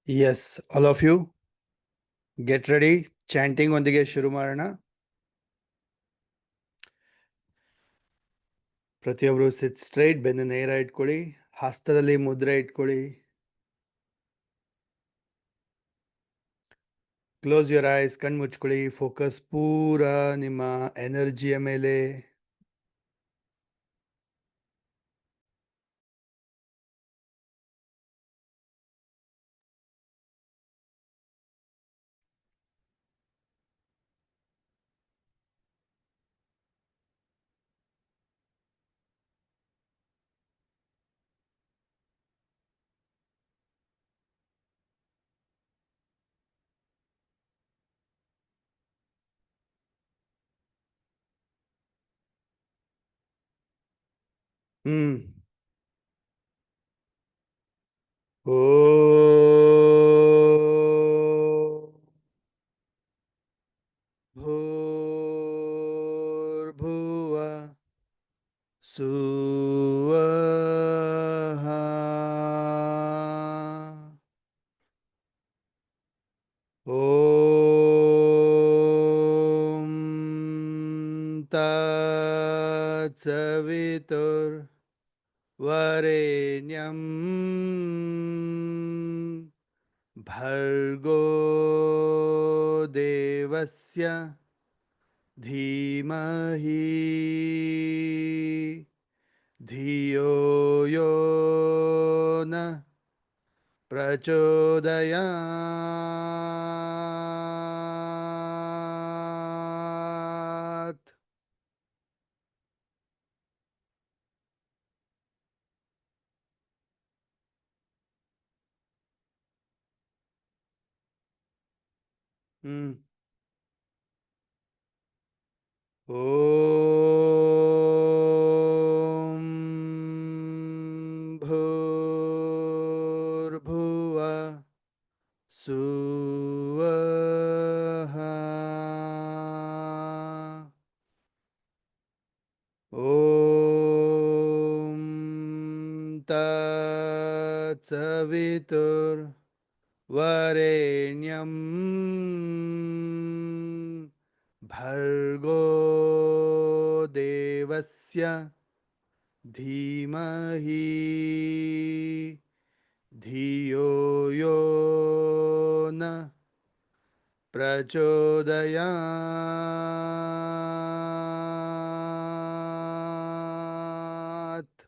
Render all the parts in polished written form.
Yes, all of you, get ready. Chanting ಒಂದಿಗೆ ಶುರು ಮಾಡೋಣ. ಪ್ರತಿಯೊಬ್ಬರು ಸಿಟ್ ಸ್ಟ್ರೈಟ್, ಬೆನ್ನು ನೇರ ಇಟ್ಕೊಳ್ಳಿ, ಹಸ್ತದಲ್ಲಿ ಮುದ್ರೆ ಇಟ್ಕೊಳ್ಳಿ. ಕ್ಲೋಸ್ ಯುವರ್ ಐಸ್, ಕಣ್ಣು ಮುಚ್ಕೊಳ್ಳಿ. ಫೋಕಸ್ ಪೂರ ನಿಮ್ಮ ಎನರ್ಜಿಯ ಮೇಲೆ. ಓ ಭೂರ್ಭುವ ಸುವಃ ಓಂ ತತ್ಸವಿತುರ್ವರೆಣ್ಯಂ ಭರ್ಗೋ ದೇವಸ್ಯ ಧೀಮಹಿ ಧಿಯೋ ಯೋ ನ ಪ್ರಚೋದಯಾತ್. ಓಂ ಭೂರ್ಭುವ ಸುವಃ ಓಂ ತತ್ಸವಿತುರ್ವರೆಣ್ಯಂ ಭರ್ಗೋ ದೇವಸ್ಯ ಧೀಮಹಿ ಧಿಯೋ ಯೋ ನ ಪ್ರಚೋದಯಾತ್.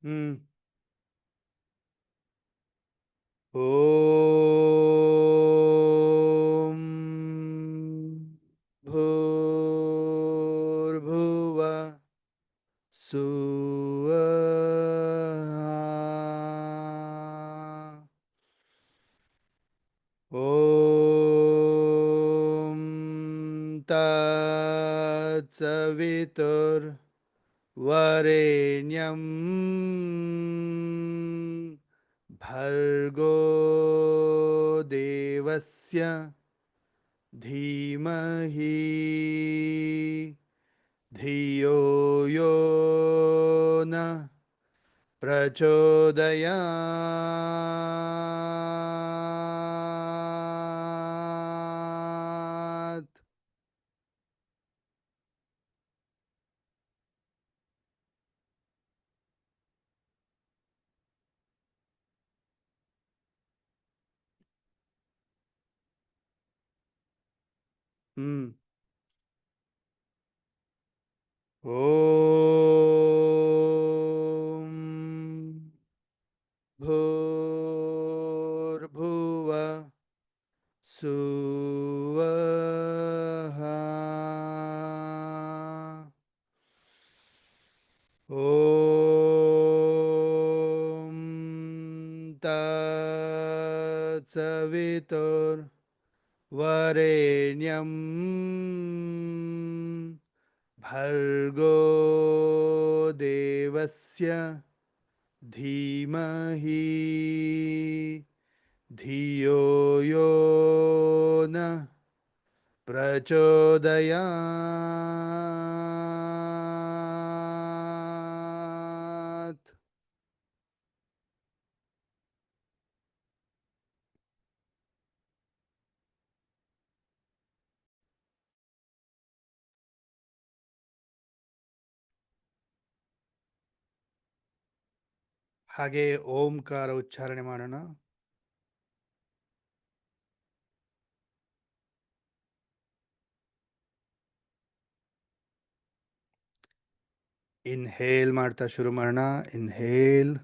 ಓಂ ಭೂರ್ಭುವ ಸುವಃ ಓಂ ತತ್ಸವಿತುರ್ವರೆಣ್ಯಂ ಭರ್ಗೋ ದೇವಸ್ಯ ಧೀಮಹಿ ಧಿಯೋ ಯೋ ನ ಪ್ರಚೋದಯಾತ್. ಓಂ ಭೂರ್ಭುವ ಸುವಃ ಓಂ ತತ್ಸವಿತುರ್ವರೆಣ್ಯಂ ಭರ್ಗೋ ದೇವಸ್ಯ ಧೀಮಹಿ ಧಿಯೋ ಯೋ ನ ಪ್ರಚೋದಯಾತ್. ಹಾಗೆ ಓಂಕಾರ ಉಚ್ಚಾರಣೆ ಮಾಡೋಣ. ಇನ್ಹೇಲ್ ಮಾಡ್ತಾ ಶುರು ಮಾಡೋಣ. ಇನ್ಹೇಲ್.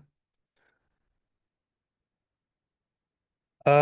ಆ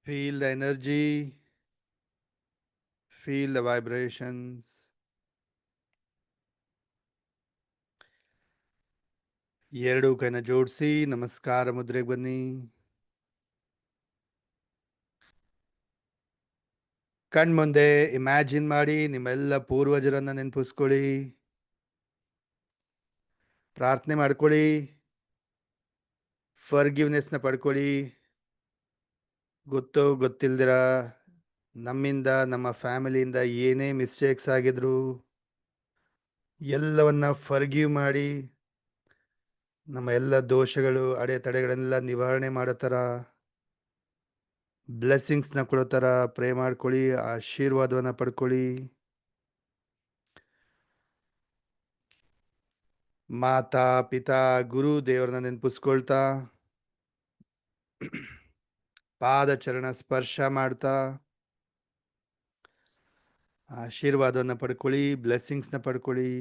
Feel the energy, feel the vibrations. ಎರಡು ಕೈನ ಜೋಡಿಸಿ ನಮಸ್ಕಾರ ಮುದ್ರೆಗೆ ಬನ್ನಿ. ಕಣ್ಮುಂದೆ ಇಮ್ಯಾಜಿನ್ ಮಾಡಿ ನಿಮ್ಮೆಲ್ಲ ಪೂರ್ವಜರನ್ನ ನೆನಪಿಸ್ಕೊಳ್ಳಿ. ಪ್ರಾರ್ಥನೆ ಮಾಡ್ಕೊಳ್ಳಿ. ಫರ್ಗಿವ್ನೆಸ್ನ ಪಡ್ಕೊಳ್ಳಿ. ಗೊತ್ತೋ ಗೊತ್ತಿಲ್ದಿರ ನಮ್ಮಿಂದ ನಮ್ಮ ಫ್ಯಾಮಿಲಿಯಿಂದ ಏನೇ ಮಿಸ್ಟೇಕ್ಸ್ ಆಗಿದ್ರು ಎಲ್ಲವನ್ನ ಫರ್ಗಿವ್ ಮಾಡಿ ನಮ್ಮ ಎಲ್ಲ ದೋಷಗಳು ಅಡೆತಡೆಗಳೆಲ್ಲ ನಿವಾರಣೆ ಮಾಡೋ ಥರ ಬ್ಲೆಸ್ಸಿಂಗ್ಸ್ನ ಕೊಡೋ ಥರ ಪ್ರೇ ಮಾಡ್ಕೊಳ್ಳಿ. ಆಶೀರ್ವಾದವನ್ನು ಪಡ್ಕೊಳ್ಳಿ. ಮಾತಾ ಪಿತಾ ಗುರು ದೇವ್ರನ್ನ ನೆನಪಿಸ್ಕೊಳ್ತಾ ಪಾದಚರಣ ಸ್ಪರ್ಶ ಮಾಡ್ತಾ ಆಶೀರ್ವಾದವನ್ನು ಪಡ್ಕೊಳ್ಳಿ. ಬ್ಲೆಸ್ಸಿಂಗ್ಸ್ನ ಪಡ್ಕೊಳ್ಳಿ.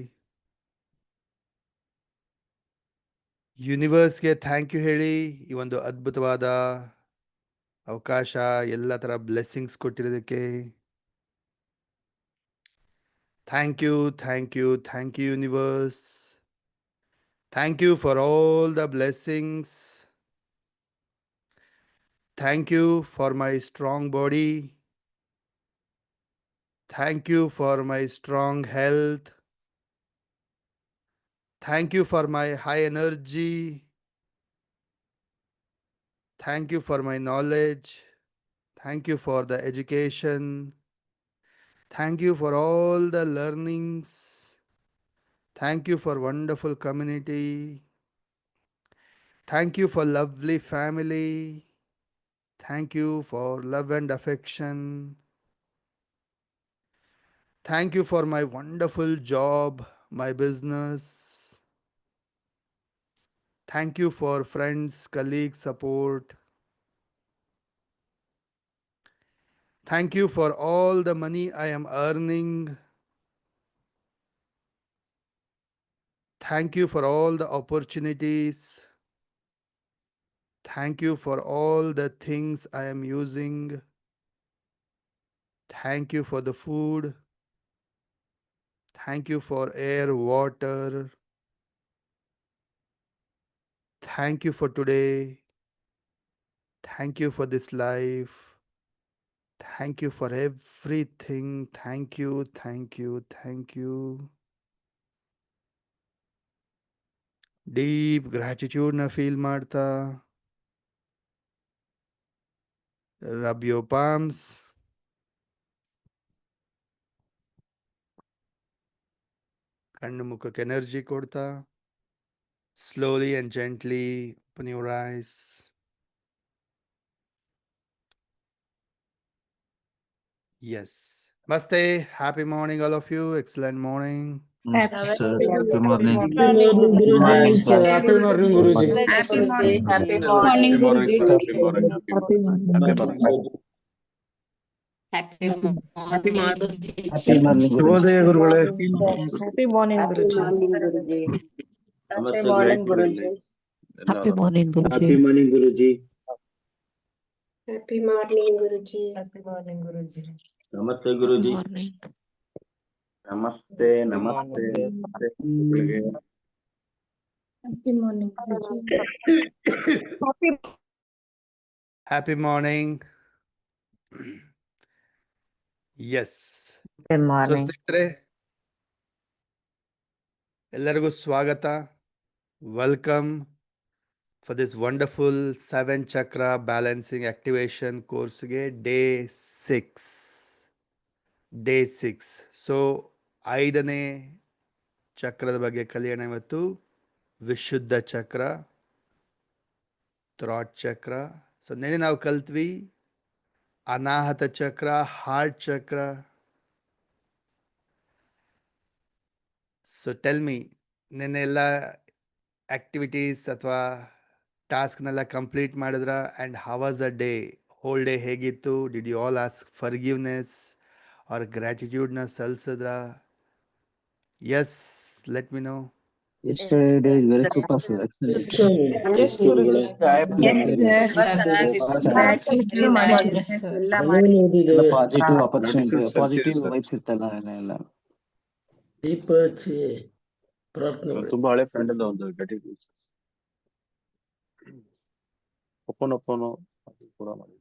ಯೂನಿವರ್ಸ್ಗೆ ಥ್ಯಾಂಕ್ ಯು ಹೇಳಿ. ಈ ಒಂದು ಅದ್ಭುತವಾದ ಅವಕಾಶ, ಎಲ್ಲ ಥರ ಬ್ಲೆಸ್ಸಿಂಗ್ಸ್ ಕೊಟ್ಟಿರೋದಕ್ಕೆ thank you, thank you, thank you universe. Thank you for all the blessings. Thank you for my strong body. Thank you for my strong health. Thank you for my high energy. Thank you for my knowledge. Thank you for the education. Thank you for all the learnings. Thank you for wonderful community. Thank you for lovely family. Thank you for love and affection. Thank you for my wonderful job, my business. Thank you for friends, colleagues, support. Thank you for all the money I am earning. Thank you for all the opportunities. Thank you for all the things I am using. Thank you for the food. Thank you for air, water. Thank you for today. Thank you for this life. Thank you for everything. Thank you, thank you, thank you. Deep gratitude na feel ಮಾಡ್ತಾ rub your palms. ಕಣ್ಣು ಮುಖಕ್ಕೆ energy ಕೊಡ್ತಾ slowly and gently open your eyes. Yes. Namaste. Happy morning, all of you. Excellent morning. Sir, happy morning. Happy morning, sir. Happy morning, Guruji. Happy morning. Happy Morning, morning, Guruji. sir. Happy morning. Happy morning. Happy morning. Happy morning, Guruji. ಶುಭೋದಯ ಗುರುಗಳೇ. Happy morning, Happy Guruji. morning, Guruji. Happy morning, Guruji. Happy morning, Happy Guruji. morning, Guruji. Happy morning, Guruji. Happy morning, Guruji. Namaste, Good Guruji. morning. Namaste, namaste, namaste. ಗುರುಗಳಿಗೆ. Happy morning, Guruji. Happy morning. Yes. Good so morning. ಸ್ನೇಹಿತರೆ, ಎಲ್ಲರಿಗೂ ಸ್ವಾಗತ. Welcome for this wonderful 7 ಚಕ್ರ balancing activation ಕೋರ್ಸ್ಗೆ day 6. So 5ನೇ ಚಕ್ರದ ಬಗ್ಗೆ ಕಲಿಯೋಣ ಇವತ್ತು. ವಿಶುದ್ಧ ಚಕ್ರ, ಥ್ರಾಟ್ ಚಕ್ರ. ಸೊ ನೆನೆ ನಾವು ಕಲ್ತ್ವಿ ಅನಾಹತ ಚಕ್ರ, ಹಾರ್ಟ್ ಚಕ್ರ. ಸೊ ಟೆಲ್ ಮೀ, ನೆನ್ನೆ ಎಲ್ಲ ಆಕ್ಟಿವಿಟೀಸ್ ಅಥವಾ ಟಾಸ್ಕ್ನೆಲ್ಲ ಕಂಪ್ಲೀಟ್ ಮಾಡಿದ್ರ? And how was the day? Whole day ಹೇಗಿತ್ತು? Did you all ask forgiveness or ಗ್ರ್ಯಾಟಿಟ್ಯೂಡ್ನ ಸಲ್ಲಿಸಿದ್ರ? Yes, let me know. Yesterday day is very super, sir. Excellent. Yes, Guruji. ಎಲ್ಲ ಮಾಡಿ ಎಲ್ಲ ಪಾಸಿಟಿವ್ ಆಪರ್ಚುನಿಟಿ, ಪಾಸಿಟಿವ್ ವೈಬ್ಸ್ ಇತ್ತಲ್ಲ ಎಲ್ಲ. ದೀಪ ಹಚ್ಚಿ ಪ್ರಾರ್ಥನೆ ಮಾಡಿ. ತುಂಬಾ ಹಳೆ ಫ್ರೆಂಡ್ ಇಂದ ಒಂದು ಗ್ರಾಟಿಟ್ಯೂಡ್ ಒಪ್ಪನೊಪ್ಪನು ಕೂಡ ಮಾಡಿ.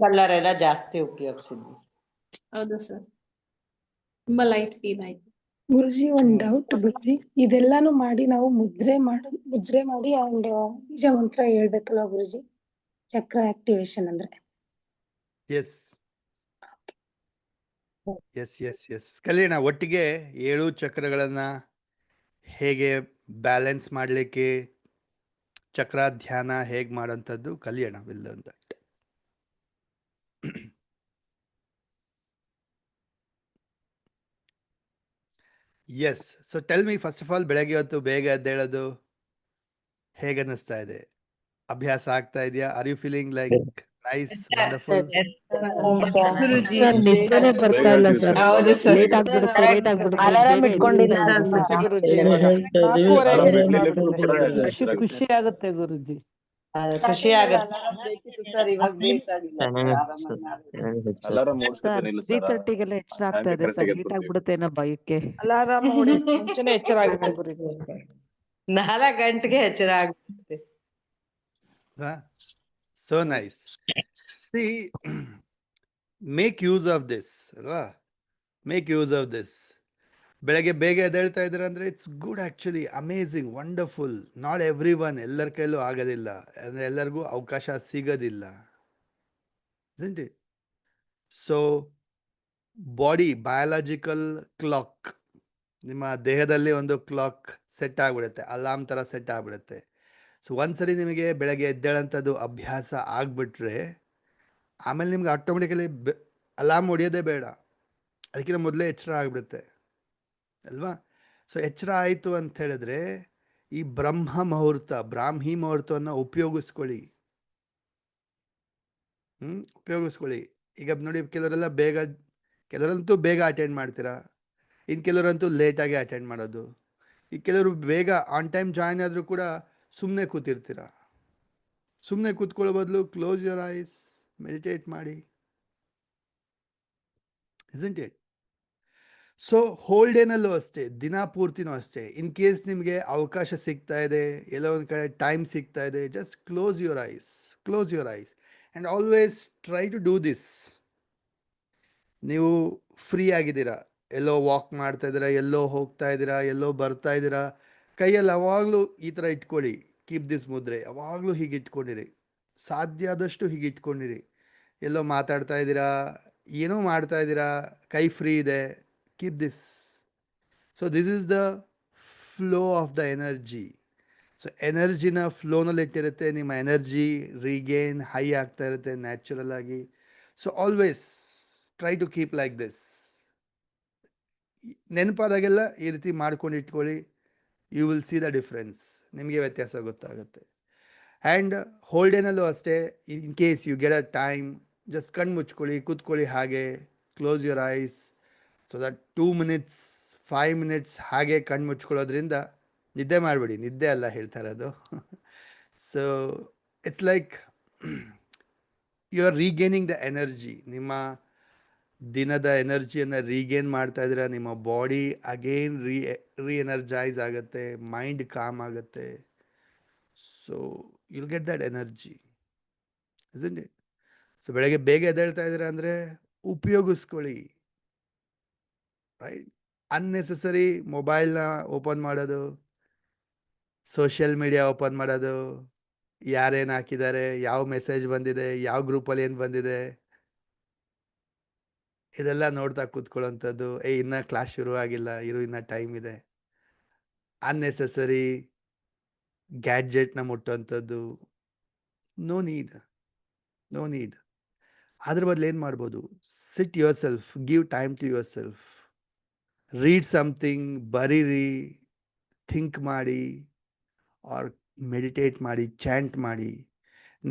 ಕಲರ್ ಎಲ್ಲ ಜಾಸ್ತಿ ಉಪಯೋಗಿಸಿದ್ವಿ. ಹೌದು ಸರ್, ತುಂಬಾ ಲೈಟ್ ಫೀಲ್ ಆಯ್ತು. ಗುರುಜಿ, ಒಂದ್ ಡೌಟ್ ಗುರುಜಿ. ಇದೆಲ್ಲಾನು ಮಾಡಿ ನಾವು ಮುದ್ರೆ ಮಾಡಿ ಅಂಡ್ ಬೀಜ ಮಂತ್ರ ಹೇಳ್ಬೇಕಲ್ವಾ ಗುರುಜಿ? ಚಕ್ರ ಆಕ್ಟಿವೇಶನ್ ಅಂದ್ರೆ. ಎಸ್ ಎಸ್ ಎಸ್ ಎಸ್ ಕಲಿಯೋಣ ಒಟ್ಟಿಗೆ. 7 ಚಕ್ರಗಳನ್ನ ಹೇಗೆ ಬ್ಯಾಲೆನ್ಸ್ ಮಾಡಲಿಕ್ಕೆ, ಚಕ್ರ ಧ್ಯಾನ ಹೇಗೆ ಮಾಡೋಂಥದ್ದು ಕಲಿಯೋಣ. Will learn that. Yes. So tell me, first of all, ಬೆಳಗ್ಗೆ ಹೊತ್ತು ಬೇಗ ಎದ್ದೇಳೋದು ಹೇಗೆ ಅನ್ನಿಸ್ತಾ ಇದೆ? ಅಭ್ಯಾಸ ಆಗ್ತಾ ಇದೆಯಾ? Are you feeling like nice, wonderful? Sir, ನಿದ್ದೆನೆ ಬರ್ತಾ ಇಲ್ಲ ಸರ್. ಹೌದು ಸರ್. ಲೇಟ್ ಆಗ್ಬಿಡುತ್ತೆ. ಅಲಾರಾಮ್ ಇಟ್ಕೊಂಡಿದ್ದೀರಾ ಗುರುಜಿ? ಹೇಳ್ತಾ ಇದೀವಿ, ನಾಲ್ಕೂವರೆಗೆ ಆರಾಮ್ ಇಡ್ಲಿಕ್ಕೂ ಕೂಡ ಖುಷಿ ಖುಷಿ ಆಗುತ್ತೆ ಗುರುಜಿ. ಖುಷಿ ಆಗುತ್ತೆ. ಅಲಾರಾಮ್ ಸರ್, 3:30ಗೆಲ್ಲ ಎಚ್ಚರ ಆಗ್ತಾ ಇದೆ ಸರ್. ಲೇಟ್ ಆಗ್ಬಿಡುತ್ತೆ ಅನ್ನೋ ಭಯಕ್ಕೆ. ಅಲಾರಾಮ್ ನೋಡಿ ಮುಂಚೆನೆ ಎಚ್ಚರ ಆಗುತ್ತೆ ಗುರುಜಿ. 4 ಗಂಟೆಗೆ ಎಚ್ಚರ ಆಗುತ್ತೆ. So nice. See, make use of this ಅಲ್ವಾ? Make use of this. ಬೆಳಗ್ಗೆ ಬೇಗ ಎದ್ದೇಳ್ತಾ ಇದ್ದೀರ ಅಂದರೆ it's good, actually amazing, wonderful. Not everyone, ಎಲ್ಲರ ಕೈಲೂ ಆಗೋದಿಲ್ಲ, ಅಂದರೆ ಎಲ್ಲರಿಗೂ ಅವಕಾಶ ಸಿಗೋದಿಲ್ಲ. isn't it? So body, biological clock, ನಿಮ್ಮ ದೇಹದಲ್ಲಿ ಒಂದು ಕ್ಲಾಕ್ ಸೆಟ್ ಆಗಿಬಿಡುತ್ತೆ, ಅಲಾರ್ಮ್ ಥರ ಸೆಟ್ ಆಗಿಬಿಡುತ್ತೆ. ಸೊ ಒಂದ್ಸರಿ ನಿಮಗೆ ಬೆಳಗ್ಗೆ ಎದ್ದೇಳಂಥದ್ದು ಅಭ್ಯಾಸ ಆಗಿಬಿಟ್ರೆ ಆಮೇಲೆ ನಿಮ್ಗೆ ಆಟೋಮೆಟಿಕಲಿ ಅಲಾರ್ಮ್ ಹೊಡೆಯೋದೇ ಬೇಡ, ಅದಕ್ಕಿಂತ ಮೊದಲೇ ಎಚ್ಚರ ಆಗಿಬಿಡುತ್ತೆ ಅಲ್ವಾ? ಸೊ ಎಚ್ಚರ ಆಯಿತು ಅಂತ ಹೇಳಿದ್ರೆ ಈ ಬ್ರಾಹ್ಮಿ ಮುಹೂರ್ತವನ್ನು ಉಪಯೋಗಿಸ್ಕೊಳ್ಳಿ. ಉಪಯೋಗಿಸ್ಕೊಳ್ಳಿ. ಈಗ ನೋಡಿ, ಕೆಲವರಂತೂ ಬೇಗ ಅಟೆಂಡ್ ಮಾಡ್ತೀರಾ, ಇನ್ನು ಕೆಲವರಂತೂ ಲೇಟಾಗಿ ಅಟೆಂಡ್ ಮಾಡೋದು. ಈ ಕೆಲವರು ಬೇಗ ಆನ್ ಟೈಮ್ ಜಾಯ್ನ್ ಆದರೂ ಕೂಡ ಸುಮ್ಮನೆ ಕೂತಿರ್ತೀರ. ಸುಮ್ಮನೆ ಕೂತ್ಕೊಳ್ಳೋ ಬದಲು ಕ್ಲೋಸ್ ಯುವರ್ ಐಸ್, ಮೆಡಿಟೇಟ್ ಮಾಡಿ. isn't it? ಸೊ ಹೋಲ್ ಡೇನಲ್ಲೂ ಅಷ್ಟೇ, ದಿನ ಪೂರ್ತಿನೂ ಅಷ್ಟೇ. ಇನ್ ಕೇಸ್ ನಿಮಗೆ ಅವಕಾಶ ಸಿಗ್ತಾ ಇದೆ, ಎಲ್ಲೋ ಒಂದು ಕಡೆ ಟೈಮ್ ಸಿಗ್ತಾ ಇದೆ, just close your eyes and always try to do this. ನೀವು ಫ್ರೀ ಆಗಿದ್ದೀರಾ, ಎಲ್ಲೋ ವಾಕ್ ಮಾಡ್ತಾ ಇದ್ದೀರಾ, ಎಲ್ಲೋ ಹೋಗ್ತಾ ಇದ್ದೀರಾ, ಎಲ್ಲೋ ಬರ್ತಾ ಇದ್ದೀರಾ, ಕೈಯಲ್ಲಿ ಯಾವಾಗಲೂ ಈ ಥರ ಇಟ್ಕೊಳ್ಳಿ. ಕೀಪ್ ದಿಸ್ ಮುದ್ರೆ ಯಾವಾಗಲೂ ಹೀಗೆ ಇಟ್ಕೊಂಡಿರಿ, ಸಾಧ್ಯ ಆದಷ್ಟು ಹೀಗೆ ಇಟ್ಕೊಂಡಿರಿ. ಎಲ್ಲೋ ಮಾತಾಡ್ತಾ ಇದ್ದೀರಾ, ಏನೋ ಮಾಡ್ತಾ ಇದ್ದೀರಾ, ಕೈ ಫ್ರೀ ಇದೆ, keep this. So this is the flow of the energy. So ಎನರ್ಜಿನ ಫ್ಲೋನಲ್ಲಿ ಇಟ್ಟಿರುತ್ತೆ, ನಿಮ್ಮ ಎನರ್ಜಿ ರೀಗೇನ್ ಹೈ ಆಗ್ತಾ ಇರುತ್ತೆ ನ್ಯಾಚುರಲ್ ಆಗಿ. So always try to keep like this. ನೆನಪಾದಾಗೆಲ್ಲ ಈ ರೀತಿ ಮಾಡ್ಕೊಂಡು ಇಟ್ಕೊಳ್ಳಿ. You will see the difference, ನಿಮಗೆ ವ್ಯತ್ಯಾಸ ಗೊತ್ತಾಗುತ್ತೆ. ಆ್ಯಂಡ್ ಹೋಲ್ ಡೇನಲ್ಲೂ ಅಷ್ಟೇ, in case you get a time, just ಕಣ್ಣು ಮುಚ್ಕೊಳ್ಳಿ, ಕೂತ್ಕೊಳ್ಳಿ ಹಾಗೆ, close your eyes. So that 2 minutes 5 minutes ಹಾಗೆ ಕಣ್ಣು ಮುಚ್ಕೊಳ್ಳೋದ್ರಿಂದ, ನಿದ್ದೆ ಮಾಡಬೇಡಿ, ನಿದ್ದೆ ಅಲ್ಲ ಹೇಳ್ತಾ ಇರೋದು. So it's like you are regaining the energy. ನಿಮ್ಮ ದಿನದ ಎನರ್ಜಿಯನ್ನು ರೀಗೇನ್ ಮಾಡ್ತಾ ಇದ್ದೀರಾ. ನಿಮ್ಮ ಬಾಡಿ ಅಗೇನ್ ರೀಎನರ್ಜೈಸ್ ಆಗುತ್ತೆ, ಮೈಂಡ್ ಕಾಮ್ ಆಗುತ್ತೆ. So you'll get that energy, isn't it? So ಬೆಳಗ್ಗೆ ಬೇಗ ಎದ್ದೇಳ್ತಾ ಇದ್ದೀರಾ ಅಂದರೆ ಉಪಯೋಗಿಸ್ಕೊಳ್ಳಿ, ರೈಟ್? ಅನ್ನೆಸೆಸರಿ ಮೊಬೈಲ್ನ ಓಪನ್ ಮಾಡೋದು, ಸೋಷಿಯಲ್ ಮೀಡಿಯಾ ಓಪನ್ ಮಾಡೋದು, ಯಾರೇನು ಹಾಕಿದ್ದಾರೆ, ಯಾವ ಮೆಸೇಜ್ ಬಂದಿದೆ, ಯಾವ ಗ್ರೂಪಲ್ಲಿ ಏನು ಬಂದಿದೆ, ಇದೆಲ್ಲ ನೋಡ್ತಾ ಕೂತ್ಕೊಳ್ಳೋಂಥದ್ದು. ಇನ್ನೂ ಕ್ಲಾಸ್ ಶುರು ಆಗಿಲ್ಲ, ಇನ್ನೂ ಟೈಮ್ ಇದೆ. ಅನ್ನೆಸೆಸರಿ ಗ್ಯಾಡ್ಜೆಟ್ನ ಮುಟ್ಟೋಂಥದ್ದು, ನೋ ನೀಡ್, ನೋ ನೀಡ್. ಅದ್ರ ಬದಲು ಏನು ಮಾಡ್ಬೋದು? Sit yourself, give time to yourself. Read something, ಬರೀರಿ, ಥಿಂಕ್ ಮಾಡಿ, ಆರ್ ಮೆಡಿಟೇಟ್ ಮಾಡಿ, ಚಾಂಟ್ ಮಾಡಿ.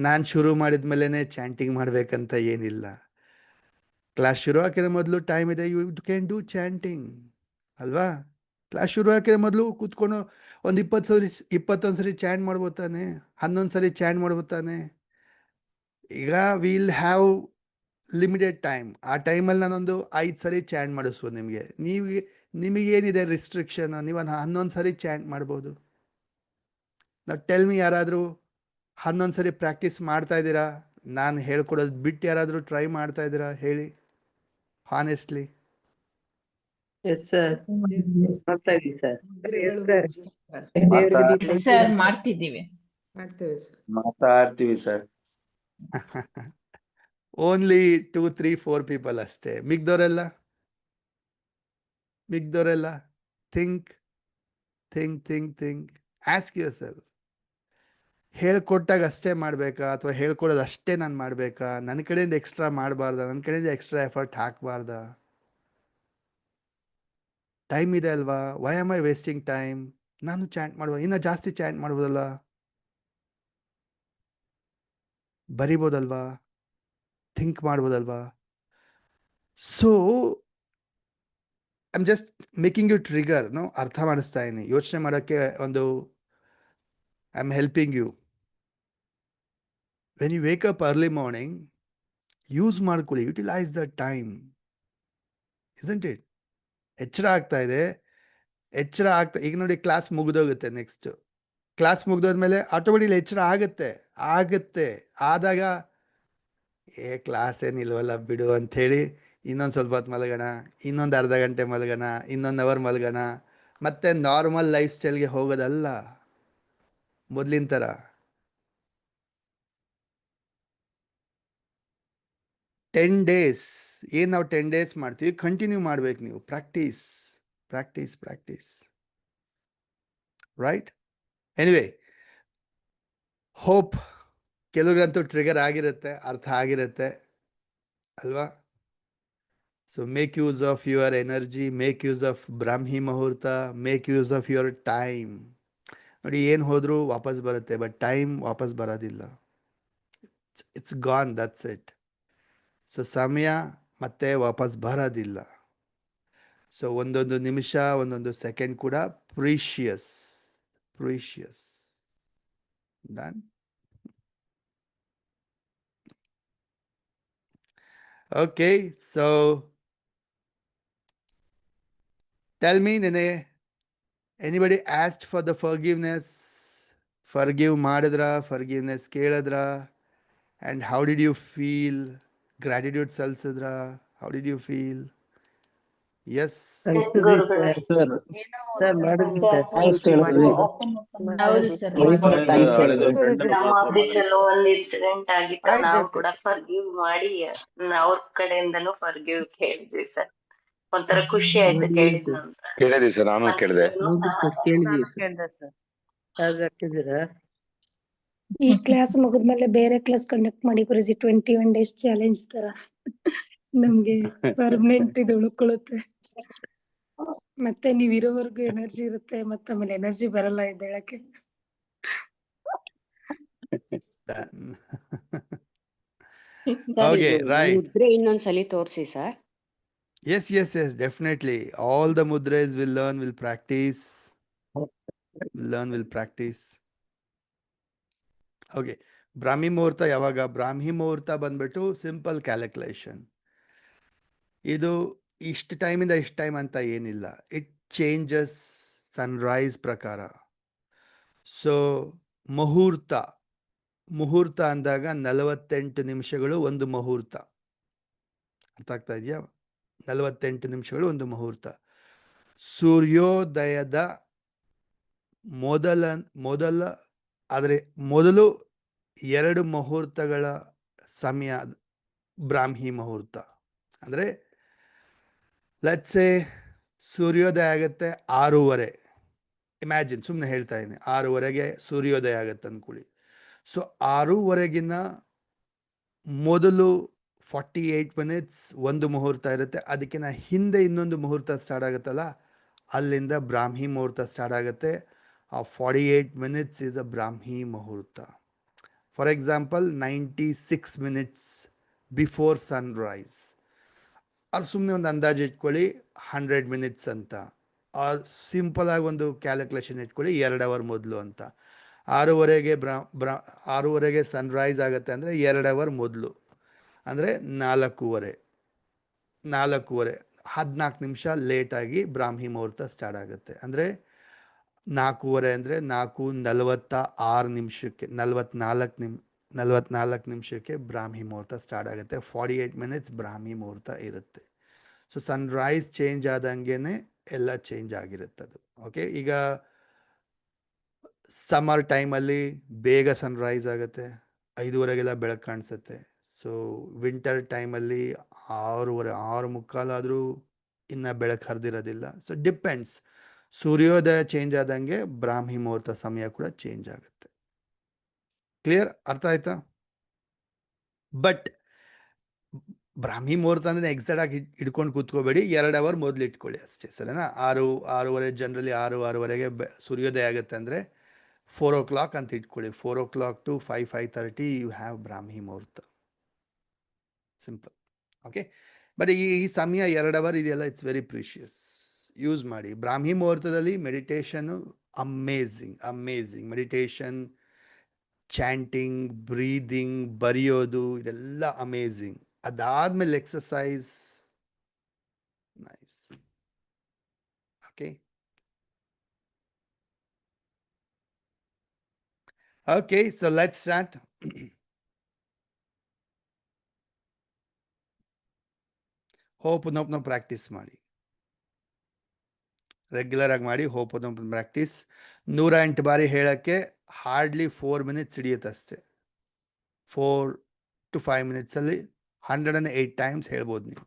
ನಾನು ಶುರು ಮಾಡಿದ ಮೇಲೇ ಚಾಂಟಿಂಗ್ ಮಾಡಬೇಕಂತ ಏನಿಲ್ಲ. ಕ್ಲಾಸ್ ಶುರು ಹಾಕಿದ ಮೊದಲು ಟೈಮ್ ಇದೆ, ಯು ಕ್ಯಾನ್ ಡೂ ಚಾಂಟಿಂಗ್ ಅಲ್ವಾ? ಕ್ಲಾಸ್ ಶುರು ಹಾಕಿದ ಮೊದಲು ಕೂತ್ಕೊಂಡು ಒಂದು 21 ಸರಿ ಚಾಂಟ್ ಮಾಡ್ಬೋದು ತಾನೆ, 11 ಸರಿ ಚಾಂಟ್ ಮಾಡ್ಬೋದು ತಾನೆ. ಈಗ ವಿಲ್ ಹ್ಯಾವ್ ಲಿಮಿಟೆಡ್ ಟೈಮ್. ಆ ಟೈಮಲ್ಲಿ ನಾನೊಂದು 5 ಸರಿ ಚಾಂಟ್ ಮಾಡಿಸ್ಬೋದು ನಿಮಗೆ. ನಿಮಗೇನಿದೆ ರಿಸ್ಟ್ರಿಕ್ಷನ್? ನೀವು 11 ಸರಿ ಚಾಂಟ್ ಮಾಡ್ಬೋದು. ನಾವು ಟೆಲ್ ಮಿ, ಯಾರಾದರೂ 11 ಸರಿ ಪ್ರಾಕ್ಟೀಸ್ ಮಾಡ್ತಾ ಇದ್ದೀರಾ? ನಾನು ಹೇಳ್ಕೊಡೋದು ಬಿಟ್ಟು ಯಾರಾದರೂ ಟ್ರೈ ಮಾಡ್ತಾ ಇದ್ದೀರಾ? ಹೇಳಿ ಹಾನೆಸ್ಟ್ಲಿ. ಸರ್ ಮಾಡ್ತಿದ್ದೀವಿ. ಮಾತಾಡ್ತೀವಿ ಸರ್. ಓನ್ಲಿ 2 3 4 ಪೀಪಲ್ ಅಷ್ಟೇ. ಮಿಗ್ದವರೆಲ್ಲ think think think think ask yourself. ಹೇಳ್ಕೊಟ್ಟಾಗ ಅಷ್ಟೇ ಮಾಡಬೇಕಾ, ಅಥವಾ ಹೇಳ್ಕೊಡೋದು ಅಷ್ಟೇ ನಾನು ಮಾಡಬೇಕಾ? ನನ್ನ ಕಡೆಯಿಂದ ಎಕ್ಸ್ಟ್ರಾ ಮಾಡಬಾರ್ದ? ನನ್ನ ಕಡೆಯಿಂದ ಎಕ್ಸ್ಟ್ರಾ ಎಫರ್ಟ್ ಹಾಕಬಾರ್ದ? ಟೈಮ್ ಇದೆ ಅಲ್ವಾ? Why am I wasting time? ನಾನು ಚಾಂಟ್ ಮಾಡುವ, ಇನ್ನೂ ಜಾಸ್ತಿ ಚಾಂಟ್ ಮಾಡ್ಬೋದಲ್ಲ, ಬರಿಬೋದಲ್ವಾ, ಥಿಂಕ್ ಮಾಡ್ಬೋದಲ್ವಾ? So I am just making you trigger, no, ಅರ್ಥ ಮಾಡಿಸ್ತಾ ಇದ್ದೀನಿ, ಯೋಚನೆ ಮಾಡೋಕ್ಕೆ ಒಂದು I am helping you. When you wake up early morning, use ಮಾಡ್ಕೊಳ್ಳಿ, utilise the time, isn't it? ಎಚ್ಚರ ಆಗ್ತಾ ಇದೆ, ಈಗ ನೋಡಿ ಕ್ಲಾಸ್ ಮುಗಿದೋಗುತ್ತೆ. ನೆಕ್ಸ್ಟ್ ಕ್ಲಾಸ್ ಮುಗಿದೋದ್ಮೇಲೆ ಆಟೋಮೆಟಿಕ್ಲಿ ಎಚ್ಚರ ಆಗುತ್ತೆ. ಆದಾಗ ಕ್ಲಾಸ್ ಏನಿಲ್ವಲ್ಲ ಬಿಡು ಅಂಥೇಳಿ ಇನ್ನೊಂದು ಸ್ವಲ್ಪ ಹೊತ್ತು ಮಲಗೋಣ, ಇನ್ನೊಂದು ಅರ್ಧ ಗಂಟೆ ಮಲಗೋಣ, ಇನ್ನೊಂದು ಅವರ್ ಮಲಗೋಣ, ಮತ್ತೆ ನಾರ್ಮಲ್ ಲೈಫ್ ಸ್ಟೈಲ್ಗೆ ಹೋಗೋದಲ್ಲ ಮೊದಲಿನ ಥರ. 10 days ಏನು ನಾವು 10 days ಮಾಡ್ತೀವಿ, ಕಂಟಿನ್ಯೂ ಮಾಡ್ಬೇಕು ನೀವು. Practice, right? ಎನಿವೇ, ಹೋಪ್ ಕೆಲವ್ರಿಗಂತೂ ಟ್ರಿಗರ್ ಆಗಿರುತ್ತೆ, ಅರ್ಥ ಆಗಿರುತ್ತೆ ಅಲ್ವಾ? So make use of your energy, make use of Brahmi muhurta, make use of your time. ನೋಡಿ, ಏನು ಹೋದರೂ ವಾಪಸ್ ಬರುತ್ತೆ, ಬಟ್ ಟೈಮ್ ವಾಪಸ್ ಬರೋದಿಲ್ಲ. It's gone, that's it. So ಸಮಯ ಮತ್ತೆ ವಾಪಸ್ ಬರೋದಿಲ್ಲ. ಸೊ ಒಂದೊಂದು ನಿಮಿಷ, ಒಂದೊಂದು ಸೆಕೆಂಡ್ ಕೂಡ precious. Done? Okay, so tell me, Nene, anybody asked for the forgiveness? Forgive madadra, forgiveness keladra, and how did you feel? Gratitude salsadra, how did you feel? Yes. ಹೌದು sir. ನಮ್ಮ ಆಫೀಸಲ್ಲೂ ಒಂದು incident ಆಗಿತ್ತು. ನಾವು ಕೂಡ forgive ಮಾಡಿ ಅವ್ರ ಕಡೆಯಿಂದನೂ forgive ಕೇಳಿದ್ವಿ ಸರ್. ಒಂಥರ ಖುಷಿ ಆಯ್ತು ಕೇಳಿದ್ವಿ ಸರ್. ಕೇಳಿದ್ವಿ ಸರ್, ನಾನು ಕೇಳಿದೆ. ಕೇಳಿದೆ ಸರ್. ಹಾಗಾಗ್ತಿದ್ದೀರಾ? ಈ ಕ್ಲಾಸ್ ಮುಗಿದ್ಮೇಲೆ ಬೇರೆ ಕ್ಲಾಸ್ ಕಂಡಕ್ಟ್ ಮಾಡಿ ಗುರುಜಿ 21 days ಚಾಲೆಂಜ್ ತರ ನಮ್ಗೆ ಪರ್ಮನೆಂಟ್ ಇದು ಉಳ್ಕೊಳ್ಳುತ್ತೆ. ಮತ್ತೆ ನೀವ್ ಇರೋವರೆಗೂ ಎನರ್ಜಿ ಇರುತ್ತೆ, ಮತ್ತೆ ಆಮೇಲೆ ಎನರ್ಜಿ ಬರಲ್ಲ ಇದ್ದೇಳಕ್ಕೆ. Done. ಸರ್ Okay, ಇದು right. ಮುದ್ರೆ ಇನ್ನೊಂದ್ಸಲಿ ತೋರಿಸಿ sir. Yes, yes, yes, definitely. All the mudras will learn, will practice. Will learn, will practice. Okay. ಬ್ರಾಹ್ಮಿ ಮುಹೂರ್ತ ಯಾವಾಗ? ಬ್ರಾಹ್ಮಿ ಮುಹೂರ್ತ ಬಂದ್ಬಿಟ್ಟು ಸಿಂಪಲ್ ಕ್ಯಾಲ್ಕುಲೇಷನ್. ಇದು ಇಷ್ಟು ಟೈಮಿಂದ ಇಷ್ಟು ಟೈಮ್ ಅಂತ ಏನಿಲ್ಲ. ಇಟ್ ಚೇಂಜಸ್ ಸನ್ರೈಸ್ ಪ್ರಕಾರ. ಸೊ ಮುಹೂರ್ತ ಮುಹೂರ್ತ ಅಂದಾಗ 48 ನಿಮಿಷಗಳು ಒಂದು ಮುಹೂರ್ತ. ಅರ್ಥ ಆಗ್ತಾ ಇದೆಯಾ? 48 ನಿಮಿಷಗಳು ಒಂದು ಮುಹೂರ್ತ. ಸೂರ್ಯೋದಯದ ಮೊದಲು 2 ಮುಹೂರ್ತಗಳ ಸಮಯ ಬ್ರಾಹ್ಮಿ ಮುಹೂರ್ತ. ಅಂದರೆ ಲೆಟ್ಸೆ ಸೂರ್ಯೋದಯ ಆಗುತ್ತೆ 6:30. ಇಮ್ಯಾಜಿನ್, ಸುಮ್ಮನೆ ಹೇಳ್ತಾ ಇದ್ದೀನಿ, 6:30ಗೆ ಸೂರ್ಯೋದಯ ಆಗುತ್ತೆ ಅಂದ್ಕೊಳ್ಳಿ. ಸೊ 6:30ಗಿನ ಮೊದಲು 48 minutes ಒಂದು ಮುಹೂರ್ತ ಇರುತ್ತೆ. ಅದಕ್ಕಿಂತ ಹಿಂದೆ ಇನ್ನೊಂದು ಮುಹೂರ್ತ ಸ್ಟಾರ್ಟ್ ಆಗುತ್ತಲ್ಲ, ಅಲ್ಲಿಂದ ಬ್ರಾಹ್ಮಿ ಮುಹೂರ್ತ ಸ್ಟಾರ್ಟ್ ಆಗುತ್ತೆ. ಆ 48 minutes is a ಬ್ರಾಹ್ಮಿ ಮುಹೂರ್ತ. For example 96 minutes before Sunrise. ಅವ್ರು ಸುಮ್ಮನೆ ಒಂದು ಅಂದಾಜು ಇಟ್ಕೊಳ್ಳಿ 100 minutes ಅಂತ. ಸಿಂಪಲ್ ಆಗಿ ಒಂದು ಕ್ಯಾಲ್ಕುಲೇಷನ್ ಇಟ್ಕೊಳ್ಳಿ 2 hour ಮೊದಲು ಅಂತ. 6:30ಗೆ ಸನ್ರೈಸ್ ಆಗುತ್ತೆ ಅಂದರೆ 2 hour ಮೊದಲು ಅಂದರೆ 4:30 14 ನಿಮಿಷ ಲೇಟಾಗಿ ಬ್ರಾಹ್ಮಿ ಮುಹೂರ್ತ ಸ್ಟಾರ್ಟ್ ಆಗುತ್ತೆ. ಅಂದರೆ 4:30 ಅಂದರೆ 4:46 ನಿಮಿಷಕ್ಕೆ 44 ನಿಮಿಷಕ್ಕೆ ಬ್ರಾಹ್ಮಿ ಮುಹೂರ್ತ ಸ್ಟಾರ್ಟ್ ಆಗುತ್ತೆ. 48 minutes ಬ್ರಾಹ್ಮಿ ಮುಹೂರ್ತ ಇರುತ್ತೆ. ಸೊ ಸನ್ರೈಸ್ ಚೇಂಜ್ ಆದಂಗೆ ಎಲ್ಲ ಚೇಂಜ್ ಆಗಿರುತ್ತೆ ಅದು. ಓಕೆ, ಈಗ ಸಮ್ಮರ್ ಟೈಮಲ್ಲಿ ಬೇಗ ಸನ್ರೈಸ್ ಆಗುತ್ತೆ, 5:30ಗೆಲ್ಲ ಬೆಳಕು ಕಾಣಿಸುತ್ತೆ. ಸೊ ವಿಂಟರ್ ಟೈಮಲ್ಲಿ 6:15 ಆದರೂ ಇನ್ನು ಬೆಳಕು ಹರಿದಿರೋದಿಲ್ಲ. So depends. ಸೂರ್ಯೋದಯ ಚೇಂಜ್ ಆದಂಗೆ ಬ್ರಾಹ್ಮಿ ಮುಹೂರ್ತ ಸಮಯ ಕೂಡ ಚೇಂಜ್ ಆಗುತ್ತೆ. ಕ್ಲಿಯರ್? ಅರ್ಥ ಆಯ್ತಾ? ಬಟ್ ಬ್ರಾಹ್ಮಿ ಮುಹೂರ್ತ ಅಂದರೆ ಎಕ್ಸಾಕ್ಟ್ ಆಗಿ ಇಟ್ಕೊಂಡು ಕೂತ್ಕೋಬೇಡಿ, 2 hour ಮೊದಲು ಇಟ್ಕೊಳ್ಳಿ ಅಷ್ಟೇ, ಸರಿನಾ? 6:30 ಜನರಲಿ 6:30ಗೆ ಸೂರ್ಯೋದಯ ಆಗುತ್ತೆ ಅಂದರೆ 4 o'clock ಅಂತ ಇಟ್ಕೊಳ್ಳಿ. 4 o'clock to 5:30 ಯು ಹ್ಯಾವ್ ಬ್ರಾಹ್ಮಿ ಮುಹೂರ್ತ. ಸಿಂಪಲ್. ಓಕೆ, ಬಟ್ ಈ ಸಮಯ 2 hour ಇದೆಯಲ್ಲ, ಇಟ್ಸ್ ವೆರಿ ಪ್ರೀಷಿಯಸ್. ಯೂಸ್ ಮಾಡಿ. ಬ್ರಾಹ್ಮಿ ಮುಹೂರ್ತದಲ್ಲಿ ಮೆಡಿಟೇಷನ್ನು ಅಮೇಝಿಂಗ್ ಮೆಡಿಟೇಷನ್, ಚಾಂಟಿಂಗ್, ಬ್ರೀದಿಂಗ್, ಬರೆಯೋದು, ಇದೆಲ್ಲ ಅಮೇಝಿಂಗ್. ಅದಾದ್ಮೇಲೆ exercise nice. Okay okay, so let's start. Ho'oponopono practice ಮಾಡಿ, ರೆಗ್ಯುಲರ್ ಆಗಿ ಮಾಡಿ. ಹೋಪನೋಪನ ಪ್ರಾಕ್ಟೀಸ್ 108 ಬಾರಿ ಹೇಳೋಕ್ಕೆ ಹಾರ್ಡ್ಲಿ 4 minutes ಹಿಡಿಯುತ್ತೆ ಅಷ್ಟೇ. 4 to 5 minutes ಅಲ್ಲಿ 108 times ಹೇಳ್ಬೋದು ನೀವು.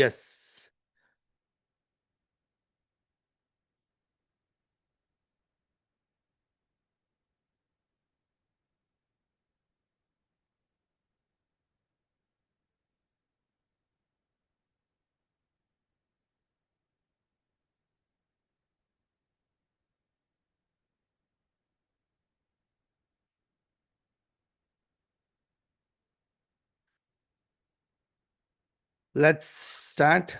Yes, let's start.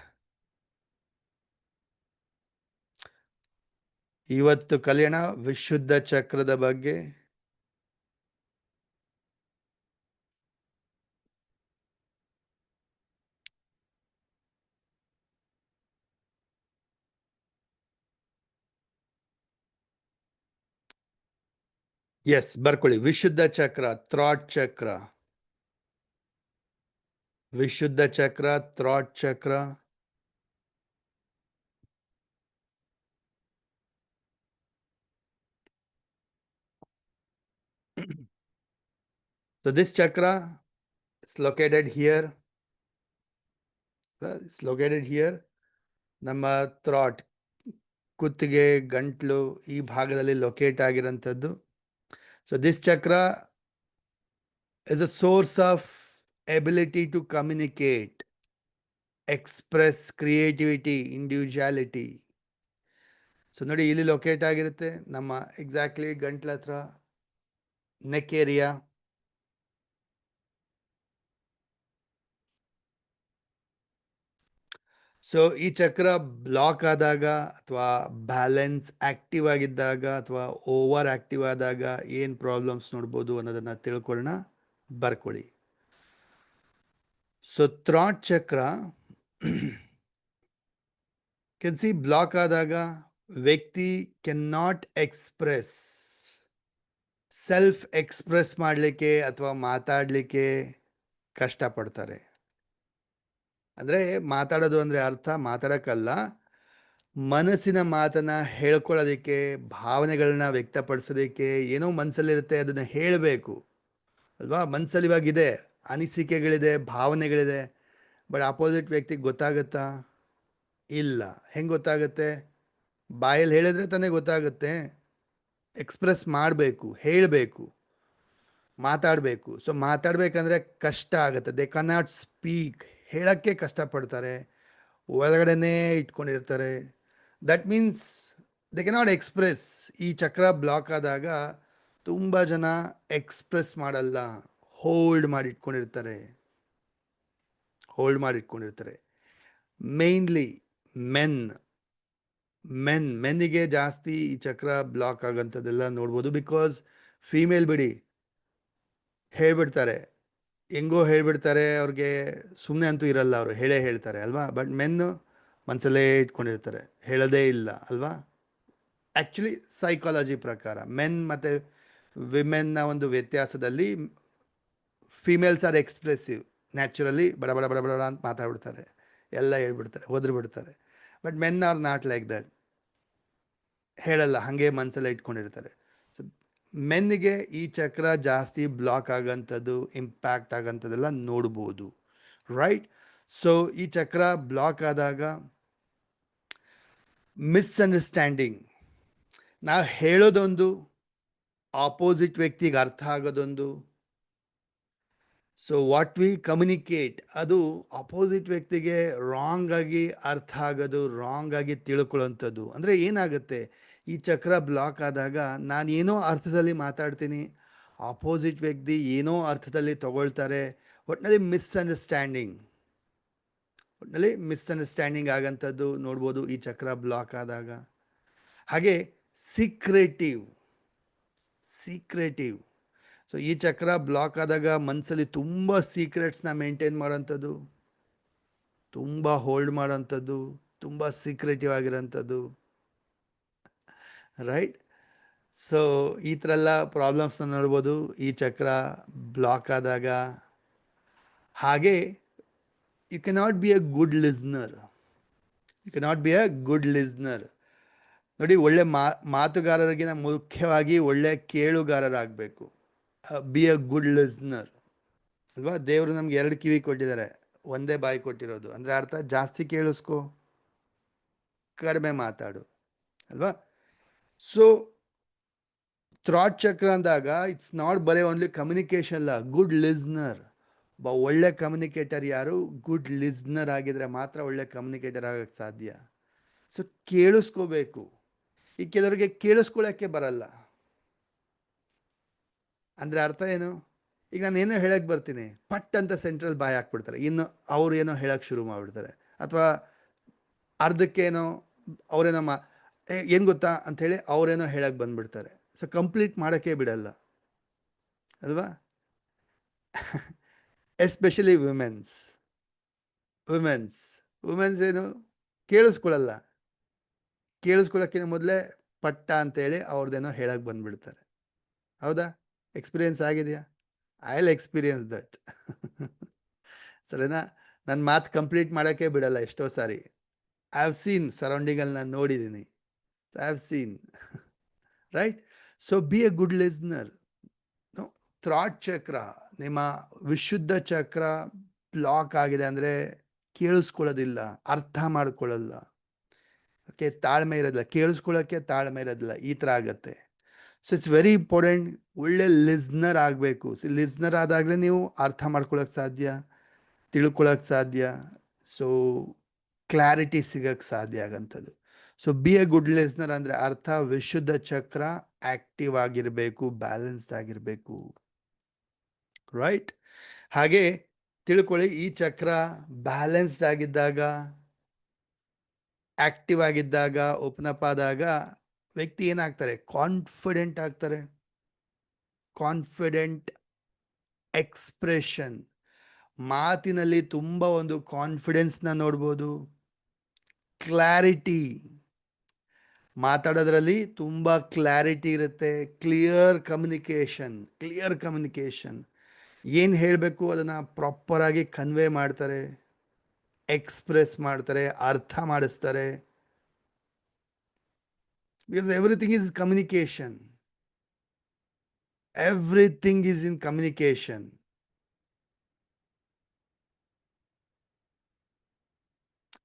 ಇವತ್ತು ಕಲಿಯೋಣ ವಿಶುದ್ಧ ಚಕ್ರದ ಬಗ್ಗೆ. ಎಸ್, ಬರ್ಕೊಳ್ಳಿ. ವಿಶುದ್ಧ ಚಕ್ರ, ಥ್ರಾಟ್ ಚಕ್ರ, ವಿಶುದ್ಧ ಚಕ್ರ, ಥ್ರಾಟ್ ಚಕ್ರ. So this chakra is located here. It's located here. ನಮ್ಮ ಥ್ರಾಟ್, ಕುತ್ತಿಗೆ, ಗಂಟ್ಲು ಈ ಭಾಗದಲ್ಲಿ ಲೊಕೇಟ್ ಆಗಿರೋಂಥದ್ದು. ಸೊ ದಿಸ್ ಚಕ್ರ is a source of ability to communicate, express creativity, individuality. So ನೋಡಿ, ಇಲ್ಲಿ ಲೊಕೇಟ್ ಆಗಿರುತ್ತೆ ನಮ್ಮ ಎಕ್ಸಾಕ್ಟ್ಲಿ ಗಂಟ್ಲ ಹತ್ರ, ನೆಕ್ ಏರಿಯಾ. ಸೊ ಈ ಚಕ್ರ ಬ್ಲಾಕ್ ಆದಾಗ ಅಥವಾ ಬ್ಯಾಲೆನ್ಸ್ ಆಕ್ಟಿವ್ ಆಗಿದ್ದಾಗ ಅಥವಾ ಓವರ್ ಆಕ್ಟಿವ್ ಆದಾಗ ಏನು ಪ್ರಾಬ್ಲಮ್ಸ್ ನೋಡ್ಬೋದು ಅನ್ನೋದನ್ನ ತಿಳ್ಕೊಳ್ಳೋಣ, ಬರ್ಕೊಳ್ಳಿ. ಸೊ ಥ್ರಾಟ್ ಚಕ್ರ ಕೆನ್ ಸಿ ಬ್ಲಾಕ್ ಆದಾಗ ವ್ಯಕ್ತಿ can not express, self express ಮಾಡಲಿಕ್ಕೆ ಅಥವಾ ಮಾತಾಡಲಿಕ್ಕೆ ಕಷ್ಟಪಡ್ತಾರೆ. ಅಂದರೆ ಮಾತಾಡೋದು ಅಂದರೆ ಅರ್ಥ ಮಾತಾಡೋಕ್ಕಲ್ಲ, ಮನಸ್ಸಿನ ಮಾತನ್ನ ಹೇಳ್ಕೊಳ್ಳೋದಕ್ಕೆ, ಭಾವನೆಗಳನ್ನ ವ್ಯಕ್ತಪಡಿಸೋದಕ್ಕೆ, ಏನೋ ಮನಸ್ಸಲ್ಲಿರುತ್ತೆ ಅದನ್ನು ಹೇಳಬೇಕು ಅಲ್ವಾ. ಮನಸ್ಸಲ್ಲಿ ಇವಾಗಿದೆ, ಅನಿಸಿಕೆಗಳಿದೆ, ಭಾವನೆಗಳಿದೆ, ಬಟ್ ಅಪೋಸಿಟ್ ವ್ಯಕ್ತಿಗೆ ಗೊತ್ತಾಗುತ್ತಾ? ಇಲ್ಲ. ಹೆಂಗೆ ಗೊತ್ತಾಗುತ್ತೆ? ಬಾಯಲ್ಲಿ ಹೇಳಿದ್ರೆ ತಾನೇ ಗೊತ್ತಾಗುತ್ತೆ. ಎಕ್ಸ್ಪ್ರೆಸ್ ಮಾಡಬೇಕು, ಹೇಳಬೇಕು, ಮಾತಾಡಬೇಕು. ಸೊ ಮಾತಾಡಬೇಕಂದ್ರೆ ಕಷ್ಟ ಆಗುತ್ತೆ. ದೇ ಕ್ಯಾನ್ ನಾಟ್ ಸ್ಪೀಕ್, ಹೇಳೋಕ್ಕೆ ಕಷ್ಟಪಡ್ತಾರೆ, ಒಳಗಡೆನೇ ಇಟ್ಕೊಂಡಿರ್ತಾರೆ. That means they cannot express. ಈ ಚಕ್ರ ಬ್ಲಾಕ್ ಆದಾಗ ತುಂಬ ಜನ ಎಕ್ಸ್ಪ್ರೆಸ್ ಮಾಡಲ್ಲ, ಹೋಲ್ಡ್ ಮಾಡಿಟ್ಕೊಂಡಿರ್ತಾರೆ. ಮೇನ್ಲಿ ಮೆನ್ನಿಗೆ ಜಾಸ್ತಿ ಈ ಚಕ್ರ ಬ್ಲಾಕ್ ಆಗೋಂಥದ್ದೆಲ್ಲ ನೋಡ್ಬೋದು. ಬಿಕಾಸ್ ಫೀಮೇಲ್ ಬಿಡಿ, ಹೇಳ್ಬಿಡ್ತಾರೆ, ಹೆಂಗೋ ಹೇಳ್ಬಿಡ್ತಾರೆ, ಅವ್ರಿಗೆ ಸುಮ್ಮನೆ ಅಂತೂ ಇರಲ್ಲ, ಅವರು ಹೇಳ್ತಾರೆ ಅಲ್ವಾ. ಬಟ್ ಮೆನ್ನು ಮನಸ್ಸಲ್ಲೇ ಇಟ್ಕೊಂಡಿರ್ತಾರೆ, ಹೇಳೋದೇ ಇಲ್ಲ ಅಲ್ವಾ. ಆ್ಯಕ್ಚುಲಿ ಸೈಕಾಲಜಿ ಪ್ರಕಾರ ಮೆನ್ ಮತ್ತು ವಿಮೆನ್ನ ಒಂದು ವ್ಯತ್ಯಾಸದಲ್ಲಿ ಫೀಮೇಲ್ಸ್ ಆರ್ ಎಕ್ಸ್ಪ್ರೆಸಿವ್, ನ್ಯಾಚುರಲಿ ಬಡ ಬಡ ಬಡ ಬಡ ಅಂತ ಮಾತಾಡ್ಬಿಡ್ತಾರೆ, ಎಲ್ಲ ಹೇಳ್ಬಿಡ್ತಾರೆ, ಬಿಡ್ತಾರೆ. But men R not like that, ಹೇಳಲ್ಲ, ಹಾಗೆ ಮನಸ್ಸಲ್ಲೇ ಇಟ್ಕೊಂಡಿರ್ತಾರೆ. ಸೊ ಮೆನ್ನಿಗೆ ಈ ಚಕ್ರ ಜಾಸ್ತಿ ಬ್ಲಾಕ್ ಆಗೋಂಥದ್ದು, ಇಂಪ್ಯಾಕ್ಟ್ ಆಗೋಂಥದ್ದೆಲ್ಲ ನೋಡ್ಬೋದು, ರೈಟ್. ಸೊ ಈ ಚಕ್ರ ಬ್ಲಾಕ್ ಆದಾಗ ಮಿಸ್ಅಂಡರ್ಸ್ಟ್ಯಾಂಡಿಂಗ್, ನಾವು ಹೇಳೋದೊಂದು, ಆಪೋಸಿಟ್ ವ್ಯಕ್ತಿಗೆ ಅರ್ಥ ಆಗೋದೊಂದು. ಸೊ ವಾಟ್ ವಿ ಕಮ್ಯುನಿಕೇಟ್ ಅದು ಅಪೋಸಿಟ್ ವ್ಯಕ್ತಿಗೆ ರಾಂಗ್ ಆಗಿ ಅರ್ಥ ಆಗೋದು, ರಾಂಗ್ ಆಗಿ ತಿಳ್ಕೊಳ್ಳೋಂಥದ್ದು. ಅಂದರೆ ಏನಾಗುತ್ತೆ, ಈ ಚಕ್ರ ಬ್ಲಾಕ್ ಆದಾಗ ನಾನು ಏನೋ ಅರ್ಥದಲ್ಲಿ ಮಾತಾಡ್ತೀನಿ, ಆಪೋಸಿಟ್ ವ್ಯಕ್ತಿ ಏನೋ ಅರ್ಥದಲ್ಲಿ ತಗೊಳ್ತಾರೆ. ಒಟ್ಟಿನಲ್ಲಿ ಮಿಸ್ಅಂಡರ್ಸ್ಟ್ಯಾಂಡಿಂಗ್ ಆಗೋಂಥದ್ದು ನೋಡ್ಬೋದು ಈ ಚಕ್ರ ಬ್ಲಾಕ್ ಆದಾಗ. ಹಾಗೆ ಸೀಕ್ರೆಟಿವ್. ಸೊ ಈ ಚಕ್ರ ಬ್ಲಾಕ್ ಆದಾಗ ಮನಸ್ಸಲ್ಲಿ ತುಂಬ ಸೀಕ್ರೆಟ್ಸ್ನ ಮೇಂಟೈನ್ ಮಾಡೋಂಥದ್ದು, ತುಂಬ ಹೋಲ್ಡ್ ಮಾಡೋಂಥದ್ದು, ತುಂಬ ಸೀಕ್ರೆಟಿವ್ ಆಗಿರೋಂಥದ್ದು, ರೈಟ್. ಸೊ ಈ ಥರ ಎಲ್ಲ ಪ್ರಾಬ್ಲಮ್ಸ್ನ ನೋಡ್ಬೋದು ಈ ಚಕ್ರ ಬ್ಲಾಕ್ ಆದಾಗ. ಹಾಗೆ you cannot be a good listener. ನೋಡಿ, ಒಳ್ಳೆ ಮಾತುಗಾರರಿಗಿನ ಮುಖ್ಯವಾಗಿ ಒಳ್ಳೆ ಕೇಳುಗಾರರಾಗಬೇಕು. ಬಿ ಎ ಗುಡ್ ಲಿಸ್ನರ್ ಅಲ್ವಾ. ದೇವರು ನಮ್ಗೆ 2 ಕಿವಿ ಕೊಟ್ಟಿದ್ದಾರೆ, ಒಂದೇ ಬಾಯಿ ಕೊಟ್ಟಿರೋದು. ಅಂದರೆ ಅರ್ಥ ಜಾಸ್ತಿ ಕೇಳಿಸ್ಕೊ, ಕಡಿಮೆ ಮಾತಾಡು ಅಲ್ವಾ. ಸೊ ಥ್ರಾಟ್ ಚಕ್ರ ಅಂದಾಗ ಇಟ್ಸ್ ನಾಟ್ ಬರೀ ಓನ್ಲಿ ಕಮ್ಯುನಿಕೇಷನ್ ಅಲ್ಲ, ಗುಡ್ ಲಿಸ್ನರ್. ಒಳ್ಳೆ ಕಮ್ಯುನಿಕೇಟರ್ ಯಾರು? ಗುಡ್ ಲಿಸ್ನರ್ ಆಗಿದ್ರೆ ಮಾತ್ರ ಒಳ್ಳೆ ಕಮ್ಯುನಿಕೇಟರ್ ಆಗಕ್ಕೆ ಸಾಧ್ಯ. ಸೊ ಕೇಳಿಸ್ಕೋಬೇಕು. ಈ ಕೆಲವರಿಗೆ ಕೇಳಿಸ್ಕೊಳ್ಳೋಕ್ಕೆ ಬರಲ್ಲ. ಅಂದರೆ ಅರ್ಥ ಏನು? ಈಗ ನಾನು ಏನೋ ಹೇಳಕ್ಕೆ ಬರ್ತೀನಿ, ಪಟ್ ಅಂತ ಸೆಂಟ್ರಲ್ ಬಾಯಿ ಹಾಕ್ಬಿಡ್ತಾರೆ, ಇನ್ನು ಅವ್ರು ಏನೋ ಹೇಳಕ್ಕೆ ಶುರು ಮಾಡಿಬಿಡ್ತಾರೆ. ಅಥವಾ ಅರ್ಧಕ್ಕೇನೋ ಅವರೇನೋ ಏನು ಗೊತ್ತಾ ಅಂಥೇಳಿ ಅವರೇನೋ ಹೇಳಕ್ಕೆ ಬಂದುಬಿಡ್ತಾರೆ. ಸೊ ಕಂಪ್ಲೀಟ್ ಮಾಡೋಕ್ಕೆ ಬಿಡಲ್ಲ ಅಲ್ವಾ. ಎಸ್ಪೆಷಲಿ ವುಮೆನ್ಸ್ ಏನು ಕೇಳಿಸ್ಕೊಳ್ಳಲ್ಲ, ಕೇಳಿಸ್ಕೊಳ್ಳೋಕ್ಕಿಂತ ಮೊದಲೇ ಪಟ್ಟ ಅಂತೇಳಿ ಅವ್ರದ್ದೇನೋ ಹೇಳಕ್ಕೆ ಬಂದುಬಿಡ್ತಾರೆ. ಹೌದಾ? ಎಕ್ಸ್ಪೀರಿಯನ್ಸ್ ಆಗಿದೆಯಾ? I will experience that. ಸರಿನಾ? ನನ್ನ ಮಾತು ಕಂಪ್ಲೀಟ್ ಮಾಡೋಕ್ಕೆ ಬಿಡಲ್ಲ ಎಷ್ಟೋ ಸಾರಿ. ಐ ಹ್ಯಾವ್ ಸೀನ್, ಸರೌಂಡಿಂಗಲ್ಲಿ ನಾನು ನೋಡಿದ್ದೀನಿ, I have scene, right. So be a good listener. Throat ಚಕ್ರ, ನಿಮ್ಮ ವಿಶುದ್ಧ ಚಕ್ರ ಬ್ಲಾಕ್ ಆಗಿದೆ ಅಂದರೆ ಕೇಳಿಸ್ಕೊಳ್ಳೋದಿಲ್ಲ, ಅರ್ಥ ಮಾಡ್ಕೊಳ್ಳಲ್ಲ. ಓಕೆ, ತಾಳ್ಮೆ ಇರೋದಿಲ್ಲ, ಕೇಳಿಸ್ಕೊಳ್ಳೋಕ್ಕೆ ತಾಳ್ಮೆ ಇರೋದಿಲ್ಲ, ಈ ಥರ ಆಗತ್ತೆ. ಸೊ ಇಟ್ಸ್ ವೆರಿ ಇಂಪಾರ್ಟೆಂಟ್, ಒಳ್ಳೆ ಲಿಸ್ನರ್ ಆಗಬೇಕು. ಲಿಸ್ನರ್ ಆದಾಗಲೇ ನೀವು ಅರ್ಥ ಮಾಡ್ಕೊಳಕ್ಕೆ ಸಾಧ್ಯ, ತಿಳ್ಕೊಳಕ್ಕೆ ಸಾಧ್ಯ, ಸೊ ಕ್ಲಾರಿಟಿ ಸಿಗಕ್ಕೆ ಸಾಧ್ಯ ಆಗಂಥದ್ದು. So be a good listener ಅಂದರೆ ಅರ್ಥ ವಿಶುದ್ಧ ಚಕ್ರ ಆಕ್ಟಿವ್ ಆಗಿರಬೇಕು, ಬ್ಯಾಲೆನ್ಸ್ಡ್ ಆಗಿರಬೇಕು, ರೈಟ್? ಹಾಗೆ ತಿಳ್ಕೊಳ್ಳಿ, ಈ ಚಕ್ರ ಬ್ಯಾಲೆನ್ಸ್ಡ್ ಆಗಿದ್ದಾಗ, ಆಕ್ಟಿವ್ ಆಗಿದ್ದಾಗ, ಓಪನ್ ಅಪ್ ಆದಾಗ ವ್ಯಕ್ತಿ ಏನಾಗ್ತಾರೆ? ಕಾನ್ಫಿಡೆಂಟ್ ಆಗ್ತಾರೆ. ಕಾನ್ಫಿಡೆಂಟ್ ಎಕ್ಸ್ಪ್ರೆಷನ್, ಮಾತಿನಲ್ಲಿ ತುಂಬ ಒಂದು ಕಾನ್ಫಿಡೆನ್ಸ್ನ ನೋಡ್ಬೋದು. ಕ್ಲಾರಿಟಿ, ಮಾತಾಡೋದ್ರಲ್ಲಿ ತುಂಬ ಕ್ಲಾರಿಟಿ ಇರುತ್ತೆ. ಕ್ಲಿಯರ್ ಕಮ್ಯುನಿಕೇಶನ್, ಏನು ಹೇಳಬೇಕು ಅದನ್ನು ಪ್ರಾಪರಾಗಿ ಕನ್ವೆ ಮಾಡ್ತಾರೆ, ಎಕ್ಸ್ಪ್ರೆಸ್ ಮಾಡ್ತಾರೆ, ಅರ್ಥ ಮಾಡಿಸ್ತಾರೆ. Because everything is communication. Everything is in communication.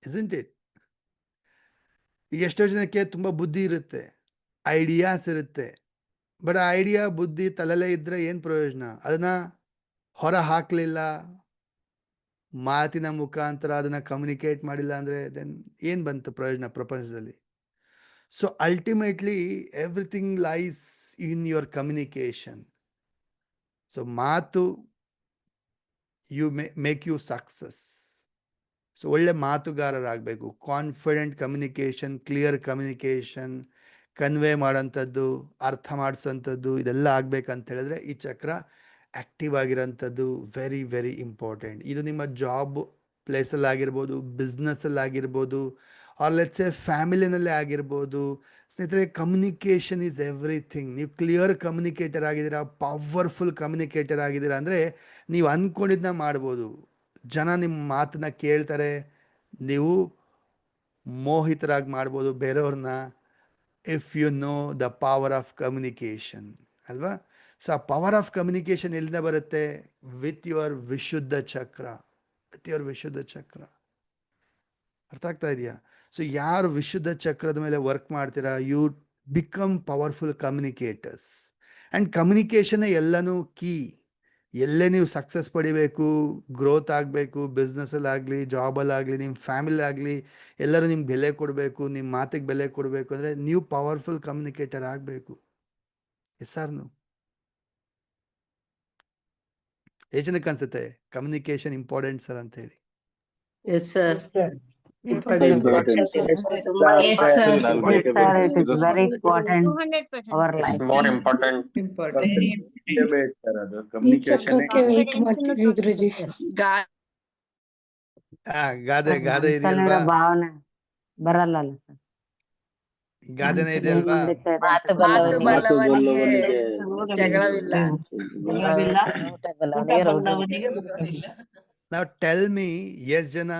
Isn't it? ಈಗ ಎಷ್ಟೋ ಜನಕ್ಕೆ ತುಂಬ ಬುದ್ಧಿ ಇರುತ್ತೆ, ಐಡಿಯಾಸ್ ಇರುತ್ತೆ, ಬಟ್ ಆ ಐಡಿಯಾ ಬುದ್ಧಿ ತಲೆಲೇ ಇದ್ದರೆ ಏನು ಪ್ರಯೋಜನ? ಅದನ್ನು ಹೊರ ಹಾಕಲಿಲ್ಲ, ಮಾತಿನ ಮುಖಾಂತರ ಅದನ್ನು ಕಮ್ಯುನಿಕೇಟ್ ಮಾಡಿಲ್ಲ ಅಂದರೆ ದೆನ್ ಏನು ಬಂತು ಪ್ರಯೋಜನ ಪ್ರಪಂಚದಲ್ಲಿ? So ultimately everything lies in your communication. So ಮಾತು ಮೇಕ್ ಯು ಸಕ್ಸಸ್. ಸೊ ಒಳ್ಳೆ ಮಾತುಗಾರರಾಗಬೇಕು. Confident communication, clear communication, convey ಮಾಡೋಂಥದ್ದು, ಅರ್ಥ ಮಾಡಿಸೋಂಥದ್ದು, ಇದೆಲ್ಲ ಆಗಬೇಕಂತ ಹೇಳಿದ್ರೆ ಈ ಚಕ್ರ ಆ್ಯಕ್ಟಿವ್ ಆಗಿರೋಂಥದ್ದು ವೆರಿ ವೆರಿ ಇಂಪಾರ್ಟೆಂಟ್. ಇದು ನಿಮ್ಮ ಜಾಬ್ ಪ್ಲೇಸಲ್ಲಿ ಆಗಿರ್ಬೋದು, ಬಿಸ್ನೆಸ್ಸಲ್ಲಿ ಆಗಿರ್ಬೋದು, ಆರ್ ಲೆಟ್ಸ್ ಎ ಫ್ಯಾಮಿಲಿನಲ್ಲೇ ಆಗಿರ್ಬೋದು. ಸ್ನೇಹಿತರೆ, ಕಮ್ಯುನಿಕೇಷನ್ ಈಸ್ ಎವ್ರಿಥಿಂಗ್. ನೀವು ಕ್ಲಿಯರ್ ಕಮ್ಯುನಿಕೇಟರ್ ಆಗಿದ್ದೀರಾ, ಪವರ್ಫುಲ್ ಕಮ್ಯುನಿಕೇಟರ್ ಆಗಿದ್ದೀರಾ ಅಂದರೆ ನೀವು ಅಂದ್ಕೊಂಡಿದ್ದನ್ನ ಮಾಡ್ಬೋದು. ಜನ ನಿಮ್ಮ ಮಾತನ್ನ ಕೇಳ್ತಾರೆ, ನೀವು ಮೋಹಿತರಾಗಿ ಮಾಡ್ಬೋದು ಬೇರೆಯವ್ರನ್ನ, if you know the power of communication, ಅಲ್ವಾ? ಸೊ ಆ ಪವರ್ ಆಫ್ ಕಮ್ಯುನಿಕೇಷನ್ ಎಲ್ಲಿಂದ ಬರುತ್ತೆ? ವಿತ್ ಯುವರ್ ವಿಶುದ್ಧ ಚಕ್ರ. ಅರ್ಥ ಆಗ್ತಾ ಇದೆಯಾ? ಸೊ ಯಾರು ವಿಶುದ್ಧ ಚಕ್ರದ ಮೇಲೆ ವರ್ಕ್ ಮಾಡ್ತೀರಾ, you become powerful communicators. And communication ಎಲ್ಲನೂ ಕೀ. ಎಲ್ಲೇ ನೀವು ಸಕ್ಸಸ್ ಪಡಿಬೇಕು, ಗ್ರೋತ್ ಆಗಬೇಕು, ಬಿಸ್ನೆಸ್ಸಲ್ಲಾಗಲಿ, ಜಾಬಲ್ಲಾಗಲಿ, ನಿಮ್ಮ ಫ್ಯಾಮಿಲಿ ಆಗಲಿ, ಎಲ್ಲರೂ ನಿಮ್ಗೆ ಬೆಲೆ ಕೊಡಬೇಕು, ನಿಮ್ಮ ಮಾತಿಗೆ ಬೆಲೆ ಕೊಡಬೇಕು ಅಂದರೆ ನೀವು ಪವರ್ಫುಲ್ ಕಮ್ಯುನಿಕೇಟರ್ ಆಗಬೇಕು. Yes or no? ಎಷ್ಟು ಜನಕ್ಕೆ ಅನ್ಸುತ್ತೆ ಕಮ್ಯುನಿಕೇಷನ್ ಇಂಪಾರ್ಟೆಂಟ್ ಸರ್ ಅಂತ ಹೇಳಿ? Yes sir. ಈ ಚಕ್ರಕ್ಕೆ ವೇಟ್ ಮಾಡ್ತೀವಿ ಗುರುಜಿ. ಗಾದೆ ಇದೆಯಲ್ವಾ? ಭಾವನೆ ಬರಲ್ಲ ಸರ್. ಗಾದೆನೇ ಇದೆಯಲ್ವಾ? ಮಾತು ಬಲ್ಲವನಿಗೆ ಜಗಳವಿಲ್ಲ. ನಾವು ಟೆಲ್ ಮೀ, ಎಷ್ಟು ಜನ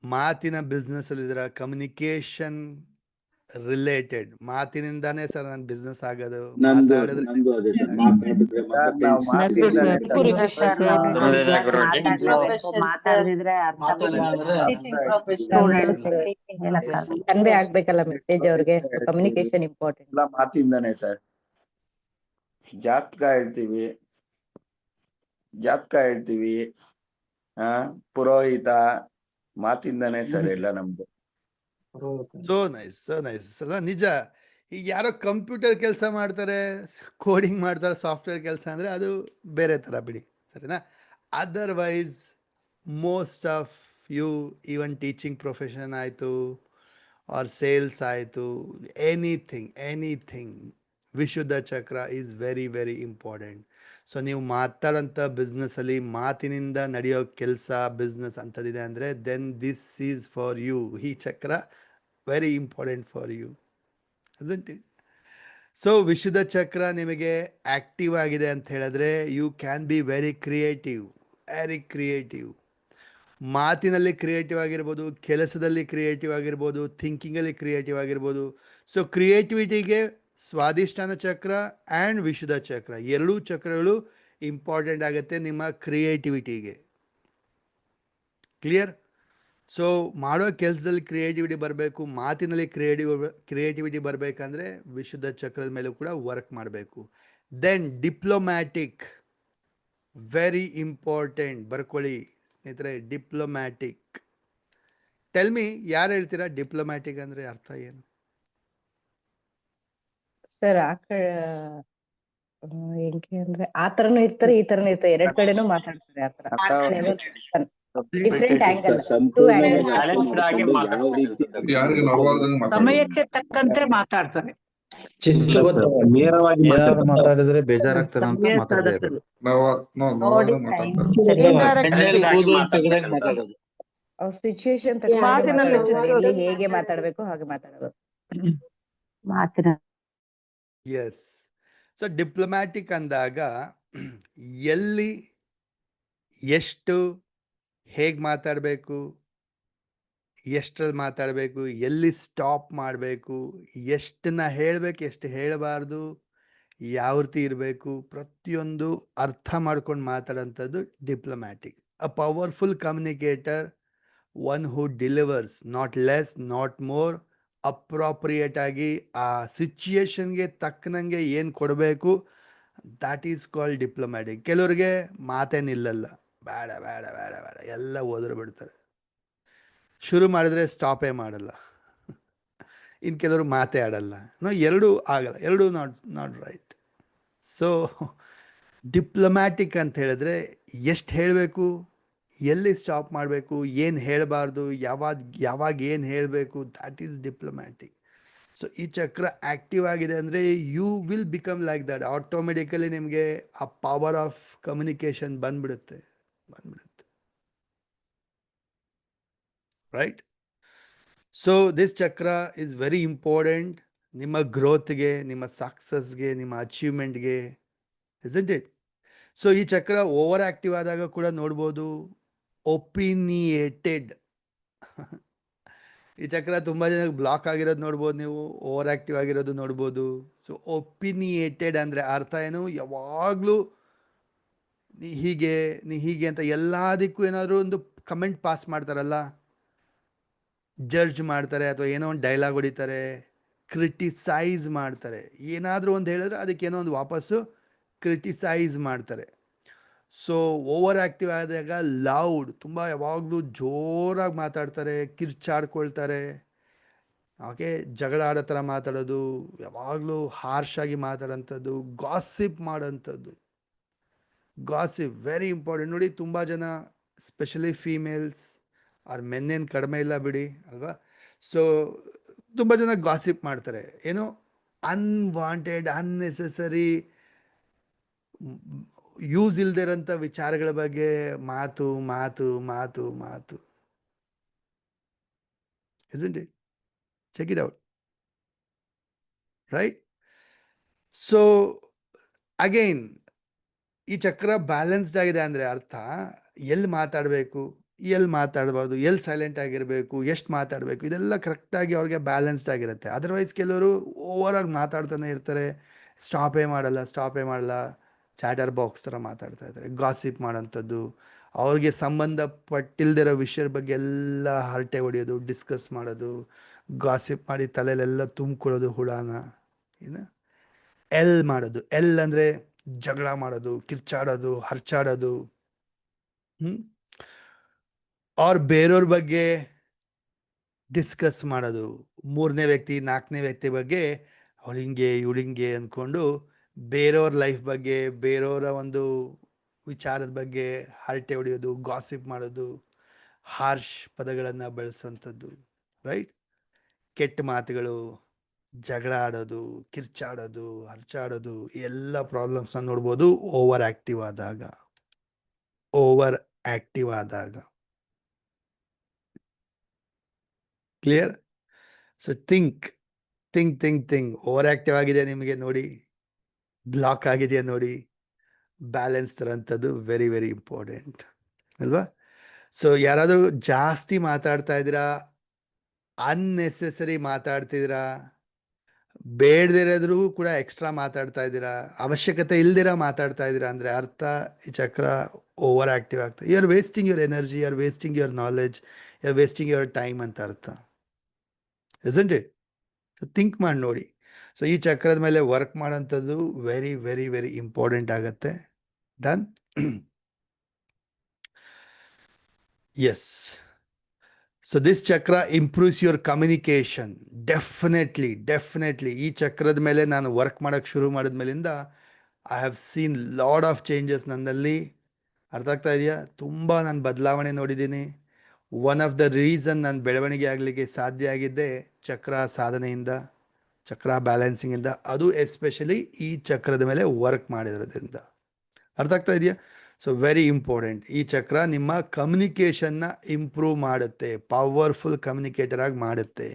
ಮಾತಿನ ಬಿಸ್ನೆಸ್ ಅಲ್ಲಿ ಇದ್ರ? ಕಮ್ಯುನಿಕೇಶನ್ ರಿಲೇಟೆಡ್, ಮಾತಿನಿಂದಾನೇ ಸರ್ ನನ್ನ ಬಿಸ್ನೆಸ್ ಆಗೋದು, ಮಾತಾಡಿದ್ರೆ ಮಾತಾಡಿದ್ರೆ ಕನ್ವೆ ಆಗ್ಬೇಕಲ್ಲ ಮೆಸೇಜ್ ಅವ್ರಿಗೆ. Communication important. ಎಲ್ಲ ಮಾತಿಂದಾನೆ ಸರ್. ಜಾತಕ ಹೇಳ್ತೀವಿ, ಪುರೋಹಿತ, ಮಾತಿಂದಾನೆ ಸರ್ ಎಲ್ಲ ನಮ್ದು. ಸೋ ನೈಸ್ ಅಲ್ವಾ? ನಿಜ. ಈಗ ಯಾರೋ ಕಂಪ್ಯೂಟರ್ ಕೆಲಸ ಮಾಡ್ತಾರೆ, ಕೋಡಿಂಗ್ ಮಾಡ್ತಾರೆ, ಸಾಫ್ಟ್ವೇರ್ ಕೆಲಸ ಅಂದರೆ ಅದು ಬೇರೆ ಥರ ಬಿಡಿ, ಸರಿನಾ? Otherwise most of you, even teaching profession ಆಯಿತು, ಆರ್ ಸೇಲ್ಸ್ ಆಯಿತು, anything, Vishuddha chakra is very very important. So ನೀವು ಮಾತಾಡೋಂಥ ಬಿಸ್ನೆಸ್ಸಲ್ಲಿ ಮಾತಿನಿಂದ ನಡೆಯೋ ಕೆಲಸ, ಬಿಸ್ನೆಸ್ ಅಂಥದ್ದಿದೆ ಅಂದರೆ then this is for you. ಈ chakra very important for you, isn't it? So Vishuddha chakra ನಿಮಗೆ ಆ್ಯಕ್ಟಿವ್ ಆಗಿದೆ ಅಂತ ಹೇಳಿದ್ರೆ you can be very creative. ಮಾತಿನಲ್ಲಿ ಕ್ರಿಯೇಟಿವ್ ಆಗಿರ್ಬೋದು, ಕೆಲಸದಲ್ಲಿ ಕ್ರಿಯೇಟಿವ್ ಆಗಿರ್ಬೋದು, ಥಿಂಕಿಂಗಲ್ಲಿ ಕ್ರಿಯೇಟಿವ್ ಆಗಿರ್ಬೋದು. ಸೊ ಕ್ರಿಯೇಟಿವಿಟಿಗೆ ಸ್ವಾಧಿಷ್ಠಾನ ಚಕ್ರ ಆ್ಯಂಡ್ ವಿಶುದ್ಧ ಚಕ್ರ, ಎರಡೂ ಚಕ್ರಗಳು ಇಂಪಾರ್ಟೆಂಟ್ ಆಗುತ್ತೆ ನಿಮ್ಮ ಕ್ರಿಯೇಟಿವಿಟಿಗೆ. ಕ್ಲಿಯರ್? ಸೊ ಮಾಡೋ ಕೆಲಸದಲ್ಲಿ ಕ್ರಿಯೇಟಿವಿಟಿ ಬರಬೇಕು, ಮಾತಿನಲ್ಲಿ ಕ್ರಿಯೇಟಿವಿಟಿ ಬರಬೇಕಂದ್ರೆ ವಿಶುದ್ಧ ಚಕ್ರದ ಮೇಲೂ ಕೂಡ ವರ್ಕ್ ಮಾಡಬೇಕು. ದೆನ್ ಡಿಪ್ಲೊಮ್ಯಾಟಿಕ್, ವೆರಿ ಇಂಪಾರ್ಟೆಂಟ್, ಬರ್ಕೊಳ್ಳಿ ಸ್ನೇಹಿತರೆ. ಡಿಪ್ಲೊಮ್ಯಾಟಿಕ್, ಟೆಲ್ ಮಿ, ಯಾರು ಹೇಳ್ತೀರಾ ಡಿಪ್ಲೊಮ್ಯಾಟಿಕ್ ಅಂದ್ರೆ ಅರ್ಥ ಏನು? ಸರ್ ಹೆಂಗೆ ಅಂದ್ರೆ ಆ ತರನು ಇರ್ತಾರೆ, ಈ ತರನು ಇರ್ತಾರೆ, ಎರಡ್ ಕಡೆನೂ ಮಾತಾಡ್ತಾರೆ ಆತರ. Different angle, two angle. ಸಮಯಕ್ಕೆ ತಕ್ಕಂತೆ ಮಾತಾಡ್ತಾರೆ. ಏನಾದ್ರು ಮಾತಾಡಿದ್ರೆ ಬೇಜಾರಾಗ್ತಾರ ಅಂತ ಮಾತಾಡದೇ ಇರೋದು. ನೋಡಿ ಸಿಚುಯೇಷನ್ ಮಾತಿನಲ್ಲಿ ಎಲ್ಲಿ ಹೇಗೆ ಮಾತಾಡ್ಬೇಕು ಹಾಗೆ ಮಾತಾಡೋದು. ಎಸ್. ಸೊ ಡಿಪ್ಲೊಮ್ಯಾಟಿಕ್ ಅಂದಾಗ ಎಲ್ಲಿ ಎಷ್ಟು ಹೇಗೆ ಮಾತಾಡಬೇಕು, ಎಷ್ಟರಲ್ಲಿ ಮಾತಾಡಬೇಕು, ಎಲ್ಲಿ ಸ್ಟಾಪ್ ಮಾಡಬೇಕು, ಎಷ್ಟನ್ನ ಹೇಳಬೇಕು, ಎಷ್ಟು ಹೇಳಬಾರ್ದು, ಯಾವ ರೀತಿ ಇರಬೇಕು, ಪ್ರತಿಯೊಂದು ಅರ್ಥ ಮಾಡ್ಕೊಂಡು ಮಾತಾಡೋಂಥದ್ದು diplomatic. A powerful communicator, one who delivers, not less not more, appropriate ಆಗಿ ಆ ಸಿಚುಯೇಷನ್ಗೆ ತಕ್ಕನಂಗೆ ಏನು ಕೊಡಬೇಕು, ದ್ಯಾಟ್ ಈಸ್ ಕಾಲ್ಡ್ ಡಿಪ್ಲೊಮ್ಯಾಟಿಕ್. ಕೆಲವ್ರಿಗೆ ಮಾತೇ ನಿಲ್ಲಲ್ಲ, ಬೇಡ ಬೇಡ ಬೇಡ ಬೇಡ ಎಲ್ಲ ಓದ್ರು ಬಿಡ್ತಾರೆ. ಶುರು ಮಾಡಿದ್ರೆ ಸ್ಟಾಪೇ ಮಾಡಲ್ಲ. ಇನ್ನು ಕೆಲವರು ಮಾತೇ ಆಡಲ್ಲ. ಎರಡೂ ಆಗಲ್ಲ, ಎರಡೂ ನಾಟ್ ರೈಟ್. ಸೊ ಡಿಪ್ಲೊಮ್ಯಾಟಿಕ್ ಅಂತ ಹೇಳಿದ್ರೆ ಎಷ್ಟು ಹೇಳಬೇಕು, ಎಲ್ಲಿ ಸ್ಟಾಪ್ ಮಾಡಬೇಕು, ಏನು ಹೇಳಬಾರ್ದು, ಯಾವಾಗ ಏನು ಹೇಳಬೇಕು, ದ್ಯಾಟ್ ಈಸ್ ಡಿಪ್ಲೊಮ್ಯಾಟಿಕ್. ಸೊ ಈ ಚಕ್ರ ಆ್ಯಕ್ಟಿವ್ ಆಗಿದೆ ಅಂದರೆ you will become like that. Automatically ನಿಮಗೆ ಆ ಪವರ್ ಆಫ್ ಕಮ್ಯುನಿಕೇಷನ್ ಬಂದ್ಬಿಡುತ್ತೆ. Right? So this chakra is very important ನಿಮ್ಮ ಗ್ರೋತ್ಗೆ, ನಿಮ್ಮ ಸಕ್ಸಸ್ಗೆ, ನಿಮ್ಮ ಅಚೀವ್ಮೆಂಟ್ಗೆ, ಇಸ್ಂಟ್ ಇಟ್? ಸೊ ಈ ಚಕ್ರ ಓವರ್ ಆ್ಯಕ್ಟಿವ್ ಆದಾಗ ಕೂಡ ನೋಡ್ಬೋದು ಒಪಿನಿಯೇಟೆಡ್. ಈ ಚಕ್ರ ತುಂಬ ಜನಕ್ಕೆ ಬ್ಲಾಕ್ ಆಗಿರೋದು ನೋಡ್ಬೋದು, ನೀವು ಓವರ್ ಆ್ಯಕ್ಟಿವ್ ಆಗಿರೋದು ನೋಡ್ಬೋದು. ಸೊ ಒಪಿನಿಯೇಟೆಡ್ ಅಂದರೆ ಅರ್ಥ ಏನು? ಯಾವಾಗಲೂ ನೀ ಹೀಗೆ ಅಂತ ಎಲ್ಲದಕ್ಕೂ ಏನಾದರೂ ಒಂದು ಕಮೆಂಟ್ ಪಾಸ್ ಮಾಡ್ತಾರಲ್ಲ, ಜಡ್ಜ್ ಮಾಡ್ತಾರೆ, ಅಥವಾ ಏನೋ ಒಂದು ಡೈಲಾಗ್ ಹೊಡಿತಾರೆ, ಕ್ರಿಟಿಸೈಸ್ ಮಾಡ್ತಾರೆ. ಏನಾದರೂ ಒಂದು ಹೇಳಿದ್ರೆ ಅದಕ್ಕೆ ಏನೋ ಒಂದು ವಾಪಸ್ಸು ಕ್ರಿಟಿಸೈಸ್ ಮಾಡ್ತಾರೆ. ಸೊ ಓವರ್ ಆ್ಯಕ್ಟಿವ್ ಆದಾಗ ಲೌಡ್, ತುಂಬ ಯಾವಾಗಲೂ ಜೋರಾಗಿ ಮಾತಾಡ್ತಾರೆ, ಕಿರ್ಚಾಡ್ಕೊಳ್ತಾರೆ. ಓಕೆ, ಜಗಳ ಆಡೋ ಥರ ಮಾತಾಡೋದು, ಯಾವಾಗಲೂ ಹಾರ್ಷಾಗಿ ಮಾತಾಡೋಂಥದ್ದು, ಗಾಸಿಪ್ ಮಾಡೋಂಥದ್ದು. Gossip very important. ನೋಡಿ, ತುಂಬ ಜನ ಸ್ಪೆಷಲಿ ಫೀಮೇಲ್ಸ್ ಆರ್ ಮೆನ್ನೇನು ಕಡಿಮೆ ಇಲ್ಲ ಬಿಡಿ ಅಲ್ವಾ. ಸೊ ತುಂಬ ಜನ ಗಾಸಿಪ್ ಮಾಡ್ತಾರೆ, ಏನೋ ಅನ್ವಾಂಟೆಡ್, ಅನ್ನೆಸೆಸರಿ, ಯೂಸ್ ಇಲ್ದಿರೋಂಥ ವಿಚಾರಗಳ ಬಗ್ಗೆ ಮಾತು ಮಾತು ಮಾತು ಮಾತು. isn't it? Check it out. Right? So again, ಈ ಚಕ್ರ ಬ್ಯಾಲೆನ್ಸ್ಡ್ ಆಗಿದೆ ಅಂದರೆ ಅರ್ಥ ಎಲ್ಲಿ ಮಾತಾಡಬೇಕು, ಎಲ್ಲಿ ಮಾತಾಡಬಾರ್ದು, ಎಲ್ಲಿ ಸೈಲೆಂಟ್ ಆಗಿರಬೇಕು, ಎಷ್ಟು ಮಾತಾಡಬೇಕು, ಇದೆಲ್ಲ ಕರೆಕ್ಟಾಗಿ ಅವ್ರಿಗೆ ಬ್ಯಾಲೆನ್ಸ್ಡ್ ಆಗಿರುತ್ತೆ. ಅದರ್ವೈಸ್ ಕೆಲವರು ಓವರಾಗಿ ಮಾತಾಡ್ತಾನೆ ಇರ್ತಾರೆ, ಸ್ಟಾಪೇ ಮಾಡಲ್ಲ, ಚಾಟರ್ ಬಾಕ್ಸ್ ಥರ ಮಾತಾಡ್ತಾ ಇರ್ತಾರೆ, ಗಾಸಿಪ್ ಮಾಡೋಂಥದ್ದು, ಅವ್ರಿಗೆ ಸಂಬಂಧಪಟ್ಟಿಲ್ದಿರೋ ವಿಷಯದ ಬಗ್ಗೆ ಎಲ್ಲ ಹರಟೆ ಹೊಡೆಯೋದು, ಡಿಸ್ಕಸ್ ಮಾಡೋದು, ಗಾಸಿಪ್ ಮಾಡಿ ತಲೆಯಲ್ಲೆಲ್ಲ ತುಂಬಿಕೊಳ್ಳೋದು ಹುಳಾನ. ಏನು ಎಲ್ ಮಾಡೋದು, ಎಲ್ ಅಂದರೆ ಜಗಳ ಮಾಡೋದು, ಕಿರ್ಚಾಡೋದು, ಹರ್ಚಾಡೋದು. ಅವ್ರ ಬೇರೆಯವ್ರ ಬಗ್ಗೆ ಡಿಸ್ಕಸ್ ಮಾಡೋದು, ಮೂರನೇ ವ್ಯಕ್ತಿ, ನಾಲ್ಕನೇ ವ್ಯಕ್ತಿ ಬಗ್ಗೆ ಅವಳು ಹಿಂಗೆ ಇವಳು ಹಿಂಗೆ ಅಂದ್ಕೊಂಡು ಬೇರೆಯವ್ರ ಲೈಫ್ ಬಗ್ಗೆ, ಬೇರೆಯವರ ಒಂದು ವಿಚಾರದ ಬಗ್ಗೆ ಹರಟೆ ಹೊಡೆಯೋದು, ಗಾಸಿಪ್ ಮಾಡೋದು, ಹಾರ್ಷ್ ಪದಗಳನ್ನು ಬಳಸುವಂಥದ್ದು. ರೈಟ್? ಕೆಟ್ಟ ಮಾತುಗಳು, ಜಗಳ ಆಡೋದು, ಕಿರ್ಚಾಡೋದು, ಹರ್ಚಾಡೋದು, ಎಲ್ಲ ಪ್ರಾಬ್ಲಮ್ಸ್ನ ನೋಡ್ಬೋದು ಓವರ್ ಆ್ಯಕ್ಟಿವ್ ಆದಾಗ. Clear? So think. Over active ಆಗಿದೆ ನಿಮಗೆ ನೋಡಿ, ಬ್ಲಾಕ್ ಆಗಿದೆಯಾ ನೋಡಿ, ಬ್ಯಾಲೆನ್ಸ್ ತರೋಂಥದ್ದು ವೆರಿ ವೆರಿ ಇಂಪಾರ್ಟೆಂಟ್ ಅಲ್ವಾ. ಸೊ ಯಾರಾದರೂ ಜಾಸ್ತಿ ಮಾತಾಡ್ತಾ ಇದ್ದೀರಾ, ಅನ್ನೆಸೆಸರಿ ಮಾತಾಡ್ತಿದ್ದೀರಾ, ಬೇಡದಿರೋದ್ರೂ ಕೂಡ ಎಕ್ಸ್ಟ್ರಾ ಮಾತಾಡ್ತಾ ಇದ್ದೀರಾ, ಅವಶ್ಯಕತೆ ಇಲ್ದಿರ ಮಾತಾಡ್ತಾ ಇದ್ದೀರಾ ಅಂದರೆ ಅರ್ಥ ಈ ಚಕ್ರ ಓವರ್ ಆ್ಯಕ್ಟಿವ್ ಆಗ್ತದೆ. You are wasting your energy, you are wasting your knowledge, you are wasting your time ಅಂತ ಅರ್ಥ. Isn't it? ಸೊ ಥಿಂಕ್ ಮಾಡಿ ನೋಡಿ. ಸೊ ಈ ಚಕ್ರದ ಮೇಲೆ ವರ್ಕ್ ಮಾಡೋಂಥದ್ದು ವೆರಿ ವೆರಿ ವೆರಿ ಇಂಪಾರ್ಟೆಂಟ್ ಆಗುತ್ತೆ. Done? Yes. So this chakra improves your communication. Definitely ಈ ಚಕ್ರದ ಮೇಲೆ ನಾನು ವರ್ಕ್ ಮಾಡೋಕ್ಕೆ ಶುರು ಮಾಡಿದ್ಮೇಲಿಂದ I have seen lot of changes ನನ್ನಲ್ಲಿ. ಅರ್ಥ ಆಗ್ತಾ ಇದೆಯಾ? ತುಂಬ ನಾನು ಬದಲಾವಣೆ ನೋಡಿದ್ದೀನಿ. ಒನ್ ಆಫ್ ದ ರೀಸನ್ ನಾನು ಬೆಳವಣಿಗೆ ಆಗಲಿಕ್ಕೆ ಸಾಧ್ಯ ಆಗಿದ್ದೆ ಚಕ್ರ ಸಾಧನೆಯಿಂದ, ಚಕ್ರ ಬ್ಯಾಲೆನ್ಸಿಂಗಿಂದ, ಅದು ಎಸ್ಪೆಷಲಿ ಈ ಚಕ್ರದ ಮೇಲೆ ವರ್ಕ್ ಮಾಡಿರೋದ್ರಿಂದ. ಅರ್ಥ ಆಗ್ತಾ ಇದೆಯಾ? So very important. ಈ ಚಕ್ರ ನಿಮ್ಮ ಕಮ್ಯುನಿಕೇಷನ್ನ ಇಂಪ್ರೂವ್ ಮಾಡುತ್ತೆ, ಪವರ್ಫುಲ್ ಕಮ್ಯುನಿಕೇಟರ್ ಆಗಿ ಮಾಡುತ್ತೆ.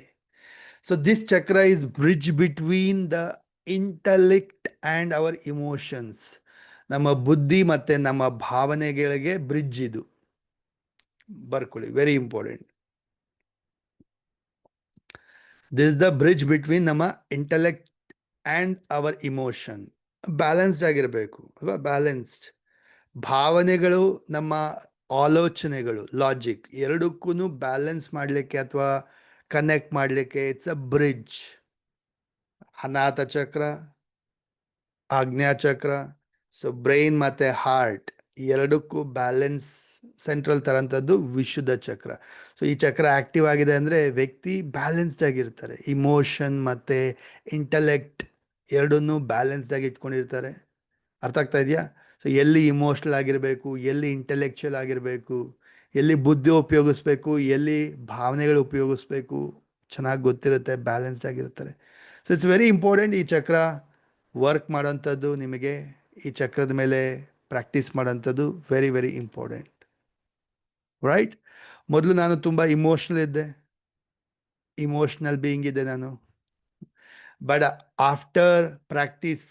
So this chakra is bridge between the intellect and our emotions. ನಮ್ಮ ಬುದ್ಧಿ ಮತ್ತು ನಮ್ಮ ಭಾವನೆಗಳಿಗೆ ಬ್ರಿಡ್ಜ್ ಇದು. ಬರ್ಕೊಳ್ಳಿ, very important. This the bridge between ನಮ್ಮ intellect and our emotion. Balanced ಆಗಿರಬೇಕು ಅಲ್ವಾ? ಬ್ಯಾಲೆನ್ಸ್ಡ್ ಭಾವನೆಗಳು, ನಮ್ಮ ಆಲೋಚನೆಗಳು, ಲಾಜಿಕ್ ಎರಡಕ್ಕೂ ಬ್ಯಾಲೆನ್ಸ್ ಮಾಡಲಿಕ್ಕೆ ಅಥವಾ ಕನೆಕ್ಟ್ ಮಾಡಲಿಕ್ಕೆ ಇಟ್ಸ್ ಅ ಬ್ರಿಡ್ಜ್. ಅನಾಥ ಚಕ್ರ, ಆಜ್ಞಾ ಚಕ್ರ. ಸೊ ಬ್ರೈನ್ ಮತ್ತು ಹಾರ್ಟ್ ಎರಡಕ್ಕೂ ಬ್ಯಾಲೆನ್ಸ್ ಸೆಂಟ್ರಲ್ ತರಂಥದ್ದು ವಿಶುದ್ಧ ಚಕ್ರ. ಸೊ ಈ ಚಕ್ರ ಆ್ಯಕ್ಟಿವ್ ಆಗಿದೆ ಅಂದರೆ ವ್ಯಕ್ತಿ ಬ್ಯಾಲೆನ್ಸ್ಡ್ ಆಗಿರ್ತಾರೆ. ಇಮೋಷನ್ ಮತ್ತು ಇಂಟೆಲೆಕ್ಟ್ ಎರಡನ್ನೂ ಬ್ಯಾಲೆನ್ಸ್ಡ್ ಆಗಿ ಇಟ್ಕೊಂಡಿರ್ತಾರೆ. ಅರ್ಥ ಆಗ್ತಾ ಇದೆಯಾ? ಸೊ ಎಲ್ಲಿ ಇಮೋಷ್ನಲ್ ಆಗಿರಬೇಕು, ಎಲ್ಲಿ ಇಂಟೆಲೆಕ್ಚುಯಲ್ ಆಗಿರಬೇಕು, ಎಲ್ಲಿ ಬುದ್ಧಿ ಉಪಯೋಗಿಸ್ಬೇಕು, ಎಲ್ಲಿ ಭಾವನೆಗಳು ಉಪಯೋಗಿಸ್ಬೇಕು ಚೆನ್ನಾಗಿ ಗೊತ್ತಿರುತ್ತೆ, ಬ್ಯಾಲೆನ್ಸ್ಡ್ ಆಗಿರ್ತಾರೆ. ಸೊ ಇಟ್ಸ್ ವೆರಿ ಇಂಪಾರ್ಟೆಂಟ್ ಈ ಚಕ್ರ ವರ್ಕ್ ಮಾಡೋಂಥದ್ದು. ನಿಮಗೆ ಈ ಚಕ್ರದ ಮೇಲೆ ಪ್ರಾಕ್ಟೀಸ್ ಮಾಡೋಂಥದ್ದು ವೆರಿ ವೆರಿ ಇಂಪಾರ್ಟೆಂಟ್, ರೈಟ್? ಮೊದಲು ನಾನು ತುಂಬ ಇಮೋಷ್ನಲ್ ಬೀಯಿಂಗ್ ಇದ್ದೆ ನಾನು. But after practice,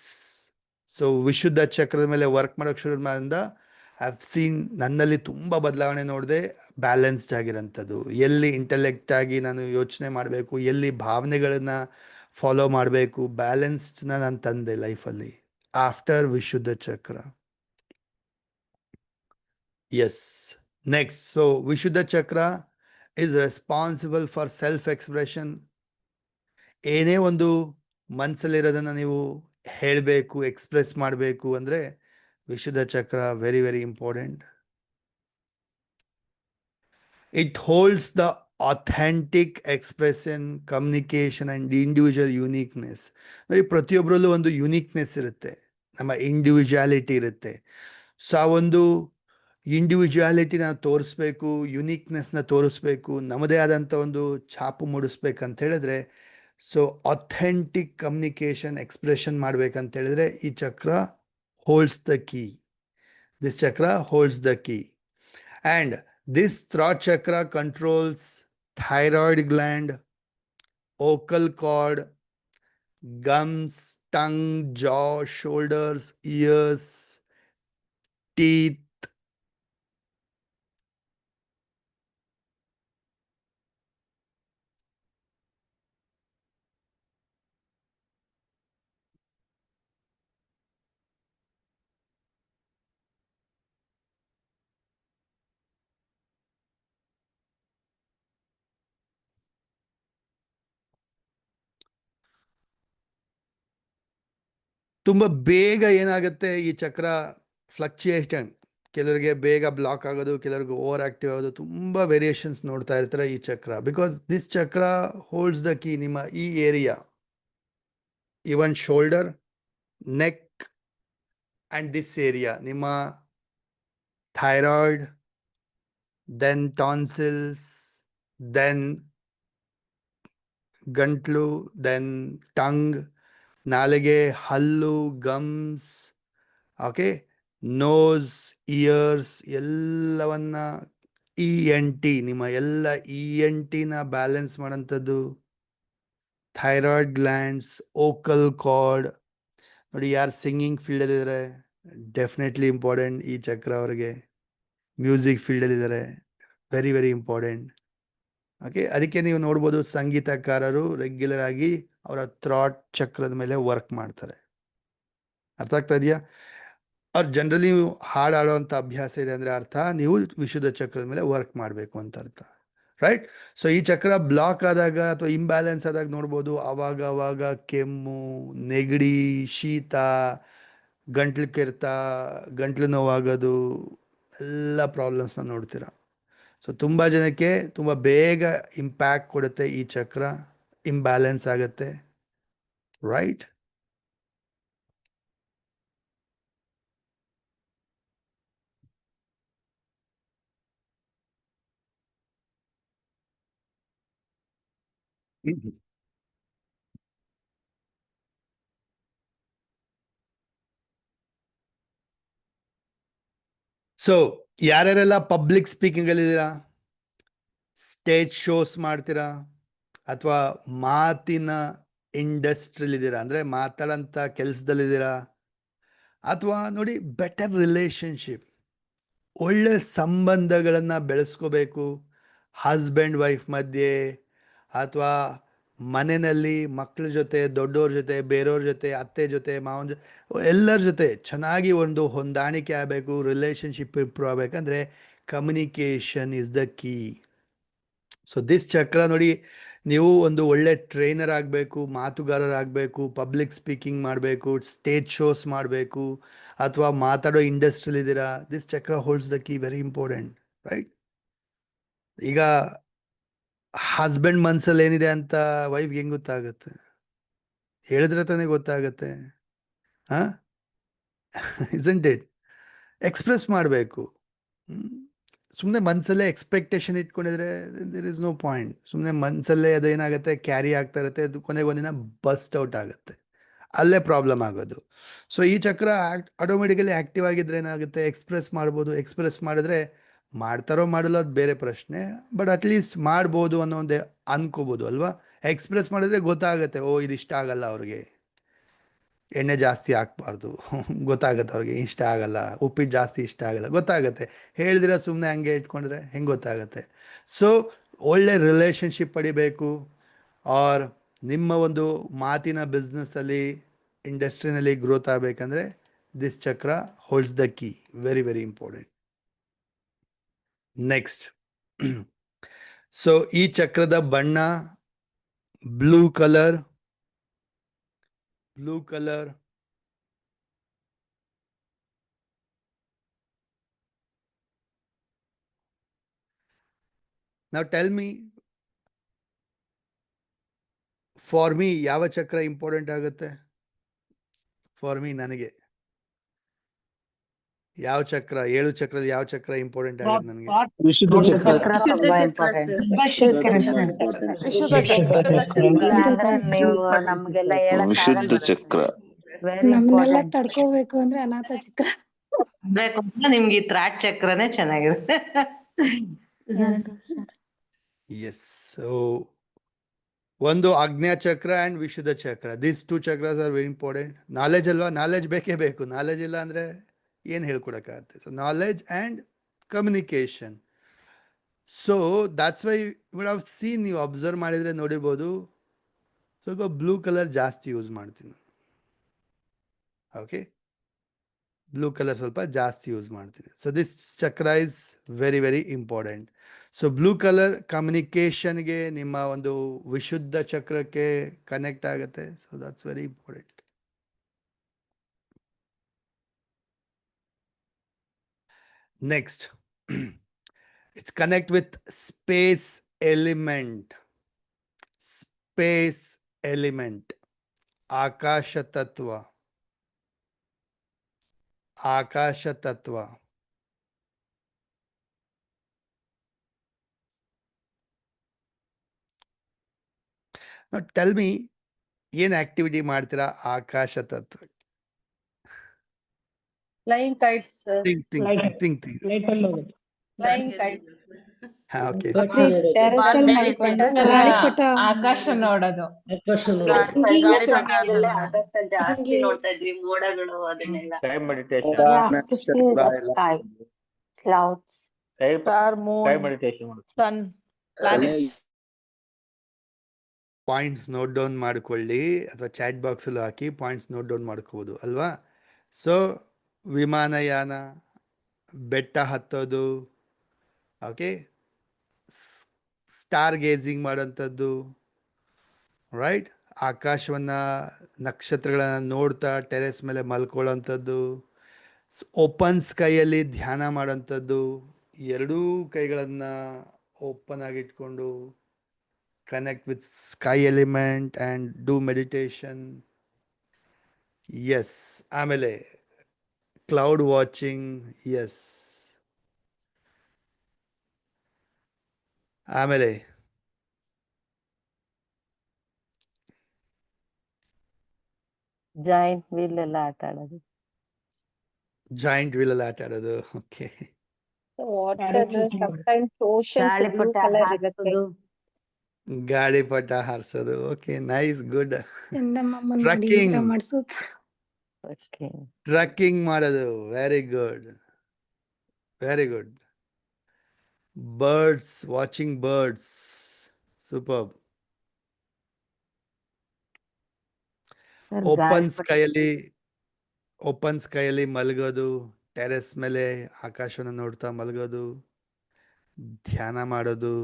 so Vishuddha ಚಕ್ರದ ಮೇಲೆ ವರ್ಕ್ ಮಾಡೋಕ್ಕೆ ಶುರು ಮಾಡಿದ ಐ ಹ್ಯಾವ್ ಸೀನ್ ನನ್ನಲ್ಲಿ ತುಂಬ ಬದಲಾವಣೆ ನೋಡಿದೆ. ಬ್ಯಾಲೆನ್ಸ್ಡ್ ಆಗಿರೋಂಥದ್ದು, ಎಲ್ಲಿ ಇಂಟೆಲೆಕ್ಟ್ ಆಗಿ ನಾನು ಯೋಚನೆ ಮಾಡಬೇಕು, ಎಲ್ಲಿ ಭಾವನೆಗಳನ್ನು ಫಾಲೋ ಮಾಡಬೇಕು, ಬ್ಯಾಲೆನ್ಸ್ಡ್ನ ನಾನು ತಂದೆ ಲೈಫಲ್ಲಿ ಆಫ್ಟರ್ ವಿಶುದ್ಧ ಚಕ್ರ. S. Next, so Vishuddha chakra is responsible for self expression. ಏನೇ ಒಂದು ಮನಸ್ಸಲ್ಲಿರೋದನ್ನು ನೀವು ಹೇಳಬೇಕು, ಎಕ್ಸ್ಪ್ರೆಸ್ ಮಾಡಬೇಕು ಅಂದರೆ ವಿಶುದ್ಧ ಚಕ್ರ very very important. It holds the authentic expression, communication and individual uniqueness. ನೋಡಿ, ಪ್ರತಿಯೊಬ್ಬರಲ್ಲೂ ಒಂದು ಯುನೀಕ್ನೆಸ್ ಇರುತ್ತೆ, ನಮ್ಮ ಇಂಡಿವಿಜುವಾಲಿಟಿ ಇರುತ್ತೆ. ಸೊ ಆ ಒಂದು ಇಂಡಿವಿಜುವಾಲಿಟಿನ ತೋರಿಸ್ಬೇಕು, ಯುನೀಕ್ನೆಸ್ನ ತೋರಿಸ್ಬೇಕು, ನಮ್ಮದೇ ಆದಂಥ ಒಂದು ಛಾಪು ಮೂಡಿಸ್ಬೇಕಂತ ಹೇಳಿದ್ರೆ, ಸೊ ಅಥೆಂಟಿಕ್ ಕಮ್ಯುನಿಕೇಷನ್ ಎಕ್ಸ್ಪ್ರೆಷನ್ ಮಾಡ್ಬೇಕಂತ ಹೇಳಿದ್ರೆ ಈ chakra holds the key. This chakra holds the key. And this throat chakra controls thyroid gland, vocal cord, gums, tongue, jaw, shoulders, ears, teeth. ತುಂಬ ಬೇಗ ಏನಾಗುತ್ತೆ, ಈ ಚಕ್ರ ಫ್ಲಕ್ಚುಯೇಷನ್, ಕೆಲವರಿಗೆ ಬೇಗ ಬ್ಲಾಕ್ ಆಗೋದು, ಕೆಲವರಿಗೆ ಓವರ್ ಆಕ್ಟಿವ್ ಆಗೋದು, ತುಂಬ ವೇರಿಯೇಷನ್ಸ್ ನೋಡ್ತಾ ಇರ್ತಾರೆ ಈ chakra. Because this chakra holds the key. ನಿಮ್ಮ ಈ area, even shoulder, neck and this area, ನಿಮ್ಮ ಥೈರಾಯ್ಡ್, ದೆನ್ ಟಾನ್ಸಿಲ್ಸ್, ದೆನ್ ಗಂಟ್ಲು, ದೆನ್ ಟಂಗ್, ನಾಲಿಗೆ, ಹಲ್ಲು, ಗಮ್ಸ್, ಓಕೆ, ನೋಸ್, ಇಯರ್ಸ್ ಎಲ್ಲವನ್ನ ENT, ನಿಮ್ಮ ಎಲ್ಲ ENTನ ಬ್ಯಾಲೆನ್ಸ್ ಮಾಡೋಂಥದ್ದು, ಥೈರಾಯ್ಡ್ ಗ್ಲ್ಯಾಂಡ್ಸ್, ಓಕಲ್ ಕಾರ್ಡ್. ನೋಡಿ, ಯಾರು ಸಿಂಗಿಂಗ್ ಫೀಲ್ಡಲ್ಲಿದ್ದಾರೆ ಡೆಫಿನೆಟ್ಲಿ ಇಂಪಾರ್ಟೆಂಟ್ ಈ ಚಕ್ರ ಅವರಿಗೆ. ಮ್ಯೂಸಿಕ್ ಫೀಲ್ಡಲ್ಲಿದ್ದಾರೆ, ವೆರಿ ವೆರಿ ಇಂಪಾರ್ಟೆಂಟ್. ಓಕೆ, ಅದಕ್ಕೆ ನೀವು ನೋಡ್ಬೋದು ಸಂಗೀತಕಾರರು ರೆಗ್ಯುಲರ್ ಆಗಿ ಅವರ ಥ್ರಾಟ್ ಚಕ್ರದ ಮೇಲೆ ವರ್ಕ್ ಮಾಡ್ತಾರೆ. ಅರ್ಥ ಆಗ್ತಾ ಇದೆಯಾ? ಅವ್ರು ಜನರಲಿ ಹಾಡು ಹಾಡುವಂಥ ಅಭ್ಯಾಸ ಇದೆ ಅಂದರೆ ಅರ್ಥ ನೀವು ವಿಶುದ್ಧ ಚಕ್ರದ ಮೇಲೆ ವರ್ಕ್ ಮಾಡಬೇಕು ಅಂತ ಅರ್ಥ. ರೈಟ್. ಸೊ ಈ ಚಕ್ರ ಬ್ಲಾಕ್ ಆದಾಗ ಅಥವಾ ಇಂಬ್ಯಾಲೆನ್ಸ್ ಆದಾಗ ನೋಡ್ಬೋದು, ಅವಾಗ ಕೆಮ್ಮು, ನೆಗಡಿ, ಶೀತ, ಗಂಟ್ಲು ಕೆರೆತ, ಗಂಟ್ಲು ನೋವಾಗೋದು ಎಲ್ಲ ಪ್ರಾಬ್ಲಮ್ಸ್ನ ನೋಡ್ತೀರ. ಸೊ ತುಂಬ ಜನಕ್ಕೆ ತುಂಬ ಬೇಗ ಇಂಪ್ಯಾಕ್ಟ್ ಕೊಡುತ್ತೆ ಈ ಚಕ್ರ, ಇಂಬ್ಯಾಲೆನ್ಸ್ ಆಗುತ್ತೆ. ರೈಟ್. ಸೊ ಯಾರ್ಯಾರೆಲ್ಲ ಪಬ್ಲಿಕ್ ಸ್ಪೀಕಿಂಗ್ ಅಲ್ಲಿ ಇದ್ದೀರಾ, ಸ್ಟೇಜ್ ಶೋಸ್ ಮಾಡ್ತೀರಾ, ಅಥವಾ ಮಾತಿನ ಇಂಡಸ್ಟ್ರಿಲಿ ಇದ್ದೀರಾ, ಅಂದ್ರೆ ಮಾತಾಡಂತ ಕೆಲಸದಲ್ಲಿದ್ದೀರಾ, ಅಥವಾ ನೋಡಿ ಬೆಟರ್ ರಿಲೇಶನ್ಶಿಪ್, ಒಳ್ಳೆ ಸಂಬಂಧಗಳನ್ನ ಬೆಳೆಸ್ಕೋಬೇಕು ಹಸ್ಬೆಂಡ್ ವೈಫ್ ಮಧ್ಯೆ, ಅಥವಾ ಮನೆಯಲ್ಲಿ ಮಕ್ಕಳ ಜೊತೆ, ದೊಡ್ಡವ್ರ ಜೊತೆ, ಬೇರೆಯವ್ರ ಜೊತೆ, ಅತ್ತೆ ಜೊತೆ, ಮಾವನ ಜೊತೆ, ಎಲ್ಲರ ಜೊತೆ ಚೆನ್ನಾಗಿ ಒಂದು ಹೊಂದಾಣಿಕೆ ಆಗಬೇಕು, ರಿಲೇಶನ್ಶಿಪ್ ಇಂಪ್ರೂವ್ ಆಗಬೇಕಂದ್ರೆ communication is the key. So this ಚಕ್ರ ನೋಡಿ, ನೀವು ಒಂದು ಒಳ್ಳೆ ಟ್ರೈನರ್ ಆಗಬೇಕು, ಮಾತುಗಾರರಾಗಬೇಕು, ಪಬ್ಲಿಕ್ ಸ್ಪೀಕಿಂಗ್ ಮಾಡಬೇಕು, ಸ್ಟೇಜ್ ಶೋಸ್ ಮಾಡಬೇಕು, ಅಥವಾ ಮಾತಾಡೋ ಇಂಡಸ್ಟ್ರಿಲಿ ಇದ್ದೀರಾ, this chakra holds the key, very important. Right. ಈಗ ಹಸ್ಬೆಂಡ್ ಮನ್ಸಲ್ಲಿ ಏನಿದೆ ಅಂತ ವೈಫ್ಗೆ ಹೆಂಗ್ ಗೊತ್ತಾಗುತ್ತೆ? ಹೇಳಿದ್ರೆ ತಾನೇ ಗೊತ್ತಾಗತ್ತೆ. Isn't it? ಎಕ್ಸ್ಪ್ರೆಸ್ ಮಾಡಬೇಕು. ಸುಮ್ಮನೆ ಮನಸ್ಸಲ್ಲೇ ಎಕ್ಸ್ಪೆಕ್ಟೇಷನ್ ಇಟ್ಕೊಂಡಿದ್ರೆ ದೇರ್ ಇಸ್ ನೋ ಪಾಯಿಂಟ್. ಸುಮ್ಮನೆ ಮನಸ್ಸಲ್ಲೇ ಅದು ಏನಾಗುತ್ತೆ, ಕ್ಯಾರಿ ಆಗ್ತಾ ಇರುತ್ತೆ, ಅದು ಕೊನೆಗೆ ಒಂದಿನ ಬಸ್ಟ್ ಔಟ್ ಆಗುತ್ತೆ, ಅಲ್ಲೇ ಪ್ರಾಬ್ಲಮ್ ಆಗೋದು. ಸೊ ಈ ಚಕ್ರ ಆಟೋಮೆಟಿಕಲಿ ಆಕ್ಟಿವ್ ಆಗಿದ್ರೆ ಏನಾಗುತ್ತೆ, ಎಕ್ಸ್ಪ್ರೆಸ್ ಮಾಡ್ಬೋದು. ಎಕ್ಸ್ಪ್ರೆಸ್ ಮಾಡಿದ್ರೆ ಮಾಡ್ತಾರೋ ಮಾಡಲ್ಲ ಅದು ಬೇರೆ ಪ್ರಶ್ನೆ, ಬಟ್ ಅಟ್ಲೀಸ್ಟ್ ಮಾಡ್ಬೋದು ಅನ್ನೋ ಒಂದು ಅನ್ಕೋಬೋದು ಅಲ್ವಾ. ಎಕ್ಸ್ಪ್ರೆಸ್ ಮಾಡಿದ್ರೆ ಗೊತ್ತಾಗುತ್ತೆ, ಓ ಇದು ಇಷ್ಟ ಆಗಲ್ಲ ಅವ್ರಿಗೆ, ಎಣ್ಣೆ ಜಾಸ್ತಿ ಹಾಕ್ಬಾರ್ದು, ಗೊತ್ತಾಗುತ್ತೆ ಅವ್ರಿಗೆ ಇಷ್ಟ ಆಗಲ್ಲ, ಉಪ್ಪಿಟ್ಟು ಜಾಸ್ತಿ ಇಷ್ಟ ಆಗಲ್ಲ, ಗೊತ್ತಾಗುತ್ತೆ. ಹೇಳಿದ್ರೆ ಸುಮ್ಮನೆ ಹಂಗೆ ಇಟ್ಕೊಂಡ್ರೆ ಹೆಂಗೆ ಗೊತ್ತಾಗುತ್ತೆ? ಸೊ ಒಳ್ಳೆ ರಿಲೇಷನ್ಶಿಪ್ ಪಡಿಬೇಕು, ಆರ್ ನಿಮ್ಮ ಒಂದು ಮಾತಿನ ಬಿಸ್ನೆಸ್ಸಲ್ಲಿ, ಇಂಡಸ್ಟ್ರಿನಲ್ಲಿ ಗ್ರೋತ್ ಆಗಬೇಕಂದ್ರೆ this chakra holds the key, very very important. Next, so ಈ ಚಕ್ರದ ಬಣ್ಣ blue colour. Now tell me, for me ಯಾವ ಚಕ್ರ ಇಂಪಾರ್ಟೆಂಟ್ ಆಗುತ್ತೆ? ಫಾರ್ ಮೀ, ನನಗೆ ಯಾವ ಚಕ್ರ, 7 ಚಕ್ರದ ಯಾವ ಚಕ್ರ ಇಂಪಾರ್ಟೆಂಟ್ ಆಗುತ್ತೆ ನನಗೆ? ವಿಶುದ್ಧ ಚಕ್ರ ತುಂಬಾ ಇಂಪಾರ್ಟೆಂಟ್. ಅಂದ್ರೆ ನೀವು ನಮ್ಗೆಲ್ಲ ವಿಶುದ್ಧ ಚಕ್ರ ವೆರಿ ನಮ್ನೆಲ್ಲ ಇಂಪಾರ್ಟೆಂಟ್. ತಡ್ಕೋಬೇಕು ಅಂದ್ರೆ ಅನಾಥ ಚಕ್ರ. ಬೇಕು ಅಂದ್ರೆ ನಿಮ್ಗೆ ಈ ತ್ರಾಟ್ ಚಕ್ರನೇ ಚೆನ್ನಾಗಿರುತ್ತೆ. ಎಸ್. ಸೊ ಒಂದು ಆಜ್ಞಾ ಚಕ್ರ and Vishuddha chakra, these 2 chakras are very important. Knowledge ಅಲ್ವಾ, ನಾಲೆಜ್ ಬೇಕೇ ಬೇಕು. ನಾಲೆಜ್ ಇಲ್ಲ ಅಂದ್ರೆ ಏನು ಹೇಳ್ಕೊಡಕ್ಕಾಗತ್ತೆ? So knowledge and communication. So that's why would have seen, ನೀವು ಅಬ್ಸರ್ವ್ ಮಾಡಿದರೆ ನೋಡಿರ್ಬೋದು, ಸ್ವಲ್ಪ ಬ್ಲೂ ಕಲರ್ ಜಾಸ್ತಿ ಯೂಸ್ ಮಾಡ್ತೀನಿ. ಓಕೆ, ಬ್ಲೂ ಕಲರ್ ಸ್ವಲ್ಪ ಜಾಸ್ತಿ ಯೂಸ್ ಮಾಡ್ತೀನಿ. So this chakra is very very important. So blue colour ಕಮ್ಯುನಿಕೇಷನ್ಗೆ, ನಿಮ್ಮ ಒಂದು ವಿಶುದ್ಧ ಚಕ್ರಕ್ಕೆ ಕನೆಕ್ಟ್ ಆಗುತ್ತೆ. So that's very important. Next, it's connect with space element. Space element, ಆಕಾಶ ತತ್ವ. ಆಕಾಶ ತತ್ವ. Now tell me, ಏನ್ ಆಕ್ಟಿವಿಟಿ ಮಾಡ್ತೀರಾ ಆಕಾಶ ತತ್ವ? Flying kites, sir. think. Flying kites. Okay. Terrace ಅಲ್ಲಿ ಮಲ್ಕೊಂಡು ಗಾಳಿಪಟ. ಆಕಾಶ ನೋಡೋದು. ಆಕಾಶ ನೋಡು. ಗಾಳಿ ಸಮಯದಲ್ಲೇ ಆಕಾಶ ಜಾಸ್ತಿ ನೋಡ್ತಾ ಇದ್ವಿ, ಮೋಡಗಳು ಅದನ್ನೆಲ್ಲ. Clouds. Star, moon, sun, planets. Points note down ಮಾಡ್ಕೊಳ್ಳಿ, ಅಥವಾ ಚಾಟ್ ಬಾಕ್ಸಲ್ಲೂ ಹಾಕಿ ಪಾಯಿಂಟ್ಸ್ ನೋಟ್ ಡೌನ್ ಮಾಡ್ಕೋಬೋದು ಅಲ್ವಾ. ಸೊ ವಿಮಾನಯಾನ, ಬೆಟ್ಟ ಹತ್ತೋದು, ಓಕೆ, ಸ್ಟಾರ್ ಗೇಜಿಂಗ್ ಮಾಡೋಂಥದ್ದು, ರೈಟ್? ಆಕಾಶವನ್ನ ನಕ್ಷತ್ರಗಳನ್ನ ನೋಡ್ತಾ ಟೆರೆಸ್ ಮೇಲೆ ಮಲ್ಕೊಳ್ಳೋಂಥದ್ದು, ಓಪನ್ ಸ್ಕೈಯಲ್ಲಿ ಧ್ಯಾನ ಮಾಡೋಂಥದ್ದು, ಎರಡೂ ಕೈಗಳನ್ನು open ಆಗಿಟ್ಕೊಂಡು connect with sky element and do meditation. Yes. ಆಮೇಲೆ cloud watching. Yes. ಆಮೇಲೆ ಜಾಯಿಂಟ್ ವೀಲ್ ಎಲ್ಲ ಆಟ ಆಡೋದು. ಜಾಯಿಂಟ್ ವೀಲ್ ಅಲ್ಲಿ ಆಟ ಆಡೋದು. Okay. Water sometimes oceans blue color ಇರುತ್ತೆ. ಗಾಳಿಪಟ ಹಾರಿಸೋದು. Okay, nice, good. ಚಂದಮಾಮನ್ ಮಾಡಿ ಟ್ರಕ್ಕಿಂಗ್ ಊಟ ಮಾಡ್ಸೋದು. ಟ್ರಕ್ಕಿಂಗ್ ಮಾಡೋದು. Very good, very good. Birds, watching birds. Super. Open ಸ್ಕೈಯಲ್ಲಿ ಮಲಗೋದು, ಟೆರೆಸ್ ಮೇಲೆ ಆಕಾಶವನ್ನು ನೋಡ್ತಾ ಮಲಗೋದು, ಧ್ಯಾನ ಮಾಡೋದು.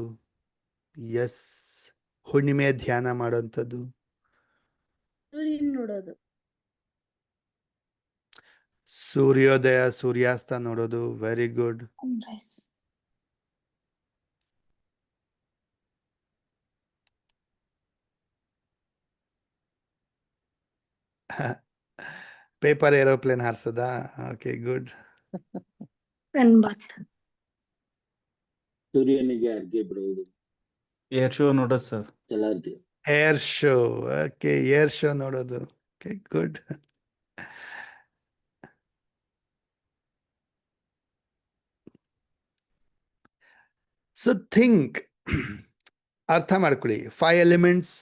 ಎಸ್, ಹುಣ್ಣಿಮೆ ಧ್ಯಾನ ಮಾಡೋಂಥದ್ದು. ನೋಡೋದು. ಸೂರ್ಯೋದಯ ಸೂರ್ಯಾಸ್ತ ನೋಡೋದು. Very good. ಪೇಪರ್ ಏರೋಪ್ಲೇನ್ ಹಾರಿಸೋದಾ? Okay, good. ಸೂರ್ಯನಿಗೆ ಅರ್ಘ್ಯ ಬಿಡುವುದು. ಏರ್ ಶೋ ನೋಡೋದು ಸರ್. ಜಲಾರ್ಘ್ಯ. Air show. Okay, air show ನೋಡೋದು. Okay, good. ಸೊ ಥಿಂಕ್, ಅರ್ಥ ಮಾಡ್ಕೊಳ್ಳಿ. 5 ಎಲಿಮೆಂಟ್ಸ್,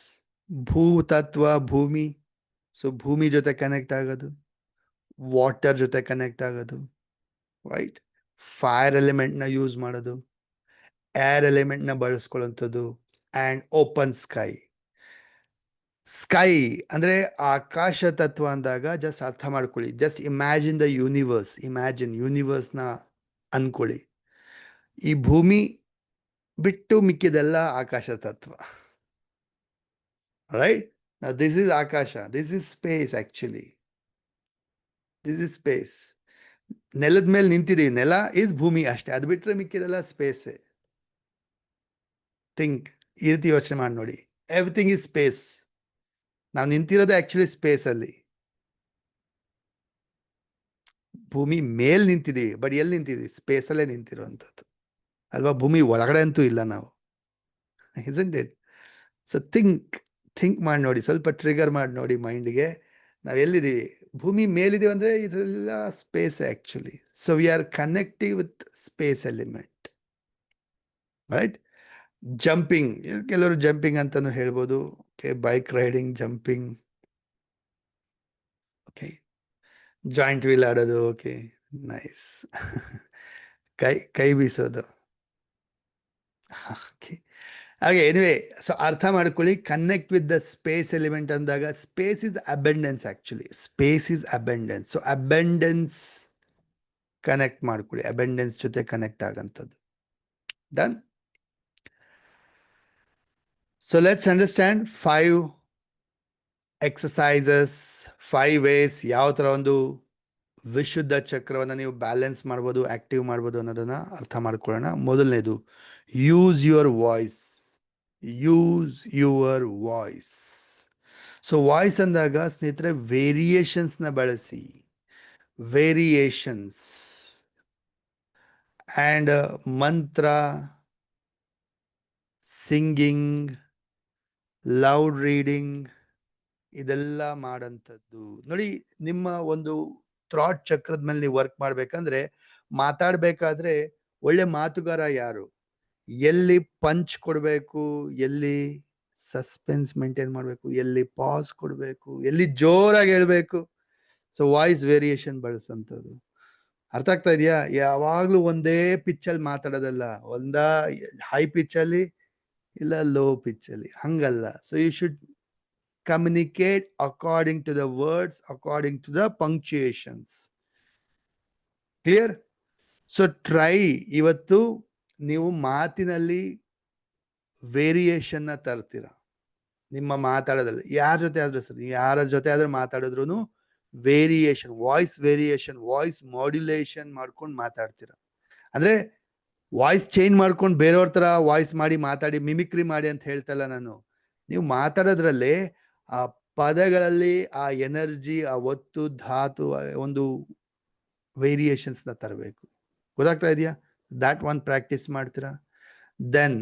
ಭೂತತ್ವ, ಭೂಮಿ. ಸೊ ಭೂಮಿ ಜೊತೆ ಕನೆಕ್ಟ್ ಆಗೋದು, ವಾಟರ್ ಜೊತೆ ಕನೆಕ್ಟ್ ಆಗೋದು, ರೈಟ್? ಫೈರ್ ಎಲಿಮೆಂಟ್ನ ಯೂಸ್ ಮಾಡೋದು, ಏರ್ ಎಲಿಮೆಂಟ್ನ ಬಳಸ್ಕೊಳ್ಳೋಂಥದ್ದು, ಆ್ಯಂಡ್ ಓಪನ್ ಸ್ಕೈ. ಸ್ಕೈ ಅಂದರೆ ಆಕಾಶ ತತ್ವ ಅಂದಾಗ ಜಸ್ಟ್ ಅರ್ಥ ಮಾಡ್ಕೊಳ್ಳಿ. Just imagine the universe. Imagine ಯೂನಿವರ್ಸ್ನ ಅನ್ಕೊಳ್ಳಿ. ಈ ಭೂಮಿ ಬಿಟ್ಟು ಮಿಕ್ಕಿದೆಲ್ಲ ಆಕಾಶ ತತ್ವ, ರೈಟ್? ದಿಸ್ ಇಸ್ ಆಕಾಶ, this is space. Actually this is space. ನೆಲದ ಮೇಲೆ ನಿಂತಿದ್ದೀವಿ, ನೆಲ ಈಸ್ ಭೂಮಿ ಅಷ್ಟೇ, ಅದು ಬಿಟ್ಟರೆ ಮಿಕ್ಕಿದೆಲ್ಲ ಸ್ಪೇಸೇ. ಥಿಂಕ್, ಈ ರೀತಿ ಯೋಚನೆ ಮಾಡಿ ನೋಡಿ. Everything is space. ನಾವು ನಿಂತಿರೋದು ಆಕ್ಚುಲಿ ಸ್ಪೇಸ್ ಅಲ್ಲಿ. ಭೂಮಿ ಮೇಲ್ ನಿಂತಿದ್ದೀವಿ, ಬಟ್ ಎಲ್ಲಿ ನಿಂತಿದ್ದೀವಿ? ಸ್ಪೇಸ್ ಅಲ್ಲೇ ನಿಂತಿರುವಂಥದ್ದು ಅಲ್ವಾ? ಭೂಮಿ ಒಳಗಡೆ ಅಂತೂ ಇಲ್ಲ ನಾವು. isn't it? ಸೊ ಥಿಂಕ್ ಮಾಡಿ ನೋಡಿ, ಸ್ವಲ್ಪ ಟ್ರಿಗರ್ ಮಾಡಿ ನೋಡಿ ಮೈಂಡ್ಗೆ. ನಾವು ಎಲ್ಲಿದ್ದೀವಿ? ಭೂಮಿ ಮೇಲಿದ್ದೀವಿ ಅಂದರೆ ಇದೆಲ್ಲ space actually. So we are connective with space element, right? Jumping, ಕೆಲವರು ಜಂಪಿಂಗ್ ಅಂತಲೂ ಹೇಳ್ಬೋದು. Okay, bike riding, jumping. Okay, giant wheel ಆಡೋದು. Okay, nice. ಕೈ ಬೀಸೋದು. ಓಕೆ, ಹಾಗೆ ಎನಿವೆ. ಸೊ ಅರ್ಥ ಮಾಡ್ಕೊಳ್ಳಿ, connect with the space element ಅಂದಾಗ space is abundance. Actually space is abundance. So abundance connect ಮಾಡ್ಕೊಳ್ಳಿ, ಅಬೆಂಡೆನ್ಸ್ ಜೊತೆ ಕನೆಕ್ಟ್ ಆಗಂಥದ್ದು. Done. So let's understand 5 exercises, 5 ways ಯಾವ ಥರ ಒಂದು ವಿಶುದ್ಧ ಚಕ್ರವನ್ನು ನೀವು ಬ್ಯಾಲೆನ್ಸ್ ಮಾಡ್ಬೋದು, ಆಕ್ಟಿವ್ ಮಾಡ್ಬೋದು ಅನ್ನೋದನ್ನ ಅರ್ಥ ಮಾಡ್ಕೊಳ್ಳೋಣ. ಮೊದಲನೇದು, use your voice. Use your voice. So voice ಅಂದಾಗ ಸ್ನೇಹಿತರೆ ವೇರಿಯೇಷನ್ಸ್ನ ಬಳಸಿ. ವೇರಿಯೇಷನ್ಸ್ ಆ್ಯಂಡ್ ಮಂತ್ರ, ಸಿಂಗಿಂಗ್, ಲೌಡ್ ರೀಡಿಂಗ್, ಇದೆಲ್ಲ ಮಾಡೋಂಥದ್ದು. ನೋಡಿ, ನಿಮ್ಮ ಒಂದು ಥ್ರಾಟ್ ಚಕ್ರದ ಮೇಲೆ ನೀವು ವರ್ಕ್ ಮಾಡ್ಬೇಕಂದ್ರೆ, ಮಾತಾಡಬೇಕಾದ್ರೆ ಒಳ್ಳೆ ಮಾತುಗಾರ ಯಾರು, ಎಲ್ಲಿ ಪಂಚ್ ಕೊಡಬೇಕು, ಎಲ್ಲಿ ಸಸ್ಪೆನ್ಸ್ ಮೇಂಟೈನ್ ಮಾಡಬೇಕು, ಎಲ್ಲಿ ಪಾಸ್ ಕೊಡಬೇಕು, ಎಲ್ಲಿ ಜೋರಾಗಿ ಹೇಳ್ಬೇಕು. ಸೊ ವಾಯ್ಸ್ ವೇರಿಯೇಷನ್ ಬಳಸೋಂಥದ್ದು. ಅರ್ಥ ಆಗ್ತಾ ಇದೆಯಾ? ಯಾವಾಗಲೂ ಒಂದೇ ಪಿಚ್ಚಲ್ಲಿ ಮಾತಾಡೋದಲ್ಲ, ಒಂದಾ ಹೈ ಪಿಚ್ಚಲ್ಲಿ ಇಲ್ಲ ಲೋ ಪಿಚ್ಚಲ್ಲಿ, ಹಂಗಲ್ಲ. So you should communicate according to the words, according to the punctuations. Clear? So try ಇವತ್ತು ನೀವು ಮಾತಿನಲ್ಲಿ ವೇರಿಯೇಷನ್ನ ತರ್ತೀರ ನಿಮ್ಮ ಮಾತಾಡೋದ್ರಲ್ಲಿ. ಯಾರ ಜೊತೆ ಆದ್ರೂ ಸರಿ, ಯಾರ ಜೊತೆ ಆದ್ರೂ ಮಾತಾಡಿದ್ರು ವೇರಿಯೇಷನ್, ವಾಯ್ಸ್ ಮಾಡ್ಯುಲೇಷನ್ ಮಾಡ್ಕೊಂಡು ಮಾತಾಡ್ತೀರ. ಅಂದ್ರೆ ವಾಯ್ಸ್ ಚೇಂಜ್ ಮಾಡ್ಕೊಂಡು ಬೇರೆಯವ್ರ ತರ ವಾಯ್ಸ್ ಮಾಡಿ ಮಾತಾಡಿ ಮಿಮಿಕ್ರಿ ಮಾಡಿ ಅಂತ ಹೇಳ್ತಲ್ಲ ನಾನು. ನೀವು ಮಾತಾಡೋದ್ರಲ್ಲಿ ಆ ಪದಗಳಲ್ಲಿ ಆ ಎನರ್ಜಿ, ಆ ಒತ್ತು, ಧಾತು, ಒಂದು ವೇರಿಯೇಷನ್ಸ್ ನ ತರಬೇಕು. ಗೊತ್ತಾಗ್ತಾ ಇದೆಯಾ? ದಾಟ್ ಒನ್ ಪ್ರಾಕ್ಟೀಸ್ ಮಾಡ್ತೀರಾ. ದೆನ್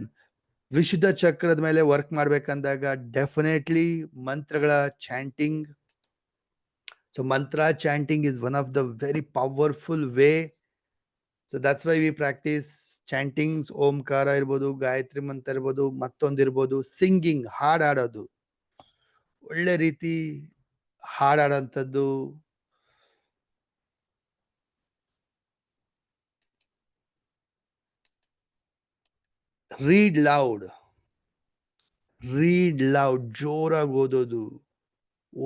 ವಿಶುದ್ಧ ಚಕ್ರದ ಮೇಲೆ ವರ್ಕ್ ಮಾಡ್ಬೇಕಂದಾಗ ಡೆಫಿನೆಟ್ಲಿ ಮಂತ್ರಗಳ chanting. So mantra chanting is one of the very powerful way. So that's why we practice chantings. ಓಂಕಾರ ಇರ್ಬೋದು, ಗಾಯತ್ರಿ ಮಂತ್ರ ಇರ್ಬೋದು, ಮತ್ತೊಂದಿರ್ಬೋದು. ಸಿಂಗಿಂಗ್, ಹಾಡಾಡೋದು, ಒಳ್ಳೆ ರೀತಿ ಹಾಡಾಡೋಂಥದ್ದು. ರೀಡ್ ಲೌಡ್, ಜೋರಾಗಿ ಓದೋದು.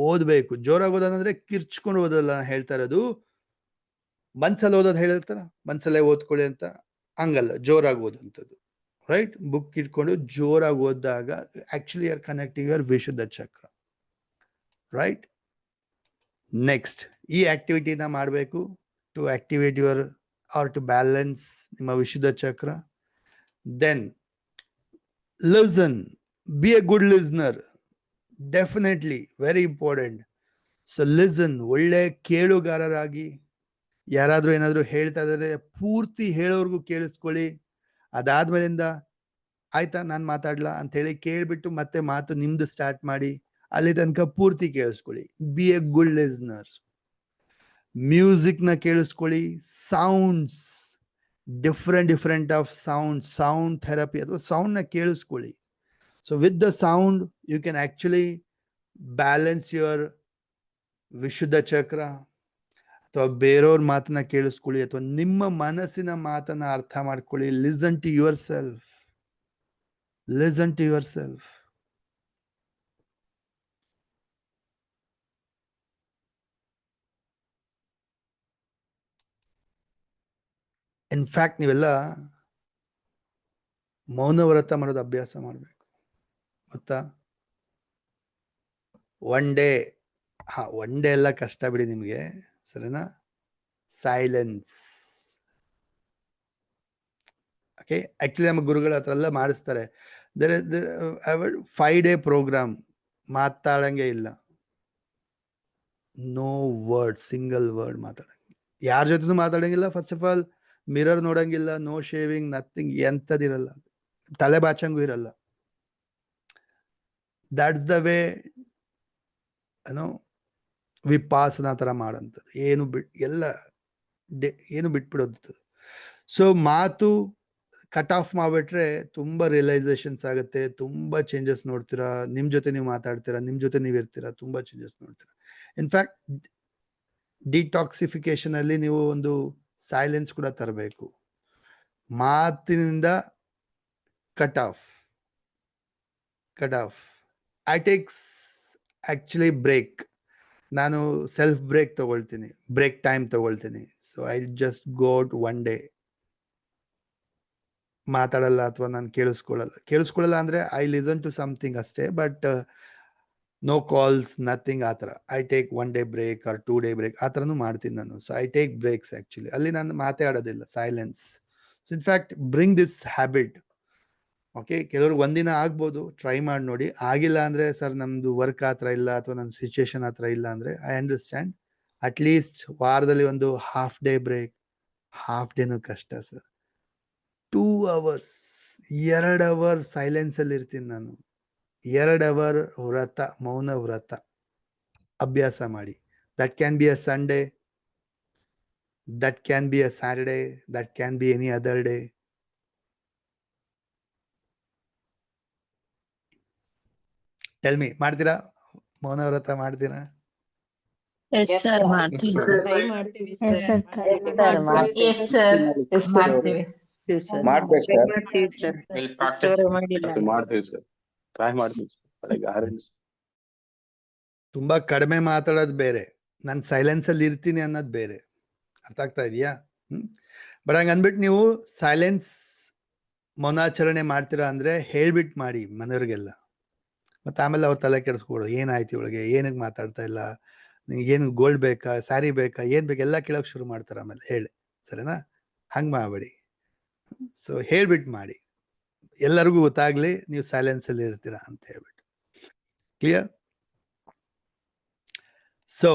ಓದ್ಬೇಕು, ಜೋರಾಗಿ ಓದೋದಂದ್ರೆ ಕಿರ್ಚ್ಕೊಂಡು ಓದೋಲ್ಲ ಹೇಳ್ತಾ ಇರೋದು. ಮನ್ಸಲ್ಲಿ ಓದೋದು ಹೇಳಿರ್ತಾರ, ಮನ್ಸಲ್ಲೇ ಓದ್ಕೊಳ್ಳಿ ಅಂತ, ಹಂಗಲ್ಲ, ಜೋರಾಗಿ ಓದುವಂಥದ್ದು. ರೈಟ್? ಬುಕ್ ಇಟ್ಕೊಂಡು ಜೋರಾಗಿ ಓದಿದಾಗ actually are connecting your Vishuddha chakra. Right? Next ಈ ಆಕ್ಟಿವಿಟಿನ ಮಾಡಬೇಕು to activate your or to balance ನಿಮ್ಮ ವಿಶುದ್ಧ ಚಕ್ರ. Then listen, be a good listener. Definitely very important. So listen, ಒಳ್ಳೆ ಕೇಳುಗಾರರಾಗಿ. ಯಾರಾದ್ರೂ ಏನಾದ್ರು ಹೇಳ್ತಾ ಇದಾರೆ ಪೂರ್ತಿ ಹೇಳೋರ್ಗು ಕೇಳಿಸ್ಕೊಳ್ಳಿ. ಅದಾದ್ಮೇಲಿಂದ ಆಯ್ತಾ ನಾನು ಮಾತಾಡ್ಲಾ ಅಂತ ಹೇಳಿ ಕೇಳ್ಬಿಟ್ಟು ಮತ್ತೆ ಮಾತು ನಿಮ್ದು ಸ್ಟಾರ್ಟ್ ಮಾಡಿ. ಅಲ್ಲಿ ತನಕ ಪೂರ್ತಿ ಕೇಳಿಸ್ಕೊಳ್ಳಿ. Be a good listener. Music ನ ಕೇಳಿಸ್ಕೊಳ್ಳಿ. Sounds, different of sound therapy ಅಥವಾ ಸೌಂಡ್ ನ ಕೇಳಿಸ್ಕೊಳ್ಳಿ. So with the sound you can actually balance your Vishuddha chakra. ಅಥವಾ ಬೇರೆಯವ್ರ ಮಾತನ್ನ ಕೇಳಿಸ್ಕೊಳ್ಳಿ, ಅಥವಾ ನಿಮ್ಮ ಮನಸ್ಸಿನ ಮಾತನ್ನ ಅರ್ಥ ಮಾಡ್ಕೊಳ್ಳಿ. Listen to yourself. In fact ನೀವೆಲ್ಲ ಮೌನವ್ರತ ಮಾಡೋದು ಅಭ್ಯಾಸ ಮಾಡಬೇಕು. ಗೊತ್ತಾ? ಒನ್ ಡೇ ಎಲ್ಲ ಕಷ್ಟ ಬಿಡಿ ನಿಮಗೆ, ಸರಿನಾ? ಸೈಲೆನ್ಸ್. ಓಕೆ, ಆಕ್ಚುಲಿ ನಮ್ಮ ಗುರುಗಳ ಹತ್ರ ಎಲ್ಲ ಮಾಡಿಸ್ತಾರೆ. 5 day ಪ್ರೋಗ್ರಾಮ್, ಮಾತಾಡಂಗೆ ಇಲ್ಲ. ನೋ ವರ್ಡ್, ಸಿಂಗಲ್ ವರ್ಡ್ ಮಾತಾಡಂಗಿಲ್ಲ. ಯಾರ ಜೊತೆನೂ ಮಾತಾಡಂಗಿಲ್ಲ. ಫಸ್ಟ್ ಆಫ್ ಆಲ್ ಮಿರರ್ ನೋಡಂಗಿಲ್ಲ, ನೋ ಶೇವಿಂಗ್, ನಥಿಂಗ್, ಎಂಥದಿರಲ್ಲ. ತಲೆ ಬಾಚಂಗೂ ಇರಲ್ಲ. ದಟ್ಸ್ ದ ವೇ ವಿಪಾಸನ ತರ ಮಾಡೋಂಥದ್ದು. ಏನು ಬಿಟ್ಬಿಡೋದು. ಸೊ ಮಾತು ಕಟ್ ಆಫ್ ಮಾಡ್ಬಿಟ್ರೆ ತುಂಬಾ ರಿಯಲೈಸೇಷನ್ಸ್ ಆಗುತ್ತೆ, ತುಂಬಾ ಚೇಂಜಸ್ ನೋಡ್ತೀರಾ. ನಿಮ್ ಜೊತೆ ನೀವು ಮಾತಾಡ್ತೀರಾ, ನಿಮ್ ಜೊತೆ ನೀವು ಇರ್ತೀರಾ, ತುಂಬಾ ಚೇಂಜಸ್ ನೋಡ್ತೀರಾ. ಇನ್ಫ್ಯಾಕ್ಟ್ ಡಿಟಾಕ್ಸಿಫಿಕೇಶನ್ ಅಲ್ಲಿ ನೀವು ಒಂದು ಸೈಲೆನ್ಸ್ ಕೂಡ ತರಬೇಕು. ಮಾತಿನಿಂದ cut off. I takes actually break. ನಾನು ಸೆಲ್ಫ್ ಬ್ರೇಕ್ ತಗೊಳ್ತೀನಿ, ಬ್ರೇಕ್ ಟೈಮ್ ತಗೊಳ್ತೀನಿ. So I just go out 1 day. ಮಾತಾಡಲ್ಲ ಅಥವಾ ನಾನು ಕೇಳಿಸ್ಕೊಳ್ಳಲ್ಲ ಅಂದ್ರೆ ಐ ಲಿಸನ್ ಟು ಸಮಥಿಂಗ್ ಅಷ್ಟೇ. ಬಟ್ ನೋ ಕಾಲ್ಸ್, ನಥಿಂಗ್, ಆ ಥರ. I take 1 day break or 2 day break, ಆ ಥರನೂ ಮಾಡ್ತೀನಿ ನಾನು. So I take breaks actually. ಅಲ್ಲಿ ನಾನು ಮಾತಾಡೋದಿಲ್ಲ, silence. So in fact bring this habit. Okay, ಕೆಲವ್ರಿಗೆ ಒಂದಿನ ಆಗ್ಬೋದು, ಟ್ರೈ ಮಾಡಿ ನೋಡಿ. ಆಗಿಲ್ಲ ಅಂದ್ರೆ ಸರ್ ನಮ್ದು ವರ್ಕ್ ಆ ಥರ ಇಲ್ಲ ಅಥವಾ ನನ್ನ ಸಿಚುಯೇಷನ್ ಆ ಥರ ಇಲ್ಲ ಅಂದ್ರೆ ಐ ಅಂಡರ್ಸ್ಟ್ಯಾಂಡ್. ಅಟ್ಲೀಸ್ಟ್ ವಾರದಲ್ಲಿ ಒಂದು ಹಾಫ್ ಡೇ ಬ್ರೇಕ್. ಹಾಫ್ ಡೇನೂ ಕಷ್ಟ ಸರ್. 2 hours, 2 hour ಸೈಲೆನ್ಸ್ ಅಲ್ಲಿ ಇರ್ತೀನಿ ನಾನು. 2 hour ವ್ರತ, ಮೌನ ವ್ರತ ಅಭ್ಯಾಸ ಮಾಡಿ. That can be a Sunday, that can be a Saturday, that can be any other day. Tell me, ಮಾಡ್ತೀರಾ? ಮೌನ ವ್ರತ ಮಾಡ್ತೀರಾ? ಮಾಡ್ಬೇಕು ಸರ್. ಮಾಡ್ತೀವಿ ಸರ್, ಟ್ರೈ ಮಾಡ್ತೀವಿ ಸರ್. ತುಂಬಾ ಕಡಿಮೆ ಮಾತಾಡೋದು ಬೇರೆ, ನಾನು ಸೈಲೆನ್ಸ್ ಅಲ್ಲಿ ಇರ್ತೀನಿ ಅನ್ನೋದು ಬೇರೆ. ಅರ್ಥ ಆಗ್ತಾ ಇದೆಯಾ? ಬಟ್ ಹಂಗ ಅಂದ್ಬಿಟ್ಟು ನೀವು ಸೈಲೆನ್ಸ್ ಮೌನಾಚರಣೆ ಮಾಡ್ತೀರಾ ಅಂದ್ರೆ ಹೇಳ್ಬಿಟ್ಟು ಮಾಡಿ ಮನೆಯವ್ರಿಗೆಲ್ಲ. ಮತ್ತೆ ಆಮೇಲೆ ಅವ್ರ ತಲೆ ಕೆಡಿಸ್ಕೊಳ್ಳೋ, ಏನಾಯ್ತು ಇವಳಿಗೆ, ಏನಕ್ಕೆ ಮಾತಾಡ್ತಾ ಇಲ್ಲ, ನಿಂಗೆ ಏನು ಗೋಲ್ಡ್ ಬೇಕಾ, ಸ್ಯಾರಿ ಬೇಕಾ, ಏನ್ ಬೇಕಾ ಎಲ್ಲ ಕೇಳೋಕೆ ಶುರು ಮಾಡ್ತಾರೆ ಆಮೇಲೆ. ಹೇಳಿ, ಸರಿನಾ? ಹಂಗೆ ಮಾಡಬೇಡಿ. ಸೊ ಹೇಳ್ಬಿಟ್ಟು ಮಾಡಿ, ಎಲ್ಲರಿಗೂ ಗೊತ್ತಾಗ್ಲಿ ನೀವು ಸೈಲೆನ್ಸ್ ಅಲ್ಲಿ ಇರ್ತೀರಾ ಅಂತ ಹೇಳ್ಬಿಟ್ಟು. Clear? So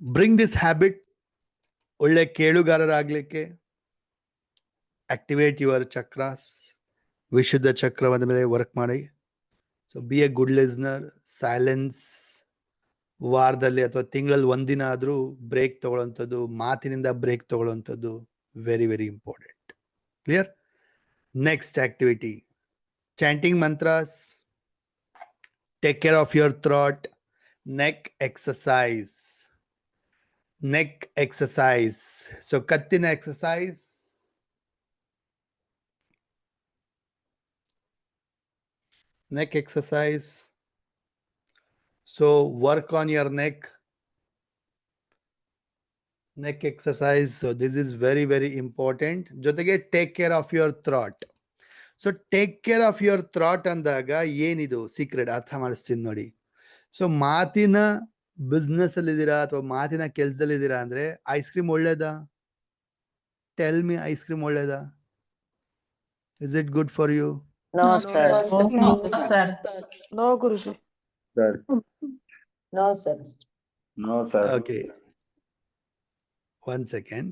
bring this habit. ಒಳ್ಳೆ ಕೇಳುಗಾರರಾಗ್ಲಿಕ್ಕೆ ಆಕ್ಟಿವೇಟ್ ಯುವರ್ ಚಕ್ರಾಸ್, ವಿಶುದ್ಧ ಚಕ್ರವಾದ ಮೇಲೆ ವರ್ಕ್ ಮಾಡಿ. So be a good listener. Silence ವಾರದಲ್ಲಿ ಅಥವಾ ತಿಂಗಳಲ್ಲಿ ಒಂದಿನ ಆದ್ರೂ ಬ್ರೇಕ್ ತಗೊಳ್ಳೋಂಥದ್ದು, ಮಾತಿನಿಂದ ಬ್ರೇಕ್ ತಗೊಳ್ಳೋಂಥದ್ದು very very important. Clear? Next activity, chanting mantras. Take care of your throat. Neck exercise. Neck exercise. So ಕತ್ತಿನ exercise. Neck exercise. So work on your neck. Neck exercise. So this is very very important. ಜೊತೆಗೆ take care of your throat. So take care of your throat ಅಂದಾಗ ಏನಿದು secret ಅರ್ಥ ಮಾಡಿಸ್ತೀನಿ ನೋಡಿ. So ಮಾತಿನ business ಅಲ್ಲಿ ಇದ್ದೀರಾ ಅಥವಾ ಮಾತಿನ ಕೆಲಸದಲ್ಲಿ ಇದ್ದೀರಾ ಅಂದ್ರೆ ಐಸ್ ಕ್ರೀಮ್ ಒಳ್ಳೇದಾ? ಟೆಲ್ ಮಿ, ಐಸ್ ಕ್ರೀಮ್ ಒಳ್ಳೇದಾ? Is it good for you? No, sir. No, sir. No, Guruji. Sir. No, sir. No, sir. Okay. One second.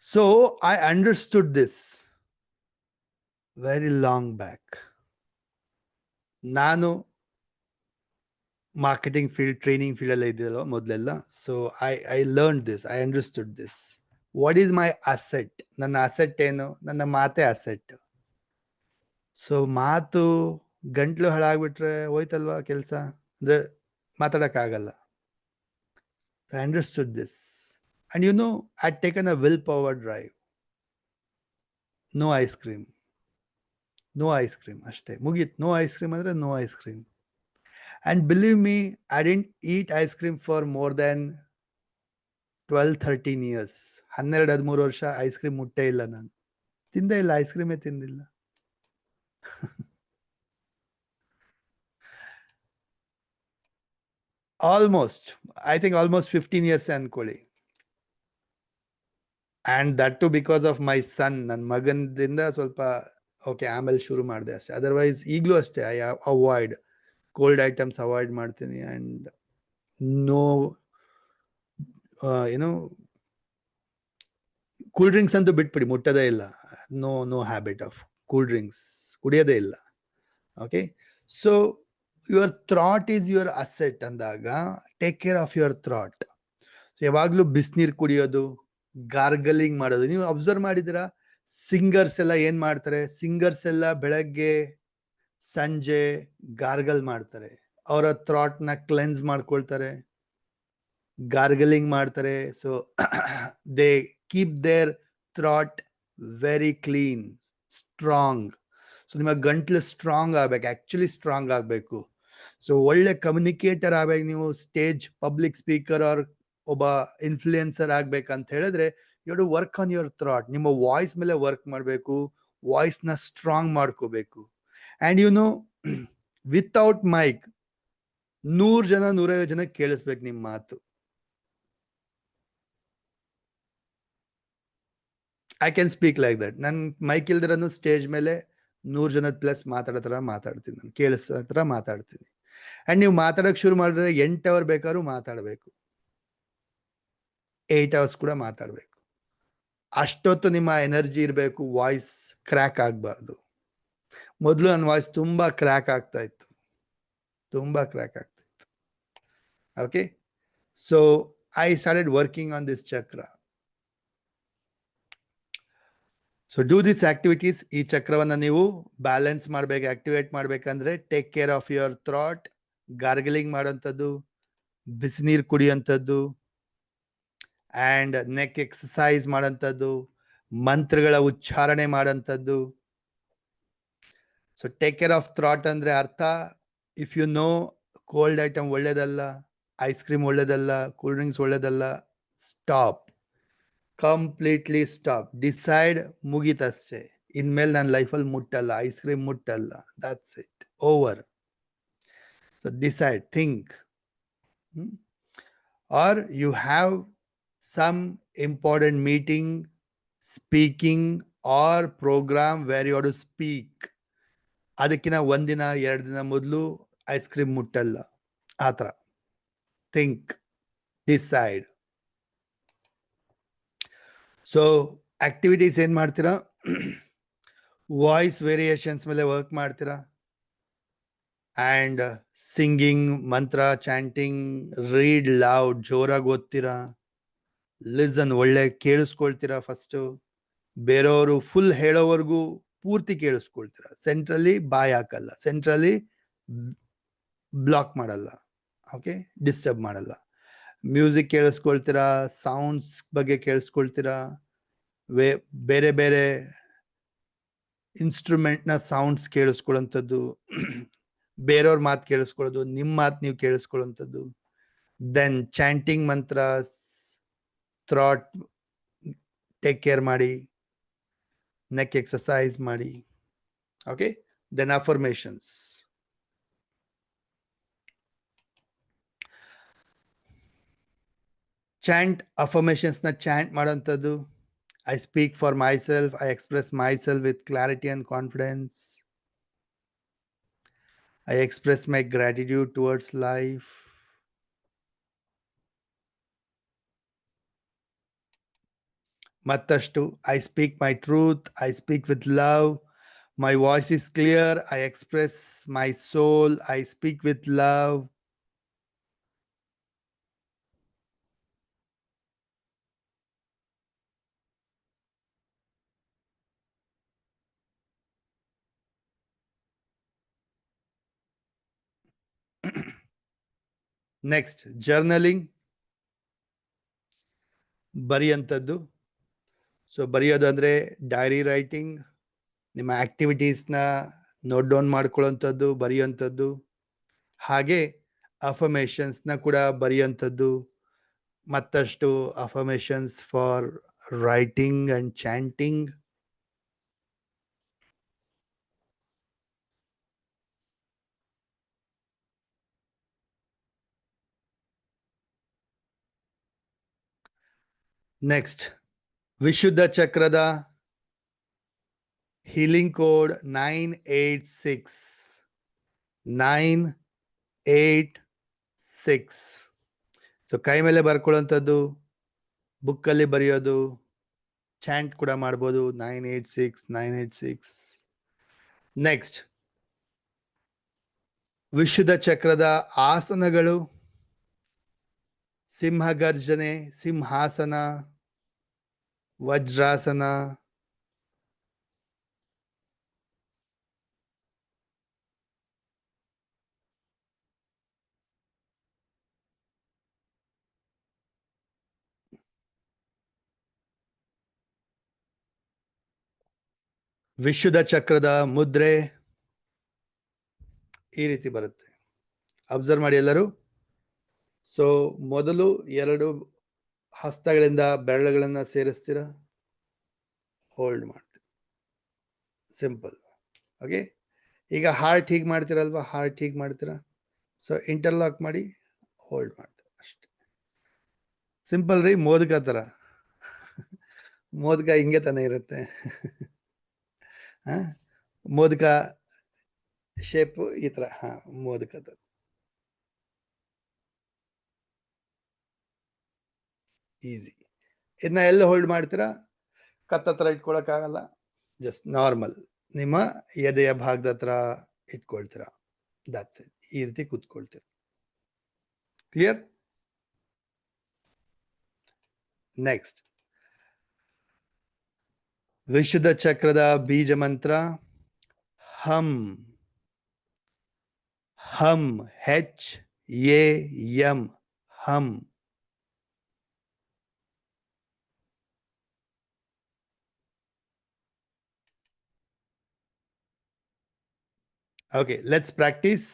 So I understood this very long back. ನಾನು marketing field, training field ಎಲ್ಲ ಇದೆಯಲ್ಲ ಮೊದಲೆಲ್ಲ. So I learn this, I understood this. What is my asset? ನನ್ನ asset ಏನು? ನನ್ನ ಮಾತೇ asset. So ಮಾತು ಗಂಟ್ಲು ಹಾಳಾಗ್ಬಿಟ್ರೆ ಹೋಯ್ತಲ್ವಾ ಕೆಲಸ, ಅಂದ್ರೆ ಮಾತಾಡಕ್ಕಾಗಲ್ಲ. I understood this. And you know, I'd taken a willpower drive. No ice cream. No ice cream. Ashte. Mugit. No ice cream. Andre no ice cream. And believe me, I didn't eat ice cream for more than 12-13 years. 12-13 ವರ್ಷ ice cream ಮುಟ್ಟೆ ಇಲ್ಲ ನಾನು. ತಿಂದೇ ಇಲ್ಲ, ice ಕ್ರೀಮೇ ತಿಂದಿಲ್ಲ. Almost. I think almost 15 years ಅನ್ಕೊಳ್ಳಿ. And that too because of my son. ನನ್ನ ಮಗನದಿಂದ ಸ್ವಲ್ಪ okay ಆಮೇಲೆ ಶುರು ಮಾಡಿದೆ ಅಷ್ಟೇ. ಅದರ್ವೈಸ್ ಈಗಲೂ ಅಷ್ಟೇ I avoid cold items, avoid ಮಾಡ್ತೀನಿ. ಆ್ಯಂಡ್ ನೋ ಏನೋ ಕೂಲ್ ಡ್ರಿಂಕ್ಸ್ ಅಂತೂ ಬಿಟ್ಬಿಡಿ, ಮುಟ್ಟೋದೇ ಇಲ್ಲ. No habit of cool drinks, ಕುಡಿಯೋದೇ ಇಲ್ಲ. Okay. So your throat is your asset ಅಂದಾಗ take care of your throat. ಯಾವಾಗಲೂ ಬಿಸಿನೀರು ಕುಡಿಯೋದು, ಗಾರ್ಗಲಿಂಗ್ ಮಾಡೋದು. ನೀವು ಅಬ್ಸರ್ವ್ ಮಾಡಿದಿರಾ ಸಿಂಗರ್ಸ್ ಎಲ್ಲ ಏನ್ ಮಾಡ್ತಾರೆ? ಸಿಂಗರ್ಸ್ ಎಲ್ಲ ಬೆಳಗ್ಗೆ ಸಂಜೆ ಗಾರ್ಗಲ್ ಮಾಡ್ತಾರೆ, ಅವರ ಥ್ರಾಟ್ ನ ಕ್ಲೆನ್ಸ್ ಮಾಡ್ಕೊಳ್ತಾರೆ, ಗಾರ್ಗಲಿಂಗ್ ಮಾಡ್ತಾರೆ. So they keep their throat very clean, strong. So ನಿಮ್ಮ ಗಂಟ್ಲು ಸ್ಟ್ರಾಂಗ್ ಆಗ್ಬೇಕು, ಆಕ್ಚುಲಿ ಸ್ಟ್ರಾಂಗ್ ಆಗ್ಬೇಕು. ಸೊ ಒಳ್ಳೆ ಕಮ್ಯುನಿಕೇಟರ್ ಆಗ್ಬೇಕು ನೀವು. ಸ್ಟೇಜ್ ಪಬ್ಲಿಕ್ ಸ್ಪೀಕರ್ ಆರ್ ಒಬ್ಬ ಇನ್ಫ್ಲೂಯೆನ್ಸರ್ ಆಗ್ಬೇಕಂತ ಹೇಳಿದ್ರೆ you to work on your throat. ನಿಮ್ಮ ವಾಯ್ಸ್ ಮೇಲೆ ವರ್ಕ್ ಮಾಡಬೇಕು, ವಾಯ್ಸ್ ನ ಸ್ಟ್ರಾಂಗ್ ಮಾಡ್ಕೋಬೇಕು. And you know, without mic 100 ಜನ 150 ಜನ ಕೇಳಿಸ್ಬೇಕು ನಿಮ್ಮ ಮಾತು. I can speak like that. ನನ್ ಮೈಕ್ ಇಲ್ದಿರನು ಸ್ಟೇಜ್ ಮೇಲೆ 100 ಜನದ ಪ್ಲಸ್ ಮಾತಾಡೋ ತರ ಮಾತಾಡ್ತೀನಿ, ನಾನು ಕೇಳಿಸೋ ತರ ಮಾತಾಡ್ತೀನಿ. ಅಂಡ್ ನೀವು ಮಾತಾಡಕ್ ಶುರು ಮಾಡಿದ್ರೆ 8 ಅವರ್ ಬೇಕಾದ್ರೂ ಮಾತಾಡಬೇಕು, 8 ಅವರ್ಸ್ ಕೂಡ ಮಾತಾಡ್ಬೇಕು. ಅಷ್ಟೊತ್ತು ನಿಮ್ಮ ಎನರ್ಜಿ ಇರಬೇಕು, ವಾಯ್ಸ್ ಕ್ರ್ಯಾಕ್ ಆಗ್ಬಾರ್ದು. ಮೊದಲು ನನ್ನ ವಾಯ್ಸ್ ತುಂಬಾ ಕ್ರ್ಯಾಕ್ ಆಗ್ತಾ ಇತ್ತು, ತುಂಬಾ ಕ್ರ್ಯಾಕ್ ಆಗ್ತಾ ಇತ್ತು. Okay, so I started working on this chakra. So do these activities. ಈ ಚಕ್ರವನ್ನ ನೀವು ಬ್ಯಾಲೆನ್ಸ್ ಮಾಡಬೇಕು, ಆಕ್ಟಿವೇಟ್ ಮಾಡಬೇಕಂದ್ರೆ take care of your throat, gargling ಮಾಡೋಂಥದ್ದು, ಬಿಸಿನೀರು ಕುಡಿಯೋಂಥದ್ದು, ಆ್ಯಂಡ್ ನೆಕ್ ಎಕ್ಸಸೈಸ್ ಮಾಡೋಂಥದ್ದು, ಮಂತ್ರಗಳ ಉಚ್ಚಾರಣೆ ಮಾಡೋಂಥದ್ದು. So take care of throat ಅಂದ್ರೆ ಅರ್ಥ, if you know cold item ಒಳ್ಳೇದಲ್ಲ, ಐಸ್ ಕ್ರೀಮ್ ಒಳ್ಳೇದಲ್ಲ, ಕೂಲ್ ಡ್ರಿಂಕ್ಸ್ ಒಳ್ಳೇದಲ್ಲ, ಸ್ಟಾಪ್, ಕಂಪ್ಲೀಟ್ಲಿ ಸ್ಟಾಪ್. ಡಿಸೈಡ್, ಮುಗೀತಷ್ಟೇ. ಇನ್ಮೇಲೆ ನನ್ನ ಲೈಫಲ್ಲಿ ಮುಟ್ಟಲ್ಲ, ಐಸ್ ಕ್ರೀಮ್ ಮುಟ್ಟಲ್ಲ, that's it, over. So decide, think. Are you have some important meeting, speaking or program where you have to speak. ಅದಕ್ಕಿಂತ ಒಂದಿನ 2 ದಿನ ಮೊದಲು ಐಸ್ ಕ್ರೀಮ್ ಮುಟ್ಟಲ್ಲ, ಆ ಥರ. Think, decide. ಸೊ ಆಕ್ಟಿವಿಟೀಸ್ ಏನು ಮಾಡ್ತೀರಾ? ವಾಯ್ಸ್ ವೇರಿಯೇಷನ್ಸ್ ಮೇಲೆ ವರ್ಕ್ ಮಾಡ್ತೀರಾ, ಆ್ಯಂಡ್ ಸಿಂಗಿಂಗ್, ಮಂತ್ರ, ಚಾಂಟಿಂಗ್, ರೀಡ್ ಲೌಡ್, ಜೋರಾಗಿ ಓದ್ತೀರಾ, ಲಿಸನ್, ಒಳ್ಳೆ ಕೇಳಿಸ್ಕೊಳ್ತೀರಾ. ಫಸ್ಟು ಬೇರೆಯವರು ಫುಲ್ ಹೇಳೋವರೆಗೂ ಪೂರ್ತಿ ಕೇಳಿಸ್ಕೊಳ್ತೀರಾ. ಸೆಂಟ್ರಲ್ಲಿ ಬಾಯ್ ಹಾಕಲ್ಲ, ಸೆಂಟ್ರಲ್ಲಿ ಬ್ಲಾಕ್ ಮಾಡಲ್ಲ, ಓಕೆ, ಡಿಸ್ಟರ್ಬ್ ಮಾಡಲ್ಲ. ಮ್ಯೂಸಿಕ್ ಕೇಳಿಸ್ಕೊಳ್ತೀರಾ, ಸೌಂಡ್ಸ್ ಬಗ್ಗೆ ಕೇಳಿಸ್ಕೊಳ್ತೀರಾ, ಬೇರೆ ಬೇರೆ ಇನ್ಸ್ಟ್ರೂಮೆಂಟ್ನ ಸೌಂಡ್ಸ್ ಕೇಳಿಸ್ಕೊಳ್ಳೋಂಥದ್ದು, ಬೇರೆಯವ್ರ ಮಾತು ಕೇಳಿಸ್ಕೊಳ್ಳೋದು, ನಿಮ್ಮ ಮಾತು ನೀವು ಕೇಳಿಸ್ಕೊಳ್ಳೋಂಥದ್ದು. Then chanting mantra, throat take care ಮಾಡಿ, ನೆಕ್ ಎಕ್ಸಸೈಸ್ ಮಾಡಿ. Okay, then affirmations. ಚಾಂಟ್, ಅಫರ್ಮೇಷನ್ಸ್ನ ಚಾಂಟ್ ಮಾಡೋಂಥದ್ದು. I speak for myself, I express myself with clarity and confidence. I express my gratitude towards life. Mattashtu, I speak my truth, I speak with love, my voice is clear, I express my soul, I speak with love. Next, journaling, ಬರೆಯುವಂಥದ್ದು. So ಬರೆಯೋದು ಅಂದರೆ dairy writing, ನಿಮ್ಮ ಆಕ್ಟಿವಿಟೀಸ್ನ note down ಮಾಡ್ಕೊಳ್ಳೋಂಥದ್ದು, ಬರೆಯುವಂಥದ್ದು. ಹಾಗೆ ಅಫರ್ಮೇಷನ್ಸ್ನ ಕೂಡ ಬರೆಯುವಂಥದ್ದು. ಮತ್ತಷ್ಟು affirmations for writing and chanting. Next, Vishuddha ಚಕ್ರದ healing code 986. 986. So ಕೈ ಮೇಲೆ ಬರ್ಕೊಳ್ಳೋಂಥದ್ದು, ಬುಕ್ಕಲ್ಲಿ ಬರೆಯೋದು, ಚಾಂಟ್ ಕೂಡ ಮಾಡ್ಬೋದು, 986 986. ನೆಕ್ಸ್ಟ್, ವಿಶುದ್ಧ ಚಕ್ರದ ಆಸನಗಳು: ಸಿಂಹಗರ್ಜನೆ, ಸಿಂಹಾಸನ, ವಜ್ರಾಸನ, ವಿಶುದ್ಧ ಚಕ್ರದ ಮುದ್ರೆ ಈ ರೀತಿ ಬರುತ್ತೆ. ಅಬ್ಸರ್ವ್ ಮಾಡಿ ಎಲ್ಲರೂ. ಸೊ ಮೊದಲು 2 ಹಸ್ತಗಳಿಂದ ಬೆರಳುಗಳನ್ನು ಸೇರಿಸ್ತೀರಾ, ಹೋಲ್ಡ್ ಮಾಡ್ತೀರಾ, ಸಿಂಪಲ್. ಓಕೆ, ಈಗ ಹಾರ್ಟ್ ಹೀಗೆ ಮಾಡ್ತೀರಲ್ವಾ, ಹಾರ್ಟ್ ಹೀಗೆ ಮಾಡ್ತೀರಾ. ಸೊ ಇಂಟರ್ಲಾಕ್ ಮಾಡಿ ಹೋಲ್ಡ್ ಮಾಡ್ತೀರಾ, ಅಷ್ಟೇ. ಸಿಂಪಲ್ ರೀ, ಮೋದಕ ಥರ. ಮೋದಕ ಹಿಂಗೆ ತಾನೇ ಇರುತ್ತೆ. ಮೋದಕ ಶೇಪು ಈ ಥರ. ಮೋದಕ ಥರ ಈಸಿ. ಇದನ್ನ ಎಲ್ಲ ಹೋಲ್ಡ್ ಮಾಡ್ತೀರಾ, ಕತ್ತತ್ರ ಇಟ್ಕೊಳಕ್ಕಾಗಲ್ಲ, ಜಸ್ಟ್ ನಾರ್ಮಲ್ ನಿಮ್ಮ ಎದೆಯ ಭಾಗದ ಹತ್ರ ಇಟ್ಕೊಳ್ತೀರಾ, ದಟ್ಸ್ ಇಟ್. ಈ ರೀತಿ ಕೂತ್ಕೊಳ್ತೀರಾ. Clear? Next. ವಿಶುದ್ಧ ಚಕ್ರದ ಬೀಜ ಮಂತ್ರ ಹಮ್. ಹಮ್, HAM, hum. Okay, let's practice.